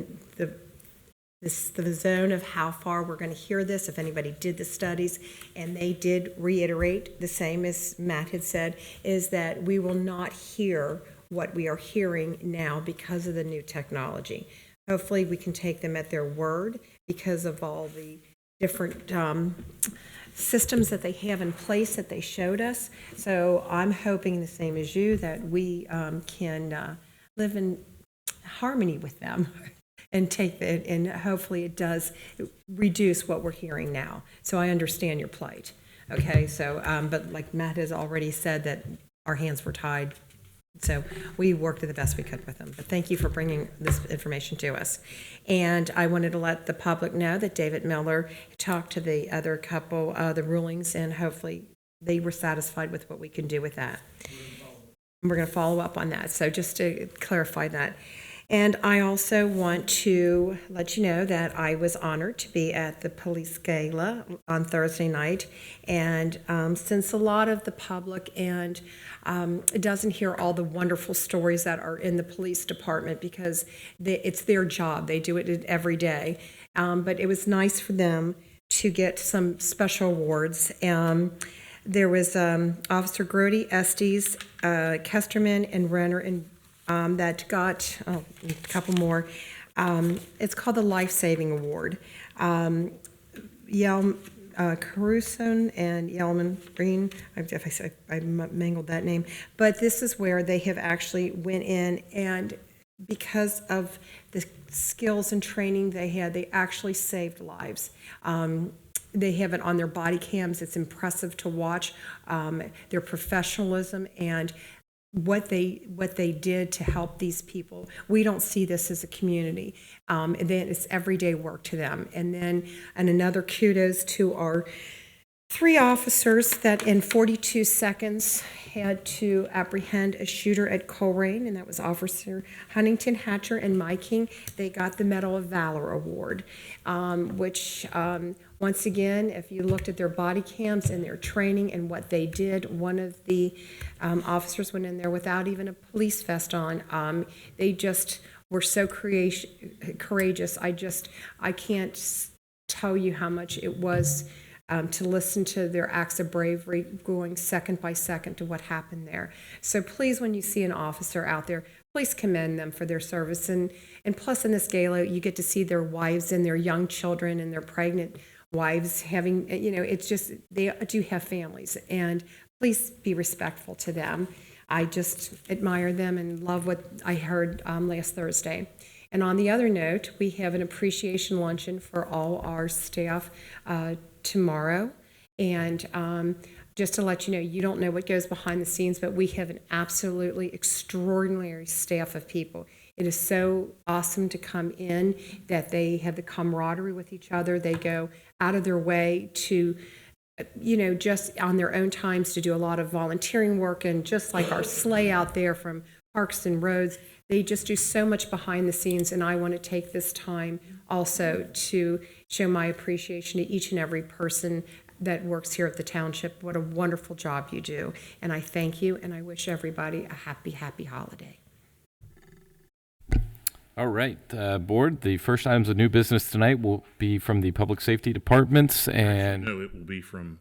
zone of how far we're going to hear this, if anybody did the studies, and they did reiterate the same as Matt had said, is that we will not hear what we are hearing now because of the new technology. Hopefully we can take them at their word because of all the different systems that they have in place that they showed us. So I'm hoping the same as you, that we can live in harmony with them and take it, and hopefully it does reduce what we're hearing now. So I understand your plight. Okay, so, but like Matt has already said, that our hands were tied. So we worked the best we could with them. But thank you for bringing this information to us. And I wanted to let the public know that David Miller talked to the other couple, the rulings, and hopefully they were satisfied with what we can do with that. We're going to follow up on that. So just to clarify that. And I also want to let you know that I was honored to be at the police gala on Thursday night. And since a lot of the public and doesn't hear all the wonderful stories that are in the police department, because it's their job, they do it every day. But it was nice for them to get some special awards. There was Officer Grody, Estes, Kesterman, and Renner, and that got a couple more. It's called the Life Saving Award. Caruso and Yelman Green, I mangled that name, but this is where they have actually went in, and because of the skills and training they had, they actually saved lives. They have it on their body cams. It's impressive to watch their professionalism, and what they did to help these people. We don't see this as a community. And then it's everyday work to them. And another kudos to our 3 officers that in 42 seconds had to apprehend a shooter at Colerain, and that was Officer Huntington, Hatcher, and Miking. They got the Medal of Valor Award, which, once again, if you looked at their body cams and their training and what they did, one of the officers went in there without even a police vest on. They just were so courageous. I can't tell you how much it was to listen to their acts of bravery going second by second to what happened there. So please, when you see an officer out there, please commend them for their service. And plus in this gala, you get to see their wives and their young children and their pregnant wives having, it's just, they do have families. And please be respectful to them. I just admire them and love what I heard last Thursday. And on the other note, we have an appreciation luncheon for all our staff tomorrow. And just to let you know, you don't know what goes behind the scenes, but we have an absolutely extraordinary staff of people. It is so awesome to come in that they have the camaraderie with each other. They go out of their way to, just on their own times to do a lot of volunteering work. And just like our sleigh out there from Parks and Roads, they just do so much behind the scenes. And I want to take this time also to show my appreciation to each and every person that works here at the Township. What a wonderful job you do. And I thank you, and I wish everybody a happy, happy holiday. All right, Board, the first items of new business tonight will be from the Public Safety Departments and... No, it will be from,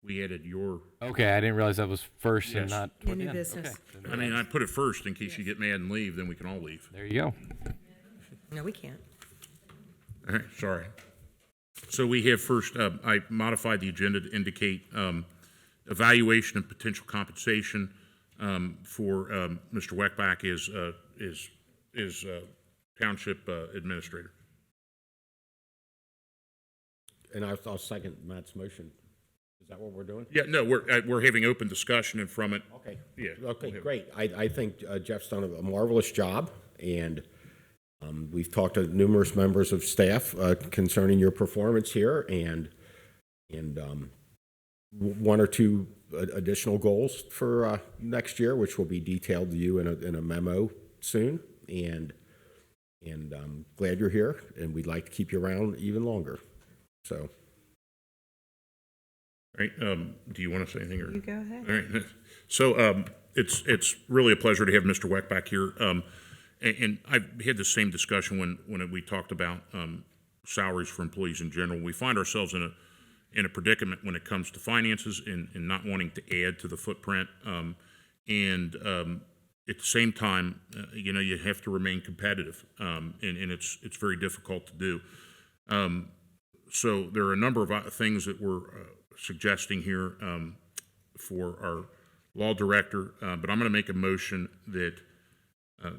we added your... Okay, I didn't realize that was first and Yes. not... New business. Okay. I mean, I put it first in case you get mad and leave, then we can all leave. There you go. No, we can't. All right, sorry. So we have first, I modified the agenda to indicate evaluation and potential compensation for Mr. Weckbach is Township Administrator. And I'll second Matt's motion. Is that what we're doing? Yeah, no, we're having open discussion, and from it, Okay. yeah. Okay, great. I think Jeff's done a marvelous job, and we've talked to numerous members of staff concerning your performance here, and one or two additional goals for next year, which will be detailed to you in a memo soon. And I'm glad you're here, and we'd like to keep you around even longer. So. All right, do you want to say anything? Or? You go ahead. All right, so it's really a pleasure to have Mr. Weckbach here. And I've had the same discussion when we talked about salaries for employees in general. We find ourselves in a predicament when it comes to finances and not wanting to add to the footprint. And at the same time, you have to remain competitive, and it's very difficult to do. So there are a number of things that we're suggesting here for our law director, but I'm going to make a motion that's a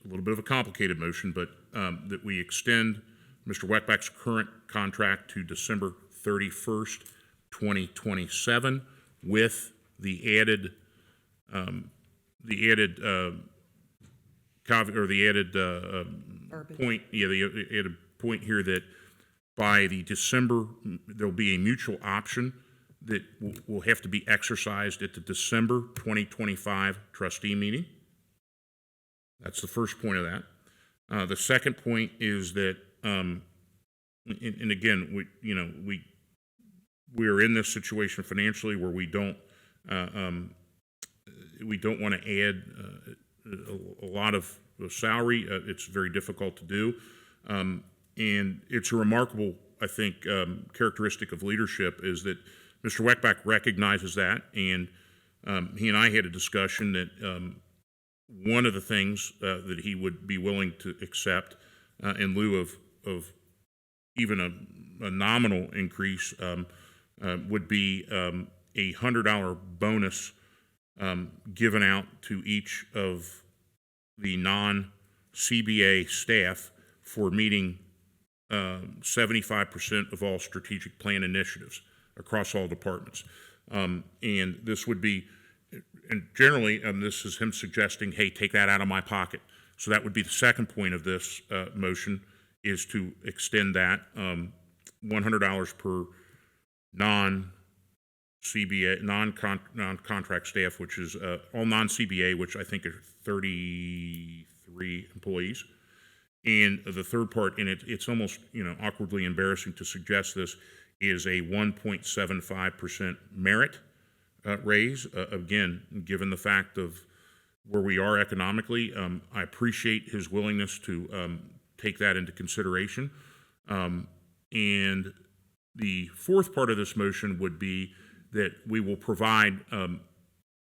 little bit of a complicated motion, but that we extend Mr. Weckbach's current contract to December 31st, 2027, with the added point, the added point here that by the December, there'll be a mutual option that will have to be exercised at the December 2025 trustee meeting. That's the first point of that. The second point is that, and again, we are in this situation financially where we don't want to add a lot of salary. It's very difficult to do, and it's a remarkable, I think, characteristic of leadership is that Mr. Weckbach recognizes that, and he and I had a discussion that. One of the things that he would be willing to accept in lieu of even a nominal increase would be a $100 bonus given out to each of the non-CBA staff for meeting 75% of all strategic plan initiatives across all departments. And this would be and generally, this is him suggesting, hey, take that out of my pocket. So that would be the second point of this motion, is to extend that $100 per non-CBA, non-contract staff, which is all non-CBA, which I think are 33 employees. And the third part, and it's almost, awkwardly embarrassing to suggest this, is a 1.75% merit raise. Again, given the fact of where we are economically, I appreciate his willingness to take that into consideration. And the fourth part of this motion would be that we will provide,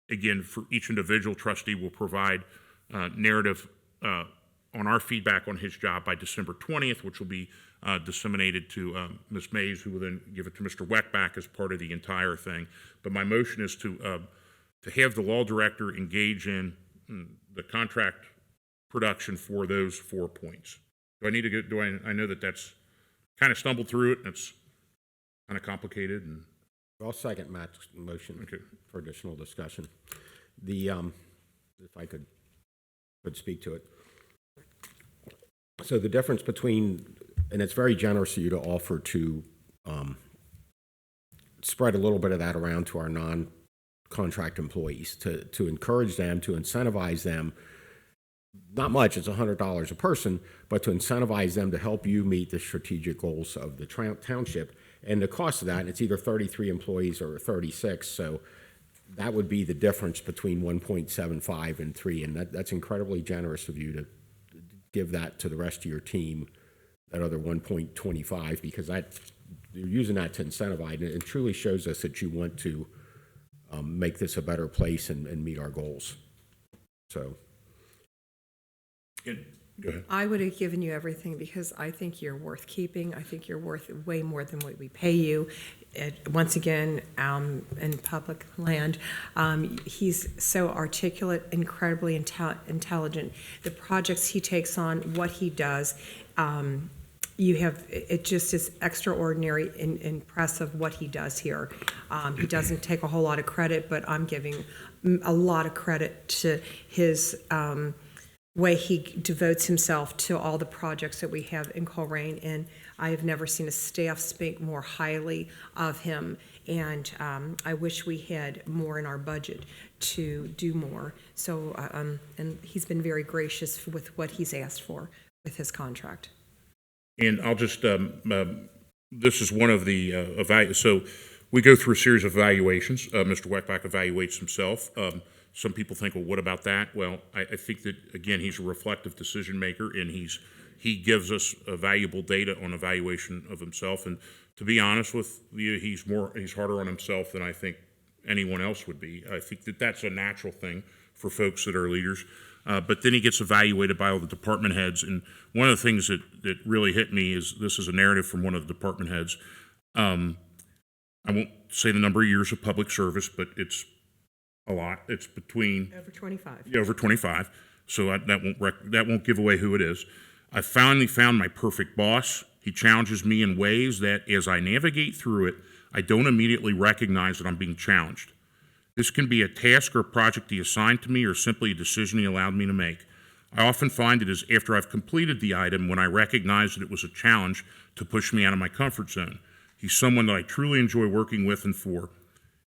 again, for each individual trustee, will provide narrative on our feedback on his job by December 20th, which will be disseminated to Ms. Mays, who will then give it to Mr. Weckback as part of the entire thing. But my motion is to have the law director engage in the contract production for those 4 points. Do I need to get, I know that that's kind of stumbled through it, and it's kind of complicated. And I'll second Matt's motion Okay. for additional discussion. The, if I could speak to it. So the difference between, and it's very generous of you to offer to spread a little bit of that around to our non-contract employees, to encourage them, to incentivize them. Not much, it's $100 a person, but to incentivize them to help you meet the strategic goals of the township. And the cost of that, it's either 33 employees or 36, so that would be the difference between 1.75 and 3, and that's incredibly generous of you to give that to the rest of your team, that other 1.25, because you're using that to incentivize, and it truly shows us that you want to make this a better place and meet our goals. So. go ahead. I would have given you everything because I think you're worth keeping. I think you're worth way more than what we pay you. Once again, in public land, he's so articulate, incredibly intelligent. The projects he takes on, what he does, it just is extraordinary and impressive what he does here. He doesn't take a whole lot of credit, but I'm giving a lot of credit to his way he devotes himself to all the projects that we have in Colerain, and I have never seen a staff speak more highly of him, and I wish we had more in our budget to do more. So, and he's been very gracious with what he's asked for with his contract. And I'll just, this is one of the, so we go through a series of evaluations. Mr. Weckbach evaluates himself. Some people think, well, what about that? Well, I think that, again, he's a reflective decision maker, and he gives us valuable data on evaluation of himself. And to be honest with you, he's harder on himself than I think anyone else would be. I think that that's a natural thing for folks that are leaders. But then he gets evaluated by all the department heads. And one of the things that really hit me is, this is a narrative from one of the department heads. I won't say the number of years of public service, but it's a lot. It's between Over 25. Yeah, over 25. So that won't give away who it is. I finally found my perfect boss. He challenges me in ways that, as I navigate through it, I don't immediately recognize that I'm being challenged. This can be a task or a project he assigned to me, or simply a decision he allowed me to make. I often find it is after I've completed the item when I recognize that it was a challenge to push me out of my comfort zone. He's someone that I truly enjoy working with and for.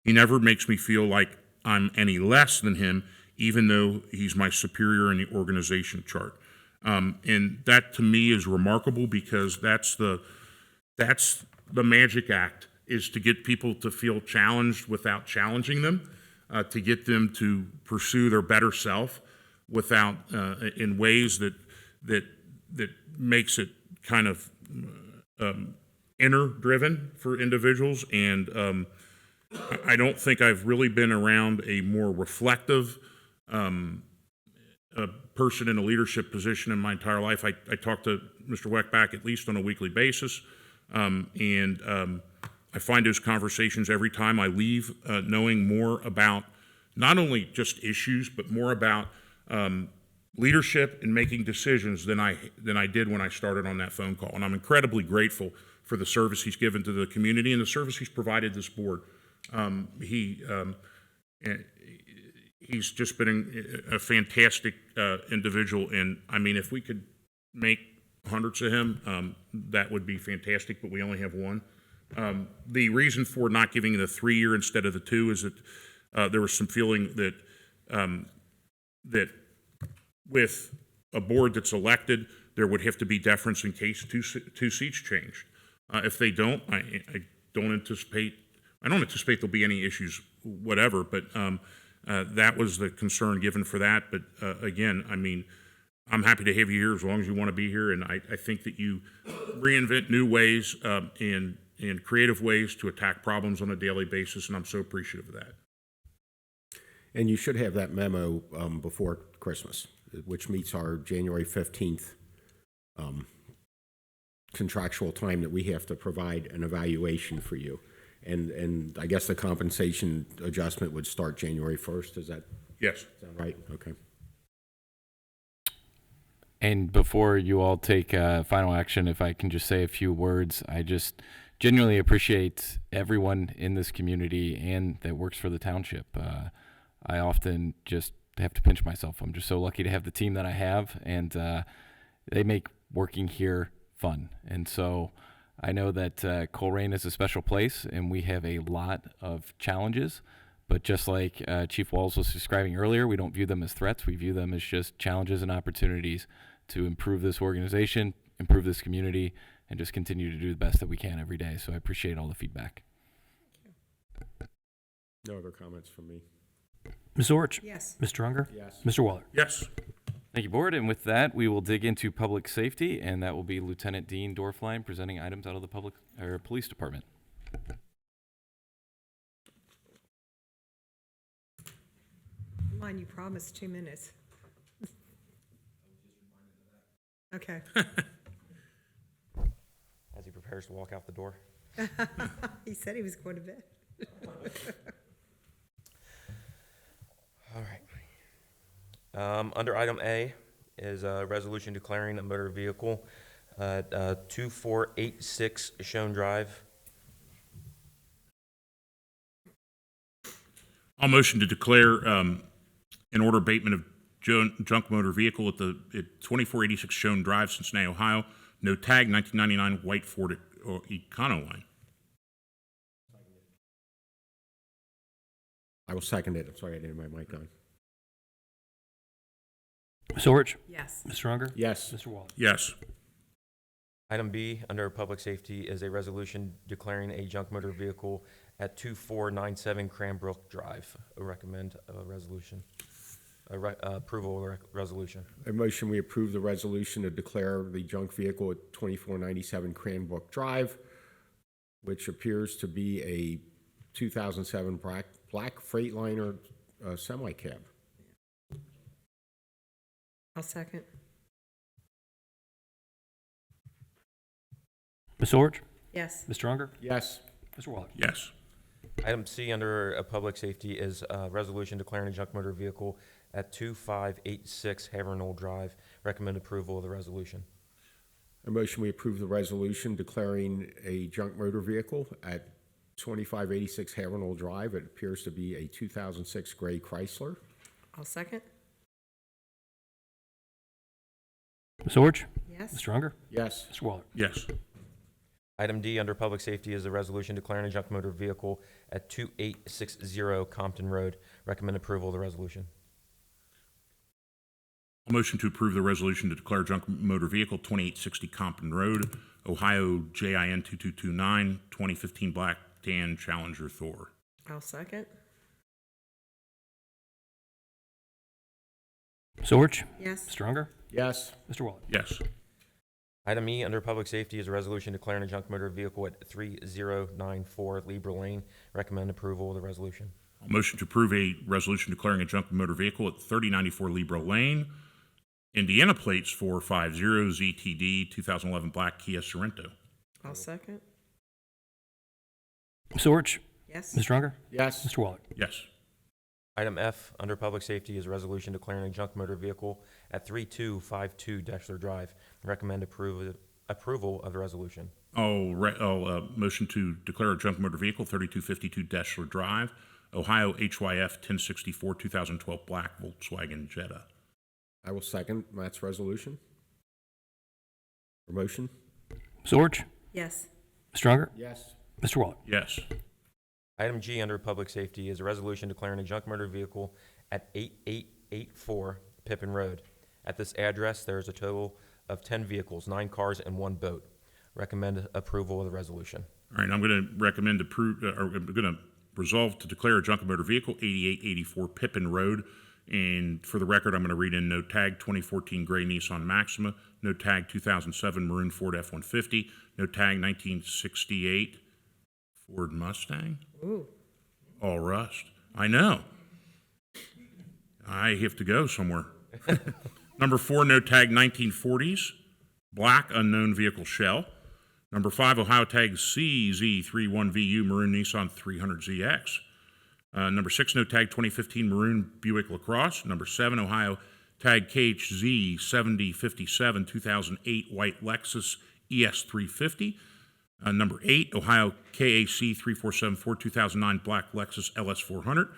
He never makes me feel like I'm any less than him, even though he's my superior in the organization chart. And that to me is remarkable, because that's the magic act, is to get people to feel challenged without challenging them, to get them to pursue their better self without, in ways that makes it kind of inner driven for individuals. And I don't think I've really been around a more reflective person in a leadership position in my entire life. I talk to Mr. Weckbach at least on a weekly basis, and I find those conversations every time I leave knowing more about not only just issues, but more about leadership and making decisions than I did when I started on that phone call. And I'm incredibly grateful for the service he's given to the community and the service he's provided this board. he's just been a fantastic individual, and I mean, if we could make hundreds of him, that would be fantastic, but we only have one. The reason for not giving the 3-year instead of the 2 is that there was some feeling that that with a board that's elected, there would have to be deference in case two seats changed. If they don't, I don't anticipate there'll be any issues, whatever, but that was the concern given for that. But again, I mean, I'm happy to have you here as long as you want to be here, and I think that you reinvent new ways and creative ways to attack problems on a daily basis, and I'm so appreciative of that. And you should have that memo before Christmas, which meets our January 15th contractual time that we have to provide an evaluation for you. And I guess the compensation adjustment would start January 1st. Is that right? Okay. And before you all take final action, if I can just say a few words, I just genuinely appreciate everyone in this community and that works for the township. I often just have to pinch myself. I'm just so lucky to have the team that I have, and they make working here fun. And so I know that Colerain is a special place, and we have a lot of challenges. But just like Chief Walls was describing earlier, we don't view them as threats. We view them as just challenges and opportunities to improve this organization, improve this community, and just continue to do the best that we can every day. So I appreciate all the feedback. No other comments from me. Ms. Orch? Yes. Mr. Unger? Yes. Mr. Waller? Yes. Thank you, Board. And with that, we will dig into public safety, and that will be Lieutenant Dean Dorfline presenting items out of the police department. Come on, you promised 2 minutes. Okay. As he prepares to walk out the door. He said he was going to bed. All right. Under item A is a resolution declaring a motor vehicle at 2486 Shone Drive. I'll motion to declare an order abatement of junk motor vehicle at 2486 Shone Drive, Cincinnati, Ohio. No tag, 1999 white Ford Econoline. I will second it. I'm sorry I didn't have my mic on. Ms. Orch? Yes. Mr. Unger? Yes. Mr. Waller? Yes. Item B, under public safety, is a resolution declaring a junk motor vehicle at 2497 Cranbrook Drive. I recommend a resolution, approval of resolution. A motion, we approve the resolution to declare the junk vehicle at 2497 Cranbrook Drive, which appears to be a 2007 black Freightliner semi-cab. I'll second. Ms. Orch? Yes. Mr. Unger? Yes. Mr. Waller? Yes. Item C, under public safety, is a resolution declaring a junk motor vehicle at 2586 Havernall Drive. Recommend approval of the resolution. A motion, we approve the resolution declaring a junk motor vehicle at 2586 Havernall Drive. It appears to be a 2006 gray Chrysler. I'll second. Ms. Orch? Yes. Mr. Unger? Yes. Mr. Waller? Yes. Item D, under public safety, is a resolution declaring a junk motor vehicle at 2860 Compton Road. Recommend approval of the resolution. I'll motion to approve the resolution to declare junk motor vehicle 2860 Compton Road, Ohio, JIN 2229, 2015 Black Tan Challenger Thor. I'll second. Ms. Orch? Yes. Mr. Unger? Yes. Mr. Waller? Yes. Item E, under public safety, is a resolution declaring a junk motor vehicle at 3094 Libra Lane. Recommend approval of the resolution. I'll motion to approve a resolution declaring a junk motor vehicle at 3094 Libra Lane, Indiana plates 450 ZTD 2011 Black Kia Sorento. I'll second. Ms. Orch? Yes. Mr. Unger? Yes. Mr. Waller? Yes. Item F, under public safety, is a resolution declaring a junk motor vehicle at 3252 Dexter Drive. Recommend approval of the resolution. I'll motion to declare a junk motor vehicle 3252 Deshler Drive, Ohio HYF 1064 2012 black Volkswagen Jetta. I will second Matt's resolution. Or motion? Sorge, Yes. Mr. Unger, Yes. Mr. Waller. Yes. Item G under public safety is a resolution declaring a junk motor vehicle at 8884 Pippin Road. At this address, there is a total of 10 vehicles, 9 cars, and 1 boat. Recommend approval of the resolution. All right, I'm going to recommend I'm going to resolve to declare a junk motor vehicle, 8884 Pippin Road. And for the record, I'm going to read in no tag 2014 gray Nissan Maxima, no tag 2007 maroon Ford F-150, no tag 1968 Ford Mustang. Ooh. All rust. I know. I have to go somewhere. Number 4, no tag 1940s, black unknown vehicle shell. Number 5, Ohio tag CZ31VU maroon Nissan 300ZX. Number 6, no tag 2015 maroon Buick LaCrosse. Number 7, Ohio tag KHZ7057 2008 white Lexus ES350. Number 8, Ohio KAC 3474 2009 black Lexus LS400.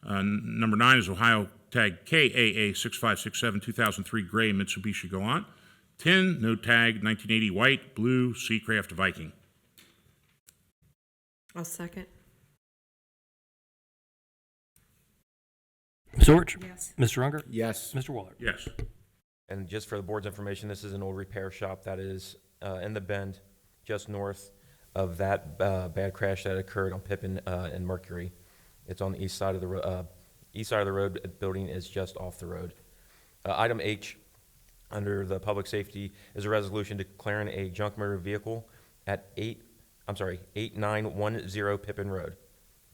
Number 9 is Ohio tag KAA 6567 2003 gray Mitsubishi Galant. 10, no tag 1980 white blue Seacraft Viking. I'll second. Sorge, Yes. Mr. Unger, Yes. Mr. Waller. Yes. And just for the board's information, this is an old repair shop that is in the bend just north of that bad crash that occurred on Pippin and Mercury. It's on the east side of the road. East side of the road. The building is just off the road. Item H under the public safety is a resolution declaring a junk motor vehicle at 8910 Pippin Road.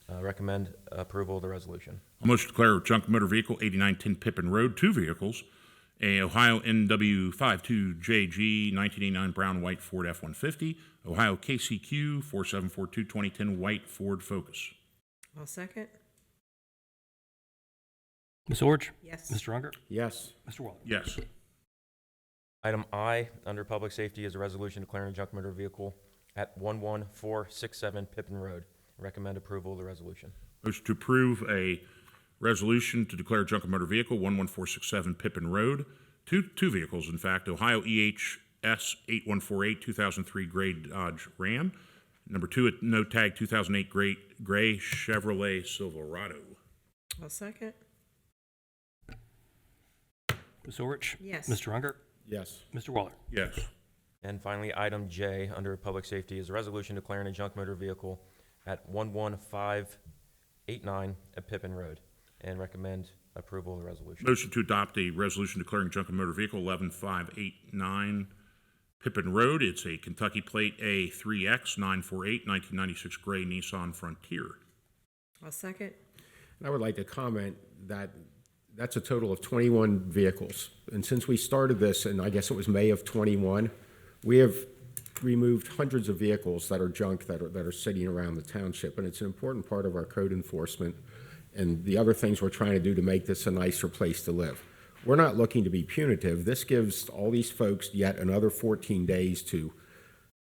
Recommend approval of the resolution. A motion to declare junk motor vehicle 8910 Pippin Road, 2 vehicles, a Ohio NW52JG 1989 brown white Ford F-150, Ohio KCQ 4742 2010 white Ford Focus. I'll second. Ms. Sorge, Yes. Mr. Unger, Yes. Mr. Waller. Yes. Item I under public safety is a resolution declaring a junk motor vehicle at 11467 Pippin Road. Recommend approval of the resolution. Motion to approve a resolution to declare junk motor vehicle 11467 Pippin Road, two vehicles, in fact, Ohio EHS 8148 2003 gray Dodge Ram. Number 2, no tag 2008 gray Chevrolet Silverado. I'll second. Ms. Sorge, Yes. Mr. Unger, Yes. Mr. Waller. Yes. And finally, item J under public safety is a resolution declaring a junk motor vehicle at 11589 at Pippin Road, and recommend approval of the resolution. Motion to adopt a resolution declaring junk motor vehicle 11589 Pippin Road. It's a Kentucky plate A3X 948 1996 gray Nissan Frontier. I'll second. And I would like to comment that that's a total of 21 vehicles. And since we started this, and I guess it was May of 21, we have removed hundreds of vehicles that are junk that are sitting around the township. And it's an important part of our code enforcement and the other things we're trying to do to make this a nicer place to live. We're not looking to be punitive. This gives all these folks yet another 14 days to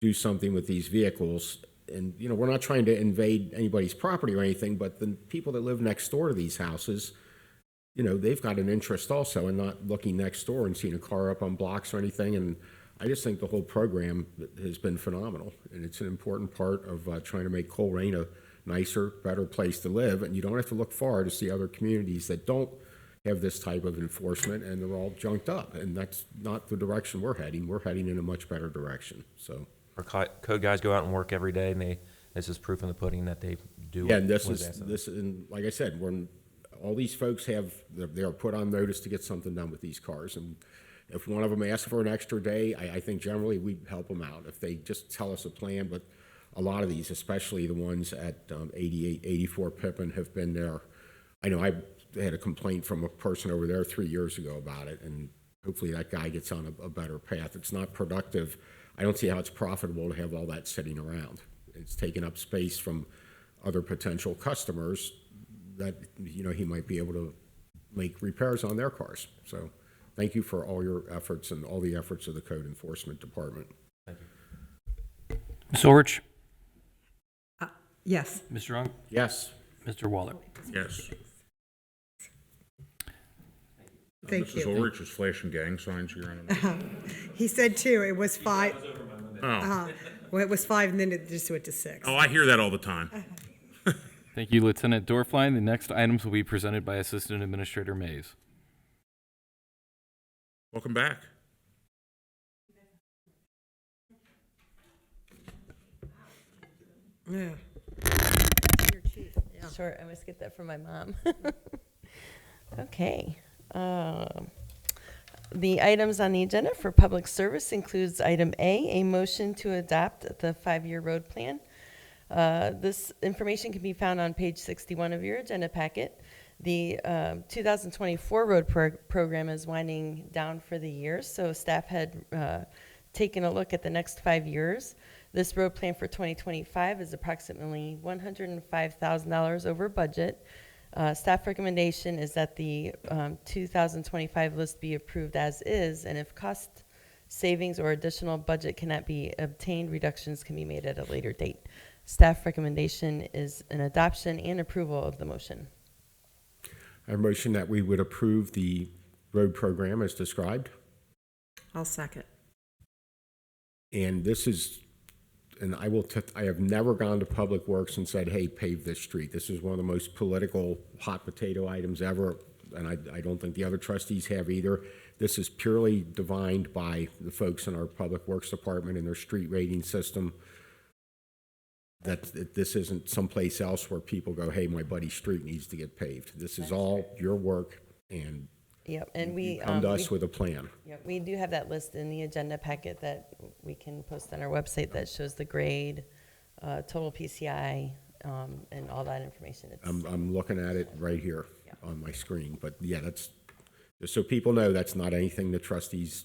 do something with these vehicles. And, you know, we're not trying to invade anybody's property or anything, but the people that live next door to these houses, you know, they've got an interest also in not looking next door and seeing a car up on blocks or anything. And I just think the whole program has been phenomenal. And it's an important part of trying to make Colerain a nicer, better place to live. And you don't have to look far to see other communities that don't have this type of enforcement, and they're all junked up. And that's not the direction we're heading. We're heading in a much better direction. So. Our code guys go out and work every day, and this is proof in the pudding that they do. Yeah, and what is asked of them. and like I said, when all these folks they are put on notice to get something done with these cars. And if one of them asks for an extra day, I think generally we help them out if they just tell us a plan. But a lot of these, especially the ones at 84 Pippin, have been there. I know I had a complaint from a person over there 3 years ago about it, and hopefully that guy gets on a better path. It's not productive. I don't see how it's profitable to have all that sitting around. It's taking up space from other potential customers that, you know, he might be able to make repairs on their cars. So thank you for all your efforts and all the efforts of the Code Enforcement Department. Thank you. Ms. Sorge, Yes. Mr. Unger, Yes. Mr. Waller. Yes. Thank Mrs. you. Ulrich is flashing gang signs here. I don't know. He said two, it was five. Oh. Well, it was five, and then it just went to six. Oh, I hear that all the time. Thank you, Lieutenant Dorfline. The next items will be presented by Assistant Administrator Mays. Welcome back. Yeah. Sure, I must get that from my mom. Okay. The items on the agenda for public service includes item A motion to adopt the 5-year road plan. This information can be found on page 61 of your agenda packet. The 2024 road program is winding down for the year, so staff had taken a look at the next 5 years. This road plan for 2025 is approximately $105,000 over budget. Staff recommendation is that the 2025 list be approved as is, and if cost savings or additional budget cannot be obtained, reductions can be made at a later date. Staff recommendation is an adoption and approval of the motion. I motion that we would approve the road program as described. I'll second. And this is, and I have never gone to Public Works and said, hey, pave this street. This is one of the most political hot potato items ever, and I don't think the other trustees have either. This is purely divined by the folks in our Public Works Department and their street rating system. That this isn't someplace else where people go, hey, my buddy's street needs to get paved. This is all your work, and Yep, and we come to us with a plan. Yep, we do have that list in the agenda packet that we can post on our website that shows the grade, total PCI, and all that information. I'm looking at it right here on my screen, but yeah, that's, just so people know, that's not anything the trustees,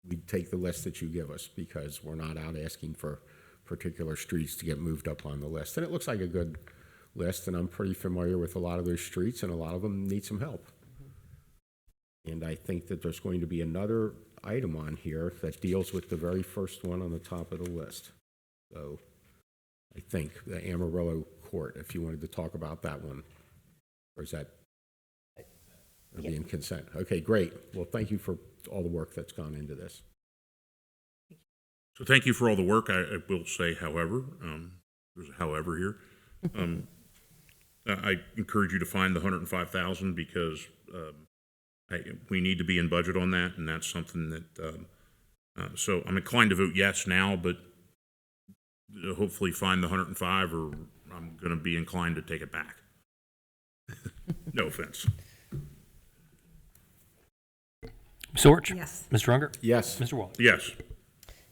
we take the list that you give us, because we're not out asking for particular streets to get moved up on the list. And it looks like a good list, and I'm pretty familiar with a lot of those streets, and a lot of them need some help. And I think that there's going to be another item on here that deals with the very first one on the top of the list. So I think the Amarillo Court, if you wanted to talk about that one, or is that be in consent? Okay, great. Well, thank you for all the work that's gone into this. So thank you for all the work. I will say, however, there's a however here. I encourage you to find the 105,000 because we need to be in budget on that, and that's something that. So I'm inclined to vote yes now, but hopefully find the 105, or I'm going to be inclined to take it back. No offense. Ms. Orch? Yes. Mr. Unger? Yes. Mr. Waller? Yes.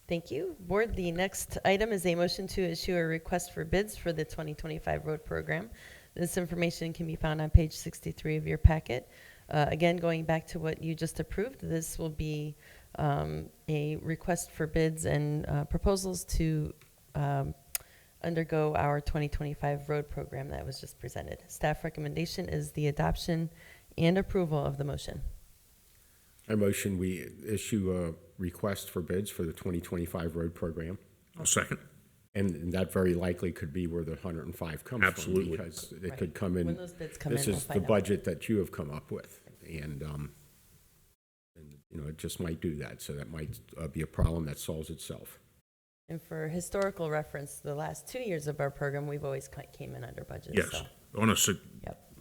Thank you. Board, the next item is a motion to issue a request for bids for the 2025 road program. This information can be found on page 63 of your packet. Again, going back to what you just approved, this will be a request for bids and proposals to undergo our 2025 road program that was just presented. Staff recommendation is the adoption and approval of the motion. I motion we issue a request for bids for the 2025 road program. I'll second. And that very likely could be where the 105 comes Absolutely. from. Because it could come in. When those bids come this in, is we'll the find out. budget that you have come up with. And you know, it just might do that. So that might be a problem that solves itself. And for historical reference, the last 2 years of our program, we've always came in under budget. Yes. So On a I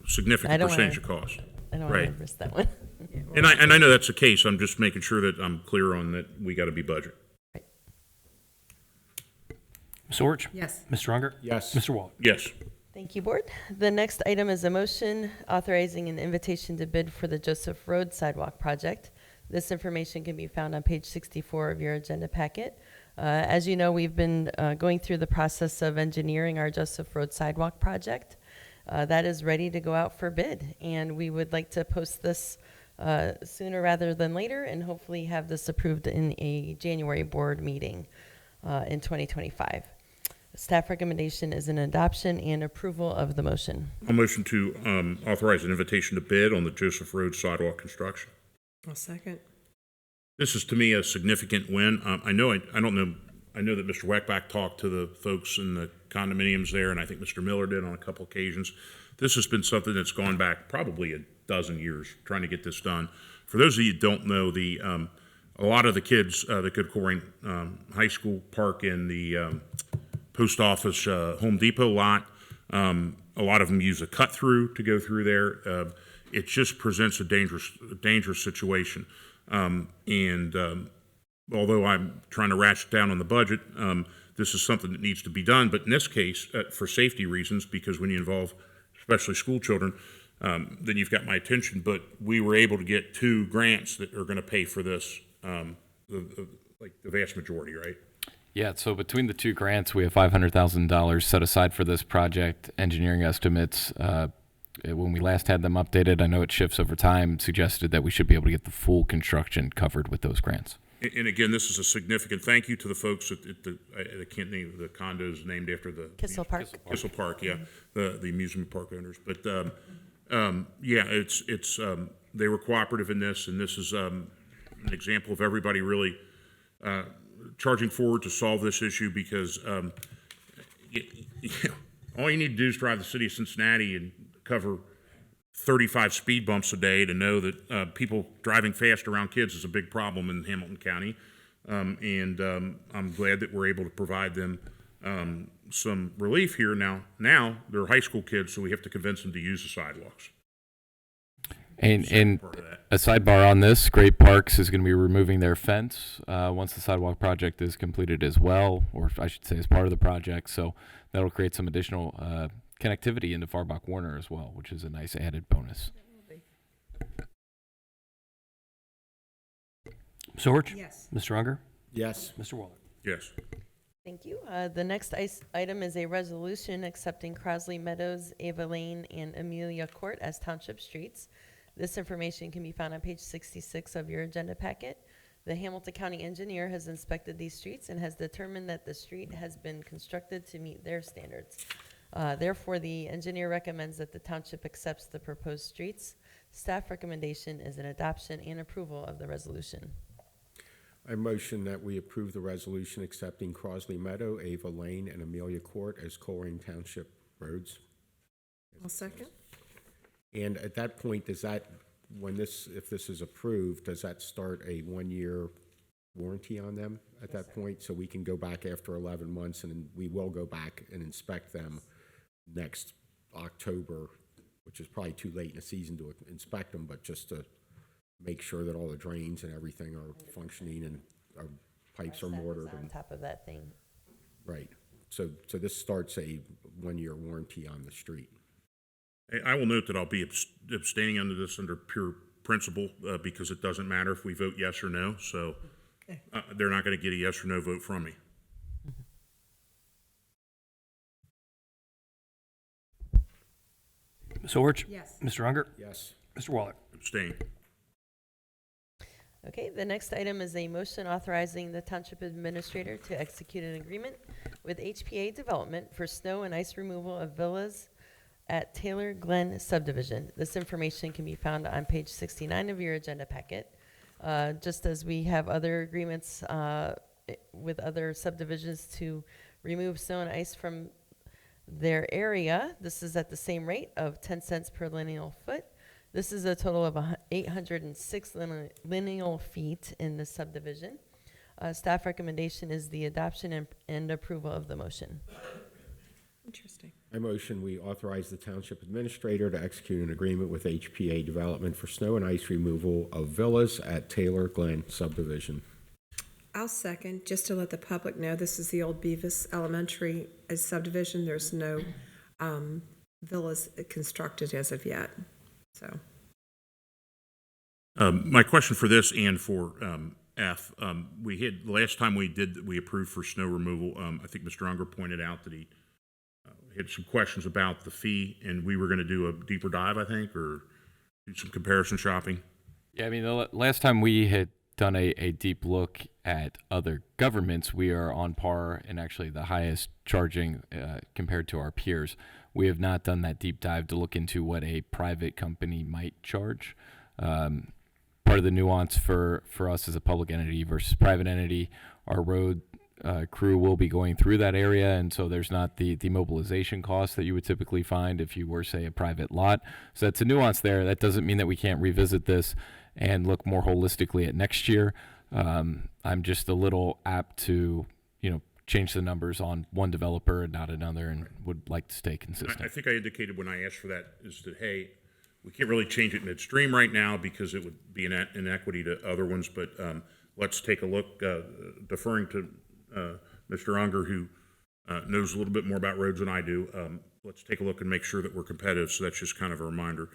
significant don't percentage of wanna- cost. I don't want Right. to risk that one. And I know that's the case. I'm just making sure that I'm clear on that we got to be budget. Ms. Orch? Yes. Mr. Unger? Yes. Mr. Waller? Yes. Thank you, Board. The next item is a motion authorizing an invitation to bid for the Joseph Road Sidewalk Project. This information can be found on page 64 of your agenda packet. As you know, we've been going through the process of engineering our Joseph Road Sidewalk Project. That is ready to go out for bid, and we would like to post this sooner rather than later and hopefully have this approved in a January board meeting in 2025. Staff recommendation is an adoption and approval of the motion. I'll motion to authorize an invitation to bid on the Joseph Road sidewalk construction. I'll second. This is to me a significant win. I know that Mr. Weckbach talked to the folks in the condominiums there, and I think Mr. Miller did on a couple occasions. This has been something that's gone back probably a dozen years, trying to get this done. For those of you who don't know, a lot of the kids that go to Colerain High School park in the post office Home Depot lot. A lot of them use a cut through to go through there. It just presents a dangerous situation. Although I'm trying to ratchet down on the budget, this is something that needs to be done. But in this case, for safety reasons, because when you involve especially school children, then you've got my attention. But we were able to get 2 grants that are going to pay for this, like the vast majority, right? Yeah, so between the 2 grants, we have $500,000 set aside for this project. Engineering estimates, when we last had them updated, I know it shifts over time, suggested that we should be able to get the full construction covered with those grants. And again, this is a significant thank you to the folks at the, I can't name the condos named after the Kissel Park. Kissel Park, yeah, the amusement park owners. But yeah, it's they were cooperative in this, and this is an example of everybody really charging forward to solve this issue, because all you need to do is drive the city of Cincinnati and cover 35 speed bumps a day to know that people driving fast around kids is a big problem in Hamilton County. I'm glad that we're able to provide them some relief here now. Now they're high school kids, so we have to convince them to use the sidewalks. And a sidebar on this, Great Parks is going to be removing their fence once the sidewalk project is completed as well, or I should say as part of the project. So that'll create some additional connectivity into Farbach Warner as well, which is a nice added bonus. Ms. Orch? Yes. Mr. Unger? Yes. Mr. Waller? Yes. Thank you. The next item is a resolution accepting Crosley Meadows, Ava Lane, and Amelia Court as township streets. This information can be found on page 66 of your agenda packet. The Hamilton County engineer has inspected these streets and has determined that the street has been constructed to meet their standards. Therefore, the engineer recommends that the township accepts the proposed streets. Staff recommendation is an adoption and approval of the resolution. I motion that we approve the resolution accepting Crosley Meadow, Ava Lane, and Amelia Court as Colerain Township roads. I'll second. And at that point, does that, if this is approved, does that start a 1-year warranty on them at that point? So we can go back after 11 months, and we will go back and inspect them next October, which is probably too late in the season to inspect them, but just to make sure that all the drains and everything are functioning and our pipes are mortared. On top of that thing. Right. So this starts a 1-year warranty on the street. I will note that I'll be abstaining under this under pure principle because it doesn't matter if we vote yes or no. So they're not going to get a yes or no vote from me. Ms. Orch? Yes. Mr. Unger? Yes. Mr. Waller? Abstain. Okay, the next item is a motion authorizing the township administrator to execute an agreement with HPA Development for snow and ice removal of villas at Taylor Glen subdivision. This information can be found on page 69 of your agenda packet. Just as we have other agreements with other subdivisions to remove snow and ice from their area, this is at the same rate of 10 cents per lineal foot. This is a total of 806 lineal feet in the subdivision. Staff recommendation is the adoption and approval of the motion. Interesting. I motion we authorize the township administrator to execute an agreement with HPA Development for snow and ice removal of villas at Taylor Glen subdivision. I'll second, just to let the public know, this is the old Beavis Elementary subdivision. There's no villas constructed as of yet, so. My question for this and for F, we had, last time we approved for snow removal, I think Mr. Unger pointed out that he had some questions about the fee, and we were going to do a deeper dive, I think, or do some comparison shopping. Yeah, I mean, the last time we had done a deep look at other governments, we are on par and actually the highest charging compared to our peers. We have not done that deep dive to look into what a private company might charge. Part of the nuance for us as a public entity versus private entity, our road crew will be going through that area, and so there's not the demobilization costs that you would typically find if you were, say, a private lot. So that's a nuance there. That doesn't mean that we can't revisit this and look more holistically at next year. I'm just a little apt to, change the numbers on one developer and not another, and would like to stay consistent. I think I indicated when I asked for that is that, hey, we can't really change it midstream right now because it would be an inequity to other ones, but let's take a look, deferring to Mr. Unger, who knows a little bit more about roads than I do. Let's take a look and make sure that we're competitive, so that's just kind of a reminder.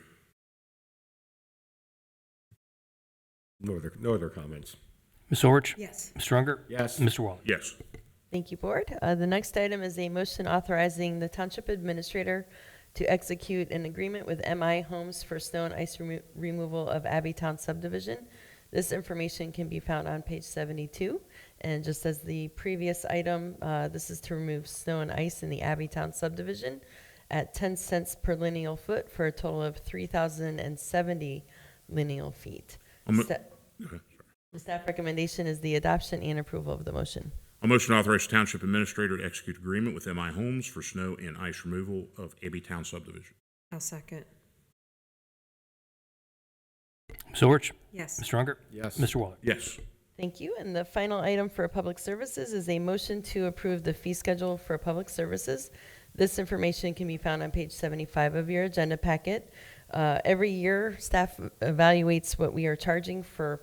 No other comments. Ms. Orich? Yes. Mr. Unger? Yes. Mr. Waller? Yes. Thank you, Board. The next item is a motion authorizing the Township Administrator to execute an agreement with MI Homes for snow and ice removal of Abbeytown subdivision. This information can be found on page 72. And just as the previous item, this is to remove snow and ice in the Abbeytown subdivision at 10 cents per lineal foot for a total of 3,070 lineal feet. The staff recommendation is the adoption and approval of the motion. A motion to authorize Township Administrator to execute agreement with MI Homes for snow and ice removal of Abbeytown subdivision. I'll second. Ms. Orich? Yes. Mr. Unger? Yes. Mr. Waller? Yes. Thank you. And the final item for public services is a motion to approve the fee schedule for public services. This information can be found on page 75 of your agenda packet. Every year, staff evaluates what we are charging for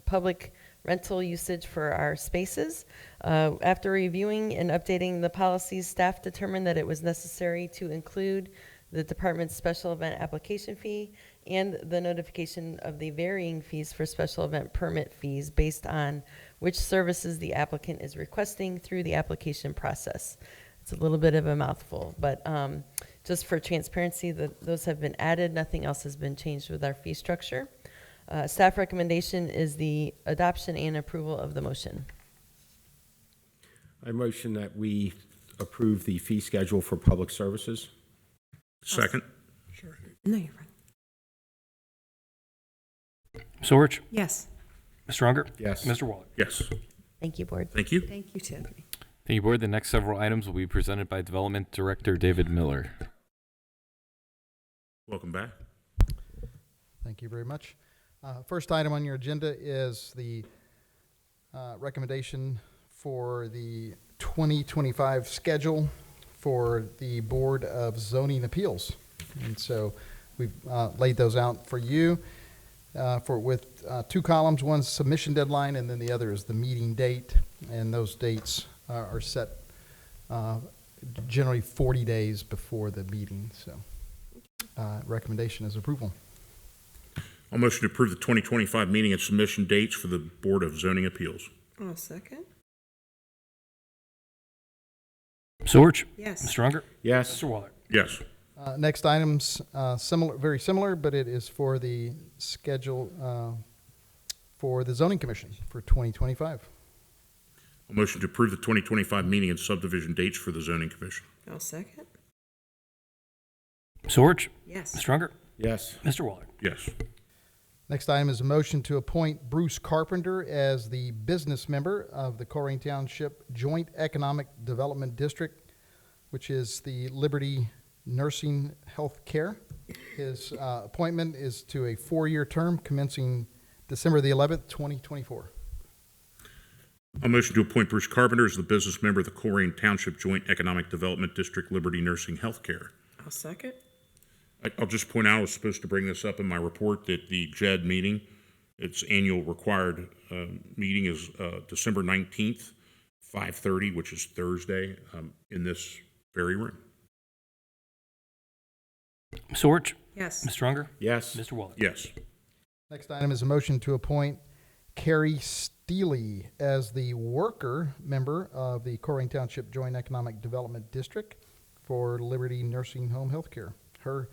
public rental usage for our spaces. After reviewing and updating the policies, staff determined that it was necessary to include the department's special event application fee and the notification of the varying fees for special event permit fees based on which services the applicant is requesting through the application process. It's a little bit of a mouthful, but just for transparency, those have been added. Nothing else has been changed with our fee structure. Staff recommendation is the adoption and approval of the motion. I motion that we approve the fee schedule for public services. Second. No, you're fine. Ms. Orich? Yes. Mr. Unger? Yes. Mr. Waller? Yes. Thank you, Board. Thank you. Thank you, Tiffany. Thank you, Board. The next several items will be presented by Development Director David Miller. Welcome back. Thank you very much. First item on your agenda is the recommendation for the 2025 schedule for the Board of Zoning Appeals. And so we've laid those out for you with two columns. One's submission deadline, and then the other is the meeting date. And those dates are set generally 40 days before the meeting. So recommendation is approval. I'll motion to approve the 2025 meeting and submission dates for the Board of Zoning Appeals. I'll second. Ms. Orich? Yes. Mr. Unger? Yes. Mr. Waller? Yes. Next item's very similar, but it is for the schedule for the Zoning Commission for 2025. I'll motion to approve the 2025 meeting and subdivision dates for the Zoning Commission. I'll second. Ms. Orich? Yes. Mr. Unger? Yes. Mr. Waller? Yes. Next item is a motion to appoint Bruce Carpenter as the business member of the Colerain Township Joint Economic Development District, which is the Liberty Nursing Health Care. His appointment is to a 4-year term commencing December the 11th, 2024. I'll motion to appoint Bruce Carpenter as the business member of the Colerain Township Joint Economic Development District Liberty Nursing Healthcare. I'll second. I'll just point out, I was supposed to bring this up in my report, that the JED meeting, its annual required meeting is December 19th, 5:30, which is Thursday, in this very room. Ms. Orich? Yes. Mr. Unger? Yes. Mr. Waller? Yes. Next item is a motion to appoint Carrie Steely as the worker member of the Colerain Township Joint Economic Development District for Liberty Nursing Home Healthcare. Her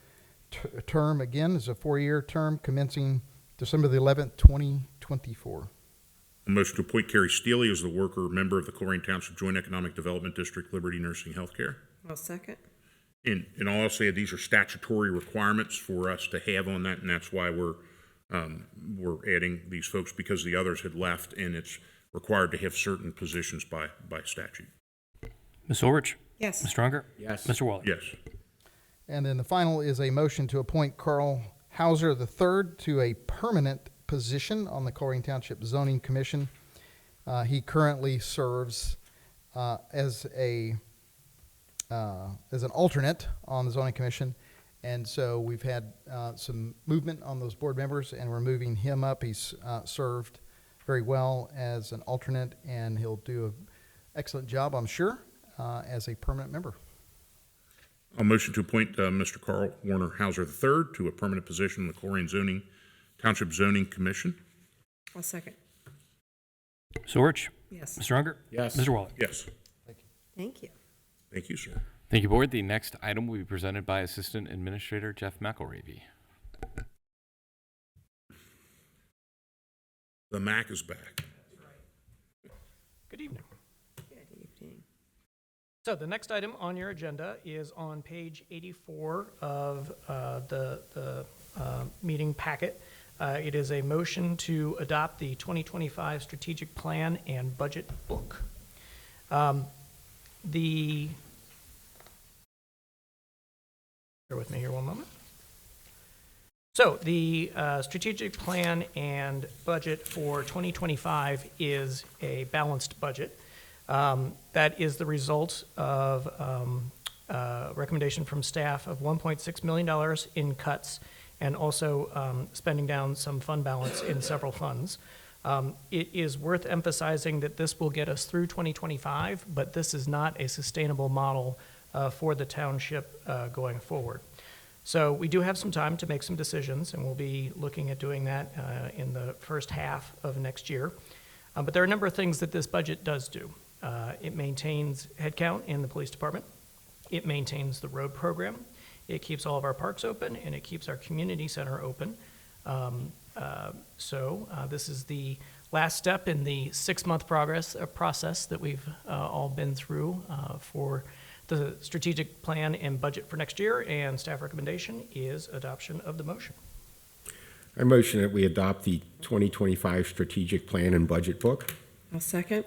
term, again, is a 4-year term commencing December the 11th, 2024. A motion to appoint Carrie Steely as the worker member of the Colerain Township Joint Economic Development District Liberty Nursing Healthcare. I'll second. And all I'll say, these are statutory requirements for us to have on that, and that's why we're adding these folks, because the others had left, and it's required to have certain positions by statute. Ms. Orich? Yes. Mr. Unger? Yes. Mr. Waller? Yes. And then the final is a motion to appoint Carl Hauser III to a permanent position on the Colerain Township Zoning Commission. He currently serves as an alternate on the Zoning Commission, and so we've had some movement on those board members, and we're moving him up. He's served very well as an alternate, and he'll do an excellent job, I'm sure, as a permanent member. I'll motion to appoint Mr. Carl Warner Hauser III to a permanent position in the Colerain Township Zoning Commission. I'll second. Ms. Orich? Yes. Mr. Unger? Yes. Mr. Waller? Yes. Thank you. Thank you, sir. Thank you, Board. The next item will be presented by Assistant Administrator Jeff McElravy. The Mac is back. Good evening. Good evening. So the next item on your agenda is on page 84 of the meeting packet. It is a motion to adopt the 2025 strategic plan and budget book. Bear with me here one moment. So the strategic plan and budget for 2025 is a balanced budget. That is the result of recommendation from staff of $1.6 million in cuts and also spending down some fund balance in several funds. It is worth emphasizing that this will get us through 2025, but this is not a sustainable model for the township going forward. So we do have some time to make some decisions, and we'll be looking at doing that in the first half of next year. But there are a number of things that this budget does do. It maintains headcount in the police department. It maintains the road program. It keeps all of our parks open, and it keeps our community center open. This is the last step in the 6-month process that we've all been through for the strategic plan and budget for next year, and staff recommendation is adoption of the motion. I motion that we adopt the 2025 strategic plan and budget book. I'll second.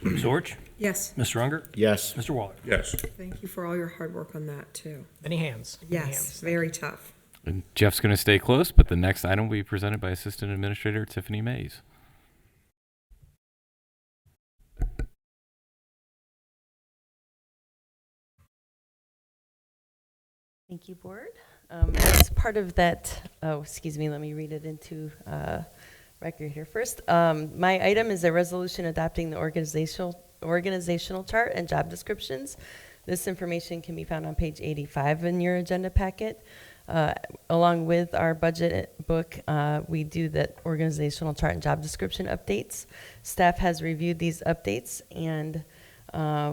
Ms. Orich? Yes. Mr. Unger? Yes. Mr. Waller? Yes. Thank you for all your hard work on that, too. Many hands. Many Yes, hands. very tough. And Jeff's going to stay close, but the next item will be presented by Assistant Administrator Tiffany Mays. Thank you, Board. As part of that, let me read it into record here first. My item is a resolution adopting the organizational chart and job descriptions. This information can be found on page 85 in your agenda packet. Along with our budget book, we do that organizational chart and job description updates. Staff has reviewed these updates, and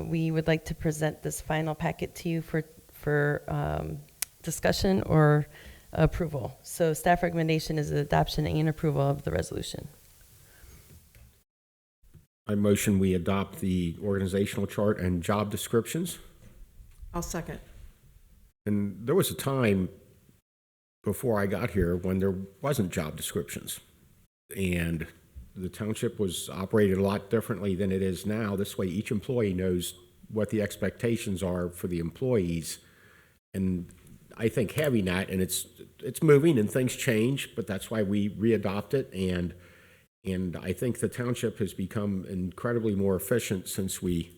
we would like to present this final packet to you for discussion or approval. So staff recommendation is the adoption and approval of the resolution. I motion we adopt the organizational chart and job descriptions. I'll second. And there was a time before I got here when there wasn't job descriptions. And the township was operated a lot differently than it is now. This way each employee knows what the expectations are for the employees. And I think having that, and it's moving and things change, but that's why we re-adopt it. And I think the township has become incredibly more efficient since we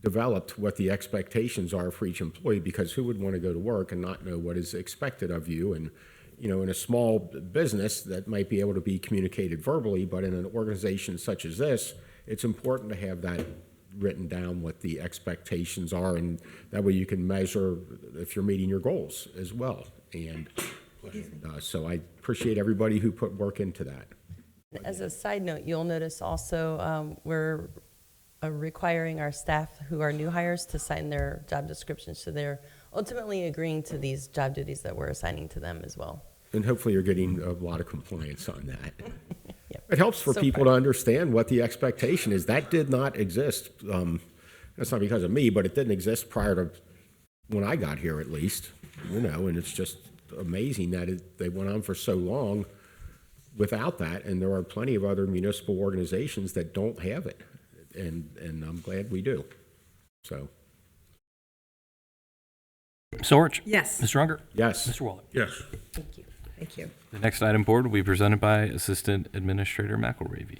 developed what the expectations are for each employee, because who would want to go to work and not know what is expected of you? And, you know, in a small business that might be able to be communicated verbally, but in an organization such as this, it's important to have that written down, what the expectations are, and that way you can measure if you're meeting your goals as well. And so I appreciate everybody who put work into that. As a side note, you'll notice also we're requiring our staff who are new hires to sign their job descriptions, so they're ultimately agreeing to these job duties that we're assigning to them as well. And hopefully you're getting a lot of compliance on that. Yep. It helps for So people far. to understand what the expectation is. That did not exist. That's not because of me, but it didn't exist prior to when I got here, at least. You know, and it's just amazing that they went on for so long without that, and there are plenty of other municipal organizations that don't have it, and I'm glad we do. So, Ms. Orich? Yes. Mr. Unger? yes. Mr. Waller? Yes. Thank you. Thank you. The next item, board, will be presented by Assistant Administrator McElravy.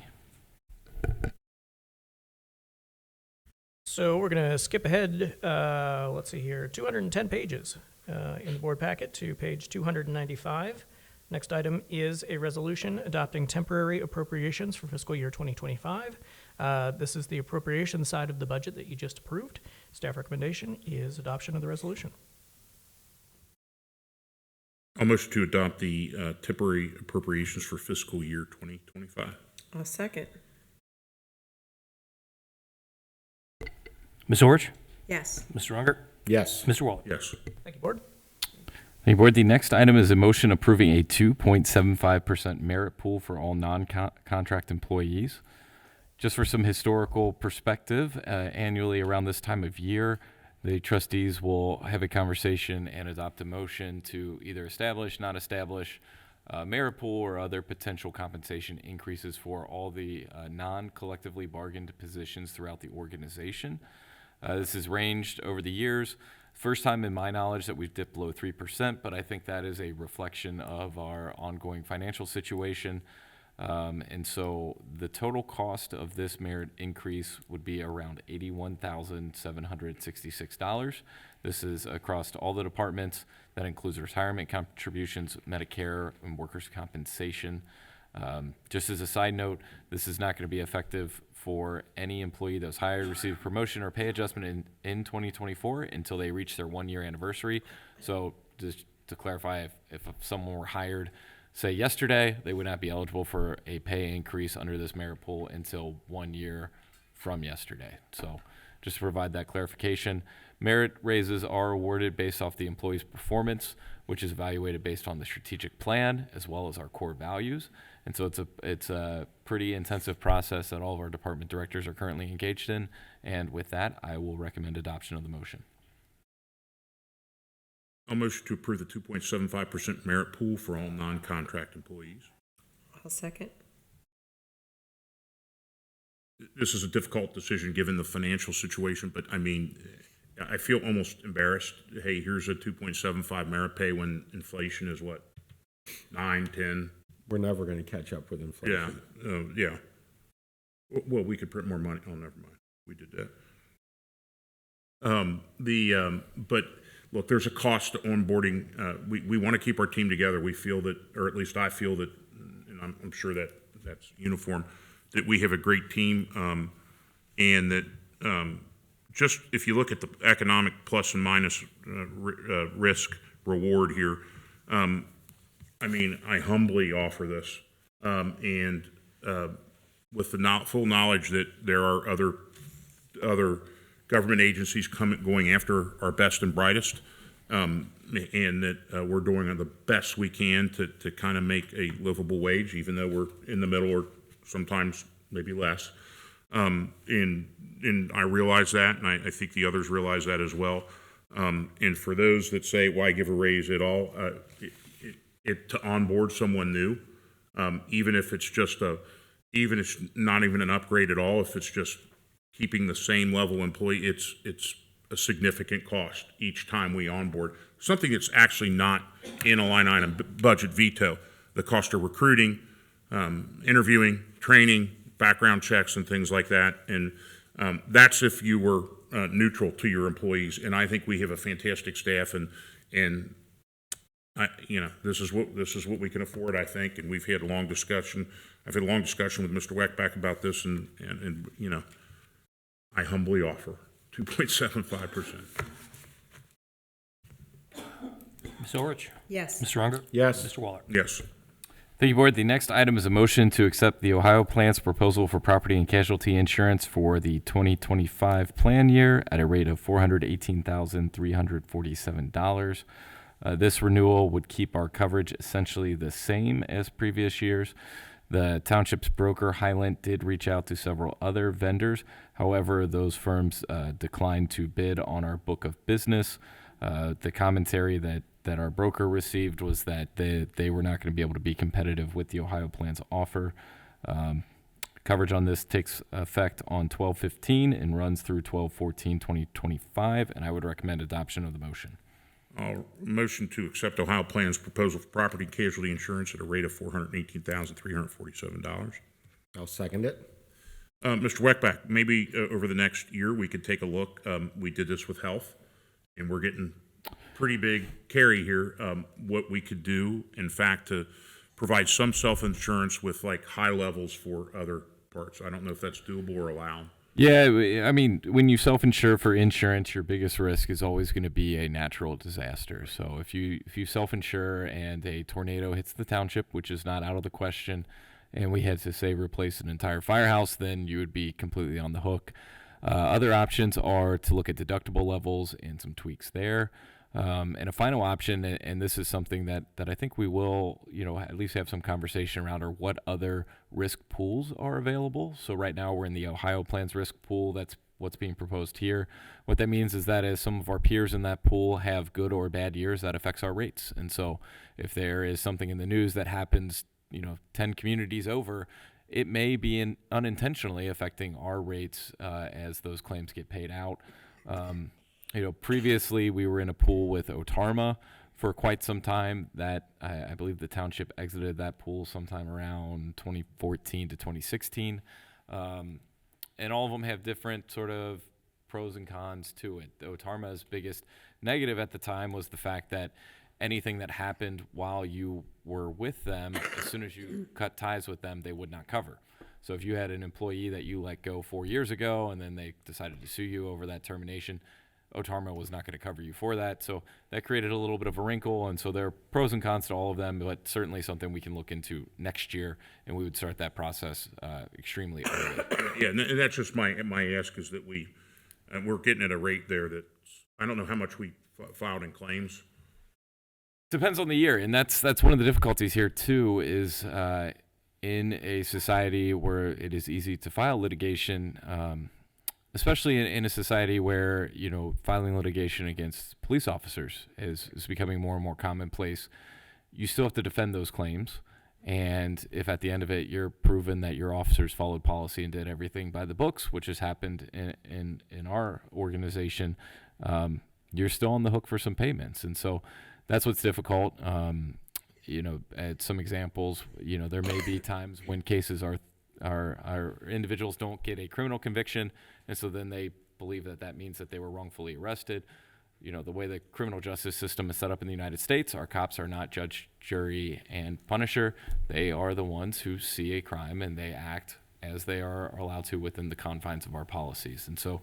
So we're going to skip ahead, let's see here, 210 pages in the board packet to page 295. Next item is a resolution adopting temporary appropriations for fiscal year 2025. This is the appropriation side of the budget that you just approved. Staff recommendation is adoption of the resolution. I'll motion to adopt the temporary appropriations for fiscal year 2025. I'll second. Ms. Orich? Yes. Mr. Unger? Yes. Mr. Waller? Yes. Thank you, board. Thank you, board. The next item is a motion approving a 2.75% merit pool for all non-contract employees. Just for some historical perspective, annually around this time of year, the trustees will have a conversation and adopt a motion to either establish, not establish, merit pool or other potential compensation increases for all the non-collectively bargained positions throughout the organization. This has ranged over the years. First time in my knowledge that we've dipped below 3%, but I think that is a reflection of our ongoing financial situation. And so the total cost of this merit increase would be around $81,766. This is across all the departments. That includes retirement contributions, Medicare, and workers' compensation. Just as a side note, this is not going to be effective for any employee that was hired, received promotion, or pay adjustment in 2024 until they reach their 1-year anniversary. So just to clarify, if someone were hired, say yesterday, they would not be eligible for a pay increase under this merit pool until 1 year from yesterday. So just to provide that clarification, merit raises are awarded based off the employee's performance, which is evaluated based on the strategic plan as well as our core values. And so it's a pretty intensive process that all of our department directors are currently engaged in. And with that, I will recommend adoption of the motion. I'll motion to approve the 2.75% merit pool for all non-contract employees. I'll second. This is a difficult decision given the financial situation, but I mean, I feel almost embarrassed. Hey, here's a 2.75 merit pay when inflation is what, 9, 10? We're never going to catch up with inflation. Yeah. Well, we could print more money. Oh, never mind. We did that. But look, there's a cost to onboarding. We want to keep our team together. We feel that, or at least I feel that, and I'm sure that that's uniform, that we have a great team, and that just if you look at the economic plus and minus risk reward here, I mean, I humbly offer this, and with the full knowledge that there are other government agencies going after our best and brightest, and that we're doing the best we can to kind of make a livable wage, even though we're in the middle or sometimes maybe less. And I realize that, and I think the others realize that as well. And for those that say, why give a raise at all, to onboard someone new, even if it's just even if it's not even an upgrade at all, if it's just keeping the same level employee, it's a significant cost each time we onboard. Something that's actually not in a line item budget veto. The cost of recruiting, interviewing, training, background checks, and things like that. And that's if you were neutral to your employees. And I think we have a fantastic staff, and this is what we can afford, I think. And we've had a long discussion. I've had a long discussion with Mr. Weckback about this, and I humbly offer 2.75%. Ms. Orich? Yes. Mr. Unger? Yes. Mr. Waller? Yes. Thank you, Board. The next item is a motion to accept the Ohio Plant's proposal for property and casualty insurance for the 2025 plan year at a rate of $418,347. This renewal would keep our coverage essentially the same as previous years. The Township's broker, Highland, did reach out to several other vendors. However, those firms declined to bid on our book of business. The commentary that that our broker received was that they were not going to be able to be competitive with the Ohio Plan's offer. Coverage on this takes effect on 12/15 and runs through 12/14/2025, and I would recommend adoption of the motion. I'll motion to accept Ohio Plan's proposal for property and casualty insurance at a rate of $418,347. I'll second it. Mr. Weckbach, maybe over the next year, we could take a look. We did this with health, and we're getting pretty big carry here. What we could do, in fact, to provide some self-insurance with like high levels for other parts. I don't know if that's doable or allowed. Yeah, I mean, when you self-insure for insurance, your biggest risk is always going to be a natural disaster. So if you self-insure and a tornado hits the township, which is not out of the question, and we had to, say, replace an entire firehouse, then you would be completely on the hook. Other options are to look at deductible levels and some tweaks there. And a final option, and this is something that I think we will, at least have some conversation around, are what other risk pools are available. So right now we're in the Ohio Plan's risk pool. That's what's being proposed here. What that means is that as some of our peers in that pool have good or bad years, that affects our rates. And so if there is something in the news that happens, 10 communities over, it may be unintentionally affecting our rates as those claims get paid out. Previously we were in a pool with Otarma for quite some time. That I believe the township exited that pool sometime around 2014 to 2016. And all of them have different sort of pros and cons to it. Otarma's biggest negative at the time was the fact that anything that happened while you were with them, as soon as you cut ties with them, they would not cover. So if you had an employee that you let go 4 years ago and then they decided to sue you over that termination, Otarma was not going to cover you for that. So that created a little bit of a wrinkle. And so there are pros and cons to all of them, but certainly something we can look into next year, and we would start that process extremely early. Yeah, and that's just my ask, is that we're getting at a rate there that I don't know how much we filed in claims. Depends on the year, and that's one of the difficulties here too. Is in a society where it is easy to file litigation, especially in a society where filing litigation against police officers is becoming more and more commonplace. You still have to defend those claims, and if at the end of it you're proven that your officers followed policy and did everything by the books, which has happened in our organization, you're still on the hook for some payments, and so. That's what's difficult. At some examples, there may be times when cases are individuals don't get a criminal conviction, and so then they believe that means that they were wrongfully arrested. The way the criminal justice system is set up in the United States, our cops are not judge, jury, and punisher. They are the ones who see a crime and they act as they are allowed to within the confines of our policies. And so,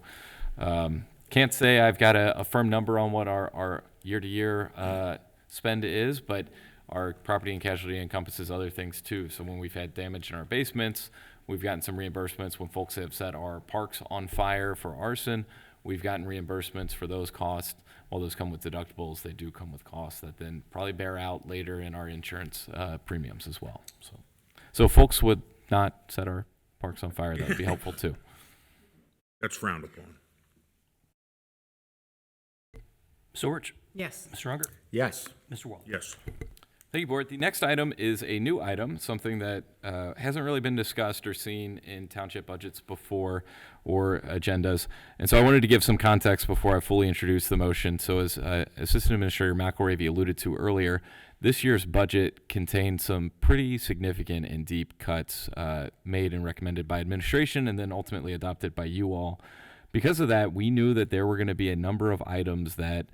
can't say I've got a firm number on what our year-to-year spend is, but our property and casualty encompasses other things too. So when we've had damage in our basements, we've gotten some reimbursements. When folks have set our parks on fire for arson, we've gotten reimbursements for those costs. While those come with deductibles, they do come with costs that then probably bear out later in our insurance premiums as well. So if folks would not set our parks on fire, that would be helpful too. That's frowned upon. Mr. Orich? Yes. Mr. Unger? Yes. Mr. Wall? Yes. Thank you, Board. The next item is a new item, something that hasn't really been discussed or seen in township budgets before or agendas. And so I wanted to give some context before I fully introduce the motion. So as Assistant Administrator McElravy alluded to earlier, this year's budget contained some pretty significant and deep cuts made and recommended by administration and then ultimately adopted by you all. Because of that, we knew that there were going to be a number of items that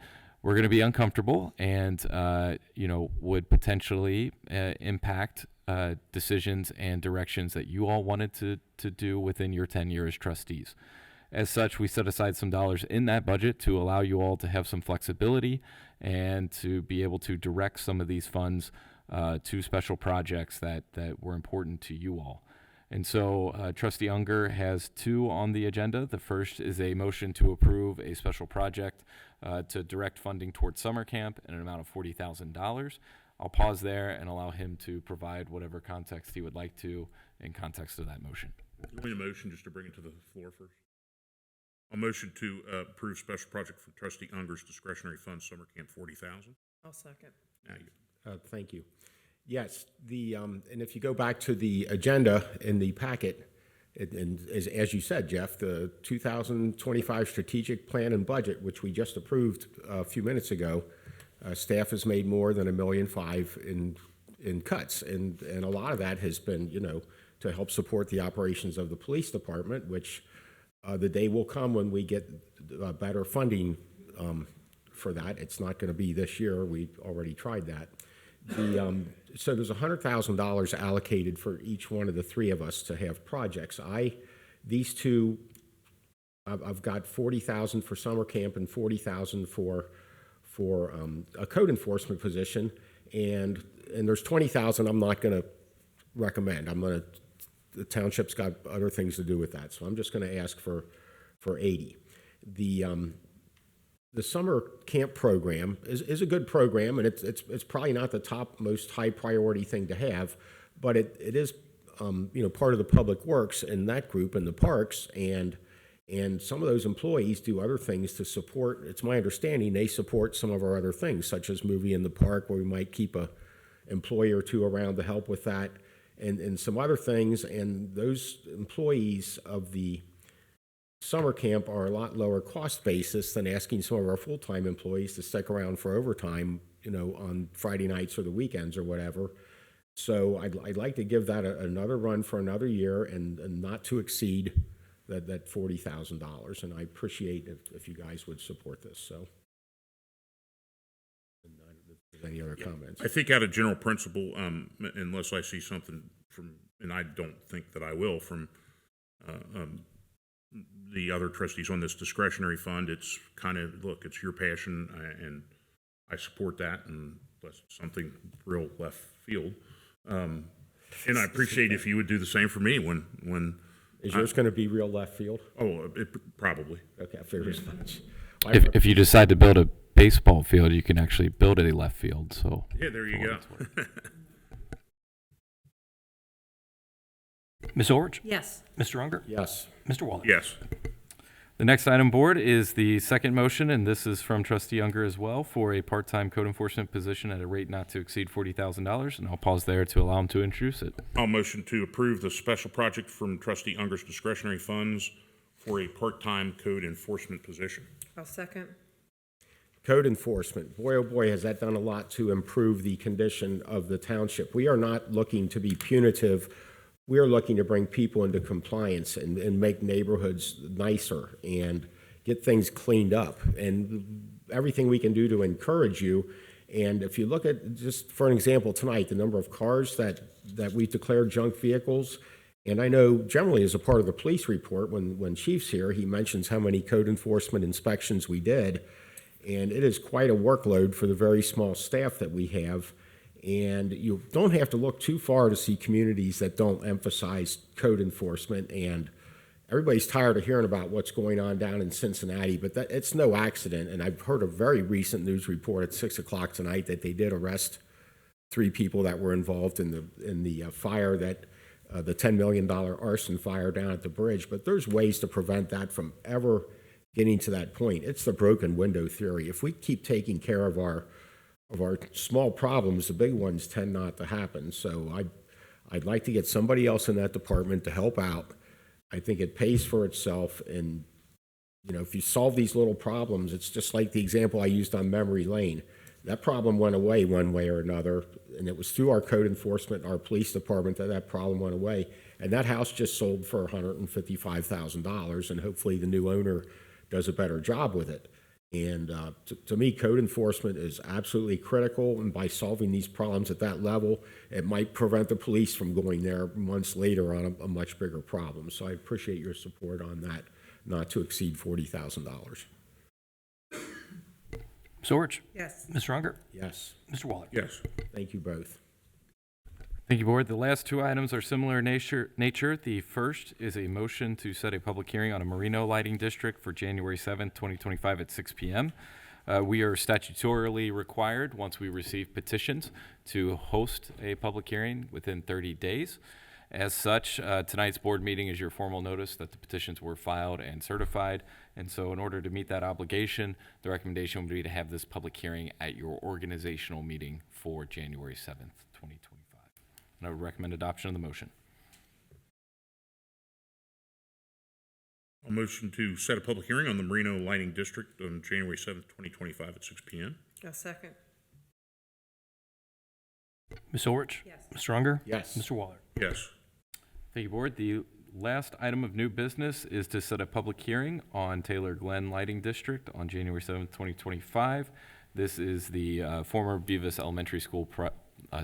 were going to be uncomfortable and would potentially impact decisions and directions that you all wanted to do within your tenure as trustees. As such, we set aside some dollars in that budget to allow you all to have some flexibility and to be able to direct some of these funds to special projects that were important to you all. And so Trustee Unger has two on the agenda. The first is a motion to approve a special project to direct funding towards summer camp in an amount of $40,000. I'll pause there and allow him to provide whatever context he would like to in context of that motion. You need a motion just to bring it to the floor first? A motion to approve special project for Trustee Unger's discretionary fund summer camp $40,000. I'll second. Now you- Thank you. Yes, and if you go back to the agenda in the packet, and as you said, Jeff, the 2025 strategic plan and budget, which we just approved a few minutes ago, staff has made more than $1.5 million in cuts, and a lot of that has been, to help support the operations of the police department, which the day will come when we get better funding for that. It's not going to be this year. We already tried that. So there's $100,000 allocated for each one of the three of us to have projects. These two, I've got $40,000 for summer camp and $40,000 for a code enforcement position, and there's $20,000 I'm not going to recommend. The township's got other things to do with that, so I'm just going to ask for 80. The summer camp program is a good program, and it's probably not the most high priority thing to have, but it is part of the public works in that group in the parks, and some of those employees do other things to support. It's my understanding they support some of our other things, such as movie in the park, where we might keep a employee or two around to help with that, and some other things. And those employees of the summer camp are a lot lower cost basis than asking some of our full-time employees to stick around for overtime, on Friday nights or the weekends or whatever. So I'd like to give that another run for another year and not to exceed that $40,000. And I appreciate if you guys would support this. So, any other comments? I think out of general principle, unless I see something from, and I don't think that I will, from the other trustees on this discretionary fund, it's kind of, look, it's your passion, and I support that, and that's something real left field. And I appreciate if you would do the same for me when Is yours going to be real left field? Oh, probably. Okay, I figured as much. If you decide to build a baseball field, you can actually build a left field. So Yeah, there you go. Ms. Orich? Yes. Mr. Unger? Yes. Mr. Waller? Yes. The next item, board, is the second motion, and this is from Trustee Unger as well, for a part-time code enforcement position at a rate not to exceed $40,000, and I'll pause there to allow him to introduce it. I'll motion to approve the special project from Trustee Unger's discretionary funds for a part-time code enforcement position. I'll second. Code enforcement, boy, oh boy, has that done a lot to improve the condition of the township. We are not looking to be punitive. We are looking to bring people into compliance and make neighborhoods nicer and get things cleaned up, and everything we can do to encourage you. And if you look at, just for an example tonight, the number of cars that we've declared junk vehicles, and I know generally as a part of the police report, when Chief's here, he mentions how many code enforcement inspections we did, and it is quite a workload for the very small staff that we have. And you don't have to look too far to see communities that don't emphasize code enforcement. And everybody's tired of hearing about what's going on down in Cincinnati, but it's no accident. And I've heard a very recent news report at 6 o'clock tonight that they did arrest 3 people that were involved in the fire, that the $10 million arson fire down at the bridge. But there's ways to prevent that from ever getting to that point. It's the broken window theory. If we keep taking care of our small problems, the big ones tend not to happen. So I'd like to get somebody else in that department to help out. I think it pays for itself. And, if you solve these little problems, it's just like the example I used on Memory Lane. That problem went away one way or another, and it was through our code enforcement, our police department, that problem went away. And that house just sold for $155,000, and hopefully the new owner does a better job with it. And to me, code enforcement is absolutely critical, and by solving these problems at that level, it might prevent the police from going there months later on a much bigger problem. So I appreciate your support on that, not to exceed $40,000. Ms. Orich? Yes. Mr. Unger? Yes. Mr. Waller? Yes. Thank you both. Thank you, board. The last 2 items are similar in nature. The first is a motion to set a public hearing on a Merino lighting district for January 7th, 2025 at 6 p.m. We are statutorily required, once we receive petitions, to host a public hearing within 30 days. As such, tonight's board meeting is your formal notice that the petitions were filed and certified. And so in order to meet that obligation, the recommendation would be to have this public hearing at your organizational meeting for January 7th, 2025. And I would recommend adoption of the motion. A motion to set a public hearing on the Merino Lighting District on January 7th, 2025 at 6 p.m. A second. Ms. Orich? Yes. Mr. Unger? Yes. Mr. Waller? Yes. Thank you, Board. The last item of new business is to set a public hearing on Taylor Glen Lighting District on January 7th, 2025. This is the former Beavis Elementary School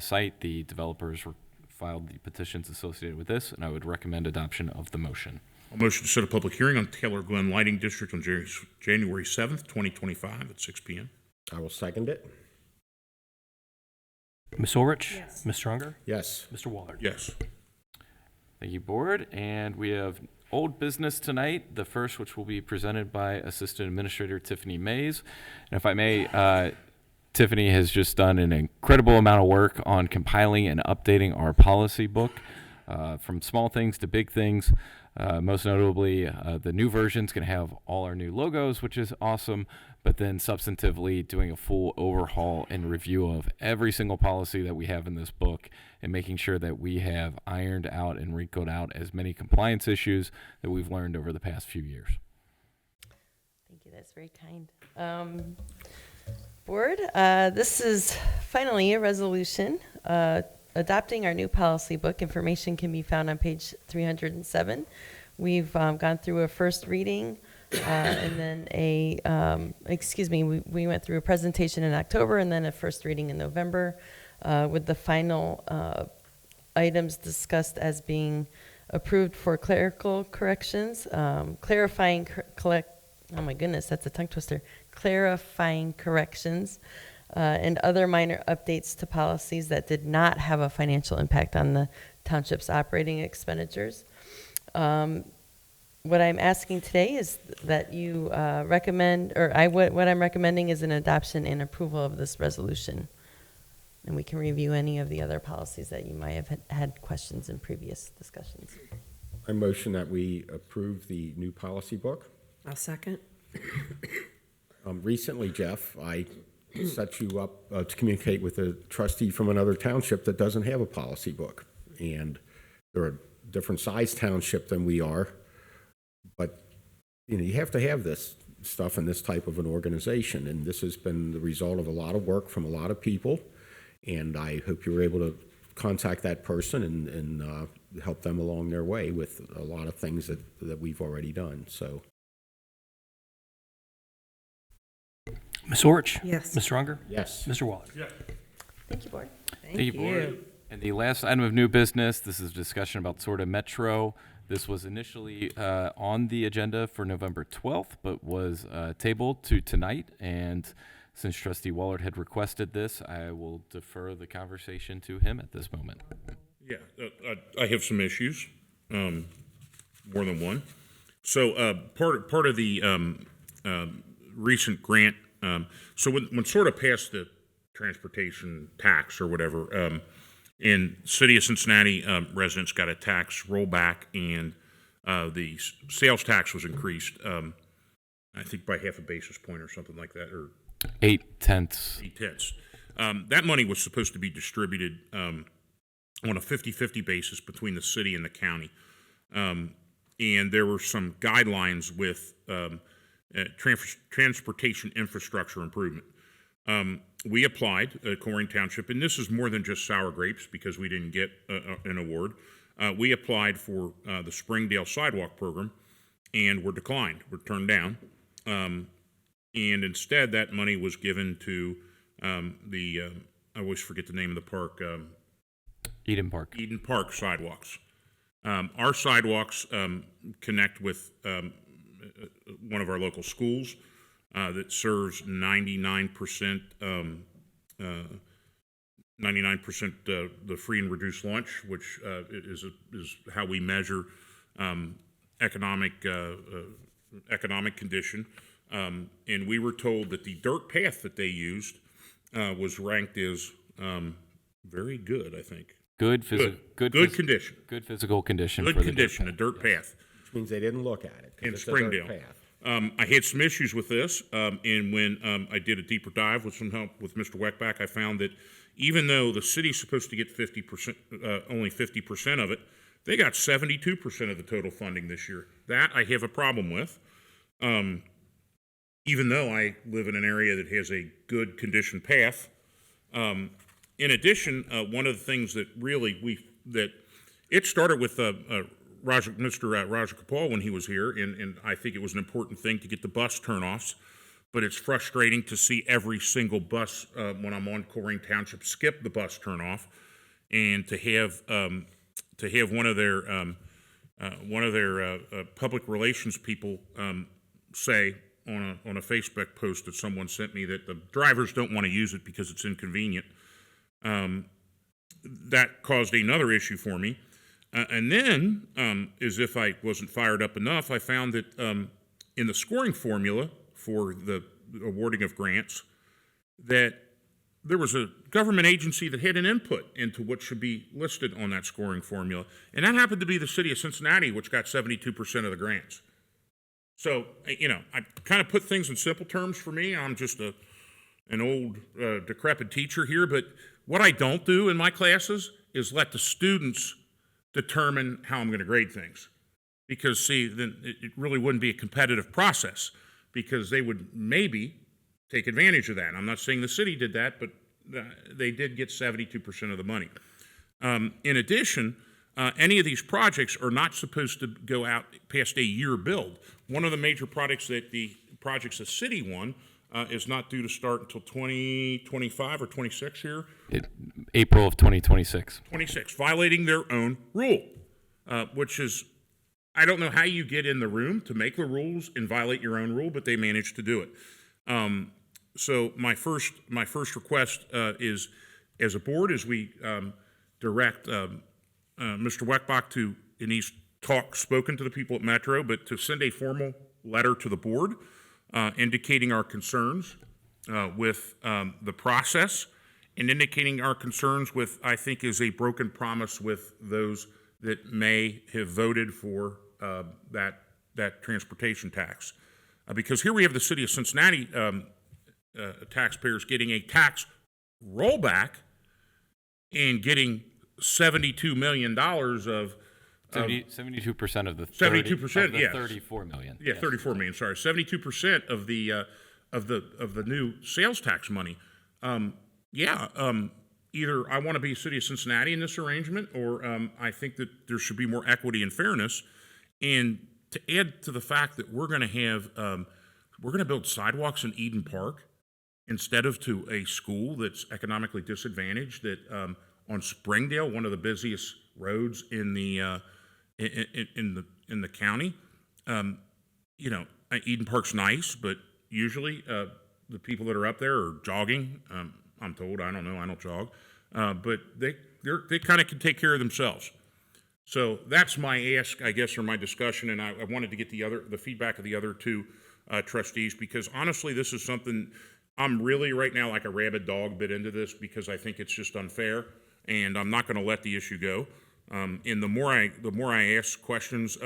site. The developers filed the petitions associated with this, and I would recommend adoption of the motion. A motion to set a public hearing on Taylor Glen Lighting District on January 7th, 2025 at 6 p.m. I will second it. Ms. Orich? Yes. Mr. Unger? Yes. Mr. Waller? Yes. Thank you, Board. And we have old business tonight, the first which will be presented by Assistant Administrator Tiffany Mays. And if I may, Tiffany has just done an incredible amount of work on compiling and updating our policy book, from small things to big things. Most notably, the new version's going to have all our new logos, which is awesome, but then substantively doing a full overhaul and review of every single policy that we have in this book and making sure that we have ironed out and wrinkled out as many compliance issues that we've learned over the past few years. Thank you, that's very kind. Board, this is finally a resolution adopting our new policy book. Information can be found on page 307. We've gone through a first reading and then we went through a presentation in October and then a first reading in November with the final items discussed as being approved for clerical corrections, clarifying, oh my goodness, that's a tongue twister, clarifying corrections, and other minor updates to policies that did not have a financial impact on the township's operating expenditures. What I'm asking today is that you recommend, or what I'm recommending is an adoption and approval of this resolution. And we can review any of the other policies that you might have had questions in previous discussions. I motion that we approve the new policy book. I'll second. Recently, Jeff, I set you up to communicate with a trustee from another township that doesn't have a policy book. And they're a different size township than we are. But, you have to have this stuff in this type of an organization. And this has been the result of a lot of work from a lot of people. And I hope you were able to contact that person and help them along their way with a lot of things that we've already done. So. Ms. Orich? Yes. Mr. Unger? Yes. Mr. Waller? Yeah. Thank you, Board. Thank you, Board. And the last item of new business, this is a discussion about Sorta Metro. This was initially on the agenda for November 12th, but was tabled to tonight. And since Trustee Wallard had requested this, I will defer the conversation to him at this moment. Yeah, I have some issues, more than one. So part of the recent grant, so when sort of passed the transportation tax or whatever, and City of Cincinnati residents got a tax rollback, and the sales tax was increased, I think by half a basis point or something like that, or 0.8. 0.8. That money was supposed to be distributed on a 50-50 basis between the city and the county. And there were some guidelines with transportation infrastructure improvement. We applied at Colerain Township, and this is more than just sour grapes because we didn't get an award. We applied for the Springdale Sidewalk Program and were declined, were turned down. And instead, that money was given to I always forget the name of the park. Eden Park. Eden Park sidewalks. Our sidewalks connect with one of our local schools that serves 99% the free and reduced lunch, which is how we measure economic condition. And we were told that the dirt path that they used was ranked as very good, I think. Good Good condition. Good physical condition. Good for the dirt condition, a path. dirt path. Which means they didn't look at it. 'cause In it's a dirt Springdale. path. I had some issues with this, and when I did a deeper dive with some help with Mr. Weckbach, I found that even though the city's supposed to get 50%, only 50% of it, they got 72% of the total funding this year. That I have a problem with, even though I live in an area that has a good condition path. In addition, one of the things that really it started with Mr. Raja Kapal when he was here, and I think it was an important thing to get the bus turnoffs, but it's frustrating to see every single bus when I'm on Colerain Township skip the bus turnoff, and to have one of their public relations people say on a Facebook post that someone sent me that the drivers don't want to use it because it's inconvenient. That caused another issue for me. And then, as if I wasn't fired up enough, I found that in the scoring formula for the awarding of grants, that there was a government agency that had an input into what should be listed on that scoring formula. And that happened to be the city of Cincinnati, which got 72% of the grants. So, I kind of put things in simple terms for me. I'm just an old, decrepit teacher here, but what I don't do in my classes is let the students determine how I'm going to grade things. Because, see, then it really wouldn't be a competitive process, because they would maybe take advantage of that. I'm not saying the city did that, but they did get 72% of the money. In addition, any of these projects are not supposed to go out past a year build. One of the major projects the city won is not due to start until 2025 or 26 here. April of 2026. 26, violating their own rule, which is, I don't know how you get in the room to make the rules and violate your own rule, but they managed to do it. So my first request is, as a board, as we direct Mr. Weckbach to, and he's spoken to the people at Metro, but to send a formal letter to the board indicating our concerns with the process, and indicating our concerns with, I think, is a broken promise with those that may have voted for that transportation tax. Because here we have the city of Cincinnati taxpayers getting a tax rollback and getting $72 million of 72% of the 72%, yes. 34 million. Yeah, Yes. 34 million. Sorry, 72% of the new sales tax money. Either I want to be city of Cincinnati in this arrangement, or I think that there should be more equity and fairness. And to add to the fact that we're going to build sidewalks in Eden Park instead of to a school that's economically disadvantaged. That on Springdale, one of the busiest roads in the county. Eden Park's nice, but usually the people that are up there are jogging. I'm told. I don't know. I don't jog, but they kind of can take care of themselves. So that's my ask, I guess, or my discussion, and I wanted to get the feedback of the other two trustees, because honestly, this is something I'm really right now like a rabid dog bit into this, because I think it's just unfair, and I'm not going to let the issue go. And the more I ask questions,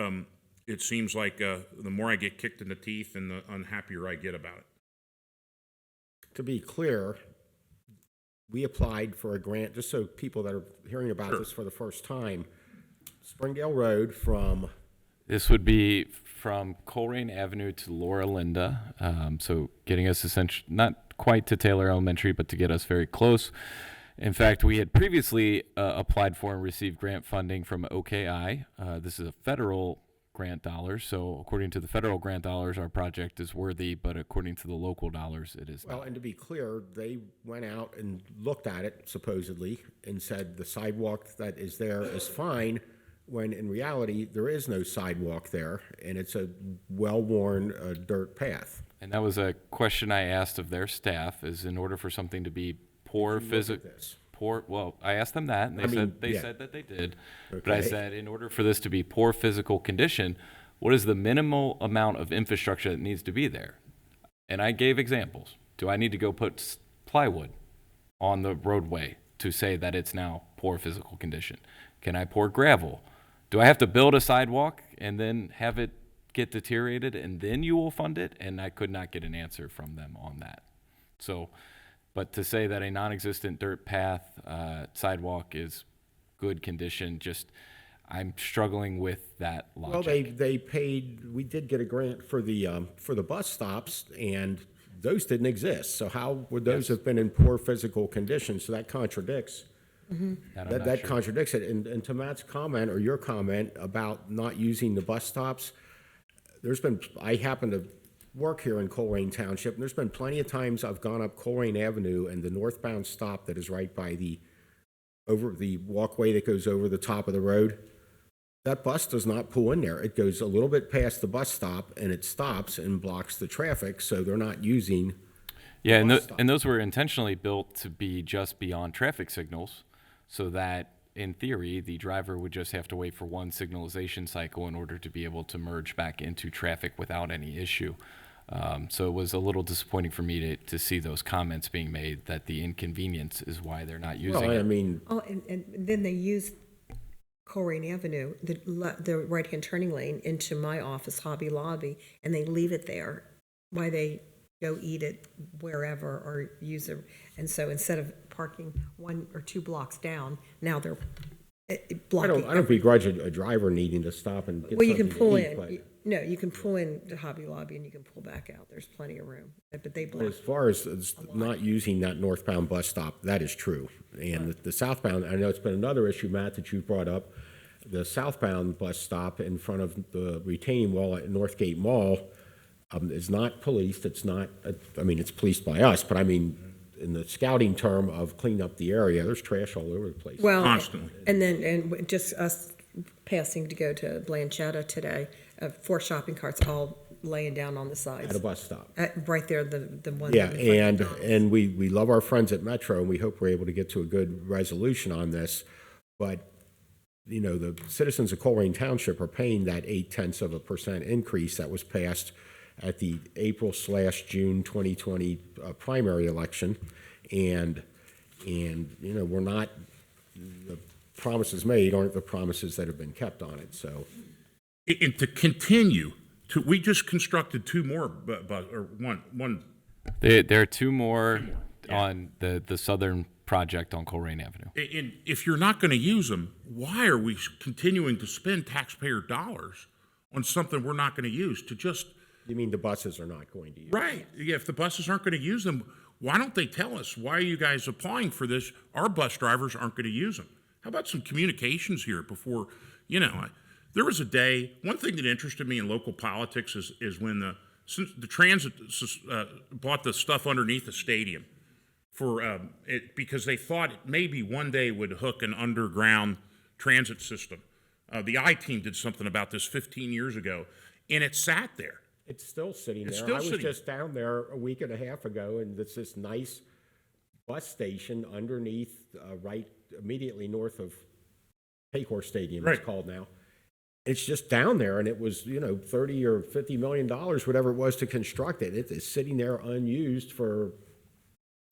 it seems like the more I get kicked in the teeth, and the unhappier I get about it. To be clear, we applied for a grant, just so people that are hearing about this for the first time, Springdale Road from... This would be from Colerain Avenue to Laura Linda, so getting us essentially, not quite to Taylor Elementary, but to get us very close. In fact, we had previously applied for and received grant funding from OKI. This is a federal grant dollars, so according to the federal grant dollars, our project is worthy, but according to the local dollars, it is not. And to be clear, they went out and looked at it, supposedly, and said the sidewalk that is there is fine, when in reality, there is no sidewalk there, and it's a well-worn dirt path. And that was a question I asked of their staff, is in order for something to be I asked them that, and they said that they did. Okay. But I said, in order for this to be poor physical condition, what is the minimal amount of infrastructure that needs to be there? And I gave examples. Do I need to go put plywood on the roadway? to say that it's now poor physical condition? Can I pour gravel? Do I have to build a sidewalk and then have it get deteriorated and then you will fund it? And I could not get an answer from them on that. So, but to say that a non-existent dirt path, sidewalk is good condition, I'm struggling with that logic. Well, they paid, we did get a grant for the bus stops, and those didn't exist. So how would those have been in poor physical condition? So that contradicts. That contradicts it. And to Matt's comment, or your comment about not using the bus stops, I happen to work here in Colerain Township, and there's been plenty of times I've gone up Colerain Avenue and the northbound stop that is right by over the walkway that goes over the top of the road. That bus does not pull in there. It goes a little bit past the bus stop and it stops and blocks the traffic, so they're not using. Yeah, and those were intentionally built to be just beyond traffic signals, so that in theory the driver would just have to wait for one signalization cycle in order to be able to merge back into traffic without any issue. So it was a little disappointing for me to see those comments being made that the inconvenience is why they're not using Well, it. I mean, and then they use Colerain Avenue, the right-hand turning lane, into my office, Hobby Lobby, and they leave it there while they go eat it wherever or use it. And so instead of parking 1 or 2 blocks down, now they're blocking. I don't begrudge a driver needing to stop and get Well, you something can pull to eat, in. but No, you can pull in to Hobby Lobby and you can pull back out. There's plenty of room. But they block. as far as not using that northbound bus stop, that is true. And the southbound, I know it's been another issue, Matt, that you brought up. The southbound bus stop in front of the retaining wall at Northgate Mall is not policed. It's not, it's policed by us, but I mean, in the scouting term of cleaning up the area, there's trash all over the place. Well, Constantly. and just us passing to go to Blanchetta today, 4 shopping carts all laying down on the sides. At a bus stop. Right there, the one. Yeah, in front of and we love our friends at Metro, and we hope we're able to get to a good resolution on this. But, the citizens of Colerain Township are paying that 0.8% increase that was passed at the April/June 2020 primary election. And we're not, the promises made aren't the promises that have been kept on it, so. And to continue, we just constructed 2 more, or one. There are 2 more on the southern project on Colerain Avenue. And if you're not going to use them, why are we continuing to spend taxpayer dollars on something we're not going to use to just... You mean the buses are not going to use? Right. Yeah, if the buses aren't going to use them, why don't they tell us, why are you guys applying for this? Our bus drivers aren't going to use them. How about some communications here before, there was a day, one thing that interested me in local politics is when since the transit bought the stuff underneath the stadium for because they thought maybe one day would hook an underground transit system. The I-Team did something about this 15 years ago, and it sat there. It's still sitting there. Still I was sitting. just down there a week and a half ago, and it's this nice bus station underneath, right immediately north of Paycor Stadium, Right. It's called now. It's just down there, and it was, $30 or $50 million, whatever it was, to construct it. It is sitting there unused for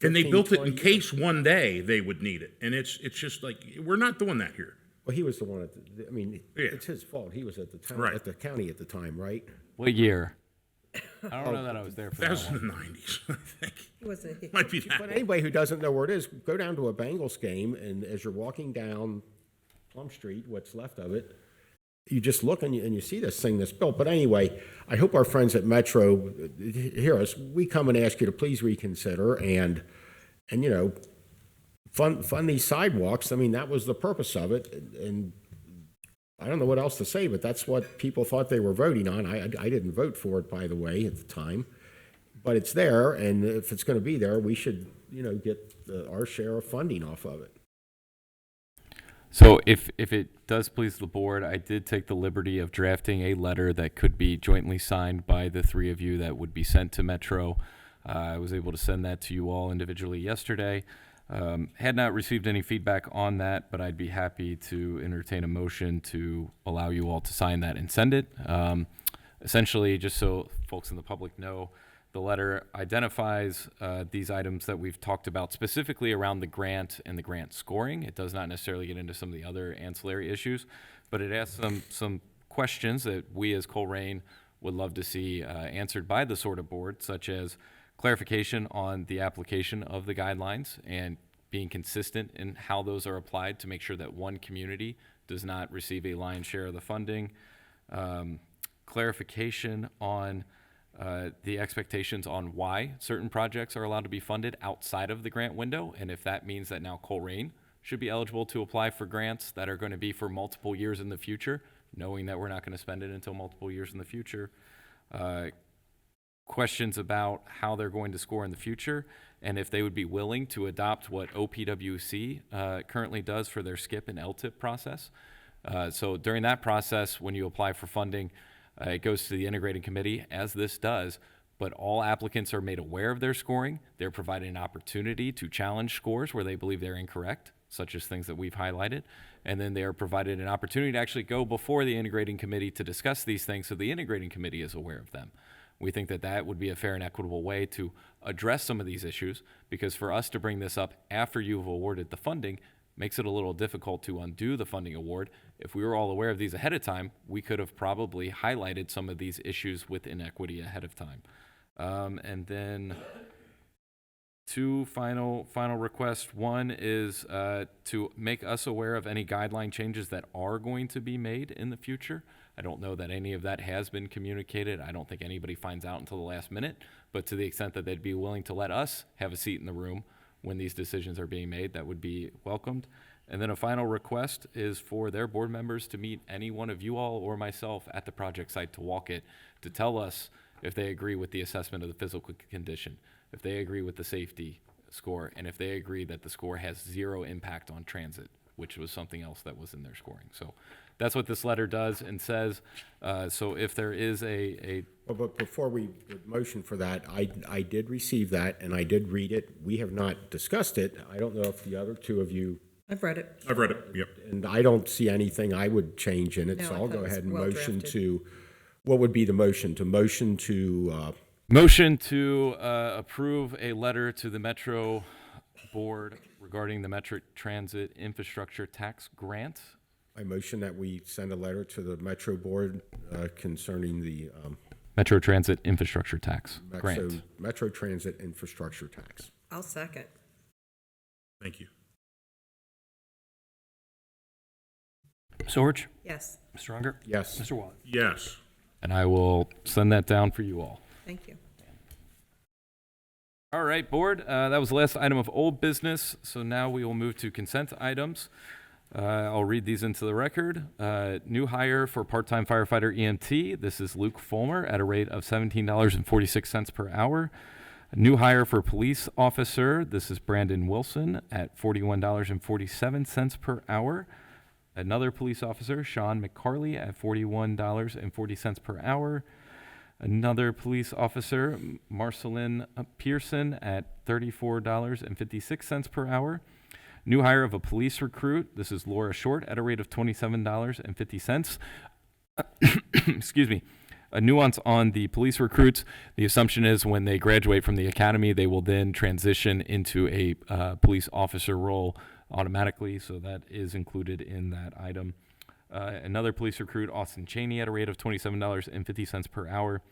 15, And they built it in 20 years. case one day they would need it. And it's just like, we're not doing that here. Well, he was the one Yeah. it's his fault. He was at the town, Right. at the county at the time, right? What year? I don't know that I was there for That that was in one. the 90s, I think. It was a- Might be that. But anybody who doesn't know where it is, go down to a Bengals game, and as you're walking down Plum Street, what's left of it, you just look and you see this thing that's built. But anyway, I hope our friends at Metro hear us. We come and ask you to please reconsider and fund these sidewalks. I mean, that was the purpose of it, and I don't know what else to say, but that's what people thought they were voting on. I didn't vote for it, by the way, at the time. But it's there, and if it's going to be there, we should, get our share of funding off of it. So if it does please the board, I did take the liberty of drafting a letter that could be jointly signed by the 3 of you that would be sent to Metro. I was able to send that to you all individually yesterday. Had not received any feedback on that, but I'd be happy to entertain a motion to allow you all to sign that and send it. Essentially, just so folks in the public know, The letter identifies these items that we've talked about specifically around the grant and the grant scoring. It does not necessarily get into some of the other ancillary issues, but it asks some questions that we as Colerain would love to see answered by the SORTA board, such as clarification on the application of the guidelines and being consistent in how those are applied to make sure that one community does not receive a lion's share of the funding. Clarification on the expectations on why certain projects are allowed to be funded outside of the grant window, and if that means that now Colerain should be eligible to apply for grants that are going to be for multiple years in the future, knowing that we're not going to spend it until multiple years in the future. Questions about how they're going to score in the future, and if they would be willing to adopt what OPWC currently does for their SCIP and LTIP process. So during that process, when you apply for funding, it goes to the integrating committee, as this does, but all applicants are made aware of their scoring. They're provided an opportunity to challenge scores where they believe they're incorrect, such as things that we've highlighted. And then they are provided an opportunity to actually go before the integrating committee to discuss these things so the integrating committee is aware of them. We think that that would be a fair and equitable way to address some of these issues, because for us to bring this up after you've awarded the funding makes it a little difficult to undo the funding award. If we were all aware of these ahead of time, we could have probably highlighted some of these issues with inequity ahead of time. And then two final requests. One is to make us aware of any guideline changes that are going to be made in the future. I don't know that any of that has been communicated. I don't think anybody finds out until the last minute, but to the extent that they'd be willing to let us have a seat in the room when these decisions are being made, that would be welcomed. And then a final request is for their board members to meet any one of you all or myself at the project site to walk it, to tell us if they agree with the assessment of the physical condition, if they agree with the safety score, and if they agree that the score has zero impact on transit, which was something else that was in their scoring. So that's what this letter does and says. So if there is Well, but before we would motion for that, I did receive that and I did read it. We have not discussed it. I don't know if the other two of you. I've read it. I've read it, yep. And I don't see anything I would change in it, No, so I I'll thought go it was ahead and well motion drafted. to, what would be the motion? To motion to, motion to approve a letter to the Metro Board regarding the Metro Transit Infrastructure Tax Grant. I motion that we send a letter to the Metro Board concerning the Metro Transit Infrastructure Tax Grant. Metro Transit Infrastructure Tax. I'll second. Thank you. Ms. Orich? Yes, Mr. Unger? Yes. Mr. Watt? Yes. And I will send that down for you all. thank you. All right, board, that was the last item of old business, so now we will move to consent items. I'll read these into the record. New hire for part-time firefighter EMT. This is Luke Fulmer at a rate of $17.46 per hour. A new hire for police officer. This is Brandon Wilson at $41.47 per hour. Another police officer, Sean McCarley, at $41.40 per hour. Another police officer, Marceline Pearson, at $34.56 per hour. New hire of a police recruit. This is Laura Short at a rate of $27.50. Excuse me. A nuance on the police recruits. The assumption is when they graduate from the academy, they will then transition into a police officer role automatically. So that is included in that item. Another police recruit, Austin Cheney, at a rate of $27.50 per hour.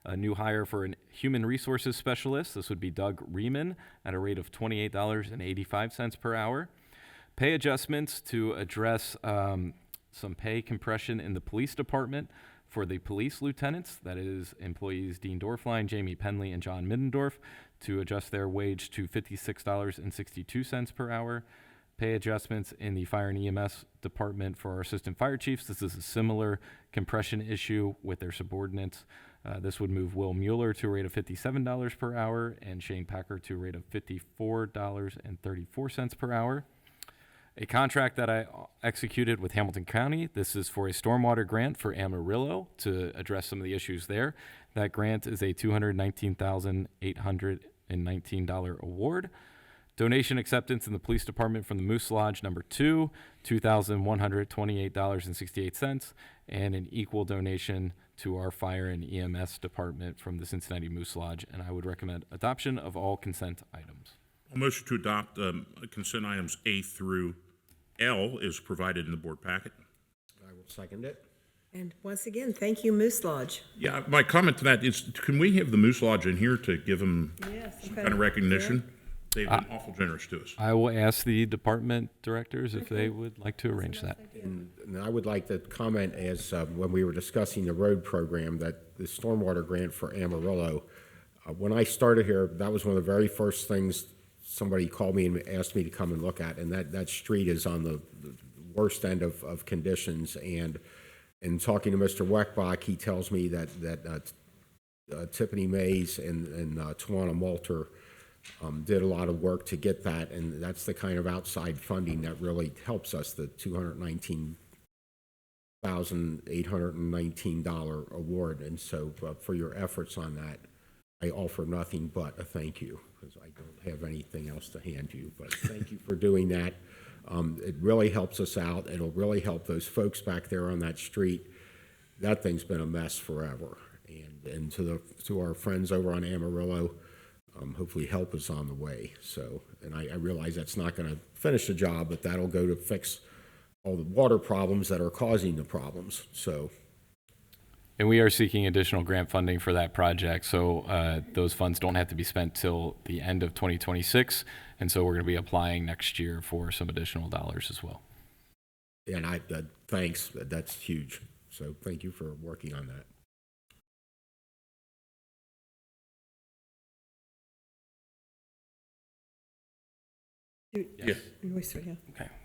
A new hire for a human resources specialist. This would be Doug Riemann at a rate of $28.85 per hour. Pay adjustments to address some pay compression in the police department for the police lieutenants. That is employees Dean Dorfline, Jamie Penley, and John Middendorf, to adjust their wage to $56.62 per hour. Pay adjustments in the fire and EMS department for our assistant fire chiefs. This is a similar compression issue with their subordinates. This would move Will Mueller to a rate of $57 per hour and Shane Packer to a rate of $54.34 per hour. A contract that I executed with Hamilton County. This is for a stormwater grant for Amarillo to address some of the issues there. That grant is a $219,819 award. Donation acceptance in the police department from the Moose Lodge number 2, $2,128.68, and an equal donation to our fire and EMS department from the Cincinnati Moose Lodge, and I would recommend adoption of all consent items. A motion to adopt consent items A through L is provided in the board packet. I will second it. And once again, thank you, Moose Lodge. Yeah, my comment to that is, can we have the Moose Lodge in here to give them Yes, some kind of recognition? They've been Uh, awful generous to us. I will ask the department directors if they would like to arrange that. And I would like to comment as, when we were discussing the road program, that the stormwater grant for Amarillo, when I started here, that was one of the very first things somebody called me and asked me to come and look at, and that street is on the worst end of conditions. And in talking to Mr. Weckbach, he tells me that Tiffany Mays and Tawana Malter did a lot of work to get that, and that's the kind of outside funding that really helps us, the $219,819 award. And so for your efforts on that, I offer nothing but a thank you, because I don't have anything else to hand you. But thank you for doing that. It really helps us out. It'll really help those folks back there on that street. That thing's been a mess forever. And to our friends over on Amarillo, hopefully help is on the way. So, and I realize that's not going to finish the job, but that'll go to fix all the water problems that are causing the problems. So, And we are seeking additional grant funding for that project, so those funds don't have to be spent till the end of 2026, and so we're going to be applying next year for some additional dollars as well. and thanks, that's huge. So thank you for working on that. Yes. Okay.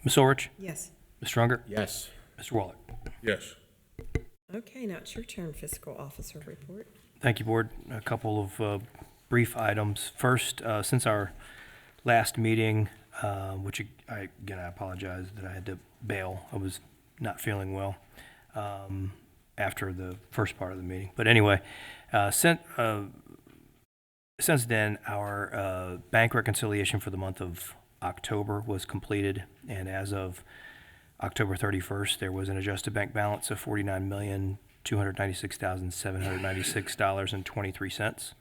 Ms. Orich? Yes. Mr. Unger? Yes. Mr. Waller? Yes. Okay, now it's your turn, fiscal officer report. Thank you, Board. A couple of brief items. First, since our last meeting, which I apologize that I had to bail. I was not feeling well after the first part of the meeting. But anyway, since then, our bank reconciliation for the month of October was completed, and as of October 31st, there was an adjusted bank balance of $49,296,796.23.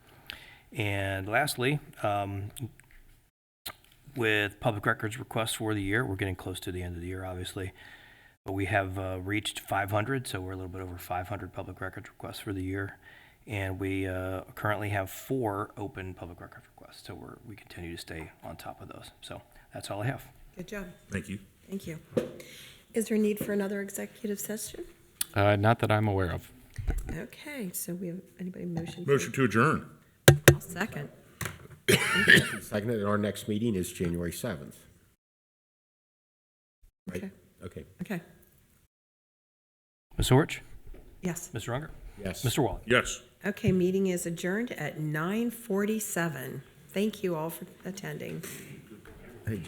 And lastly, with public records requests for the year, we're getting close to the end of the year, obviously, but we have reached 500, so we're a little bit over 500 public records requests for the year. And we currently have 4 open public records requests, so we continue to stay on top of those. So that's all I have. Good job. Thank you. Thank you. Is there a need for another executive session? Not that I'm aware of. Okay, so we have, anybody motion? Motion to adjourn. I'll second. Second, and our next meeting is January 7th. Right? Okay. Okay. Okay, Ms. Orich? yes. Mr. Unger? Yes. Mr. Waller? Yes. Okay, meeting is adjourned at 9:47. Thank you all for attending. Hey,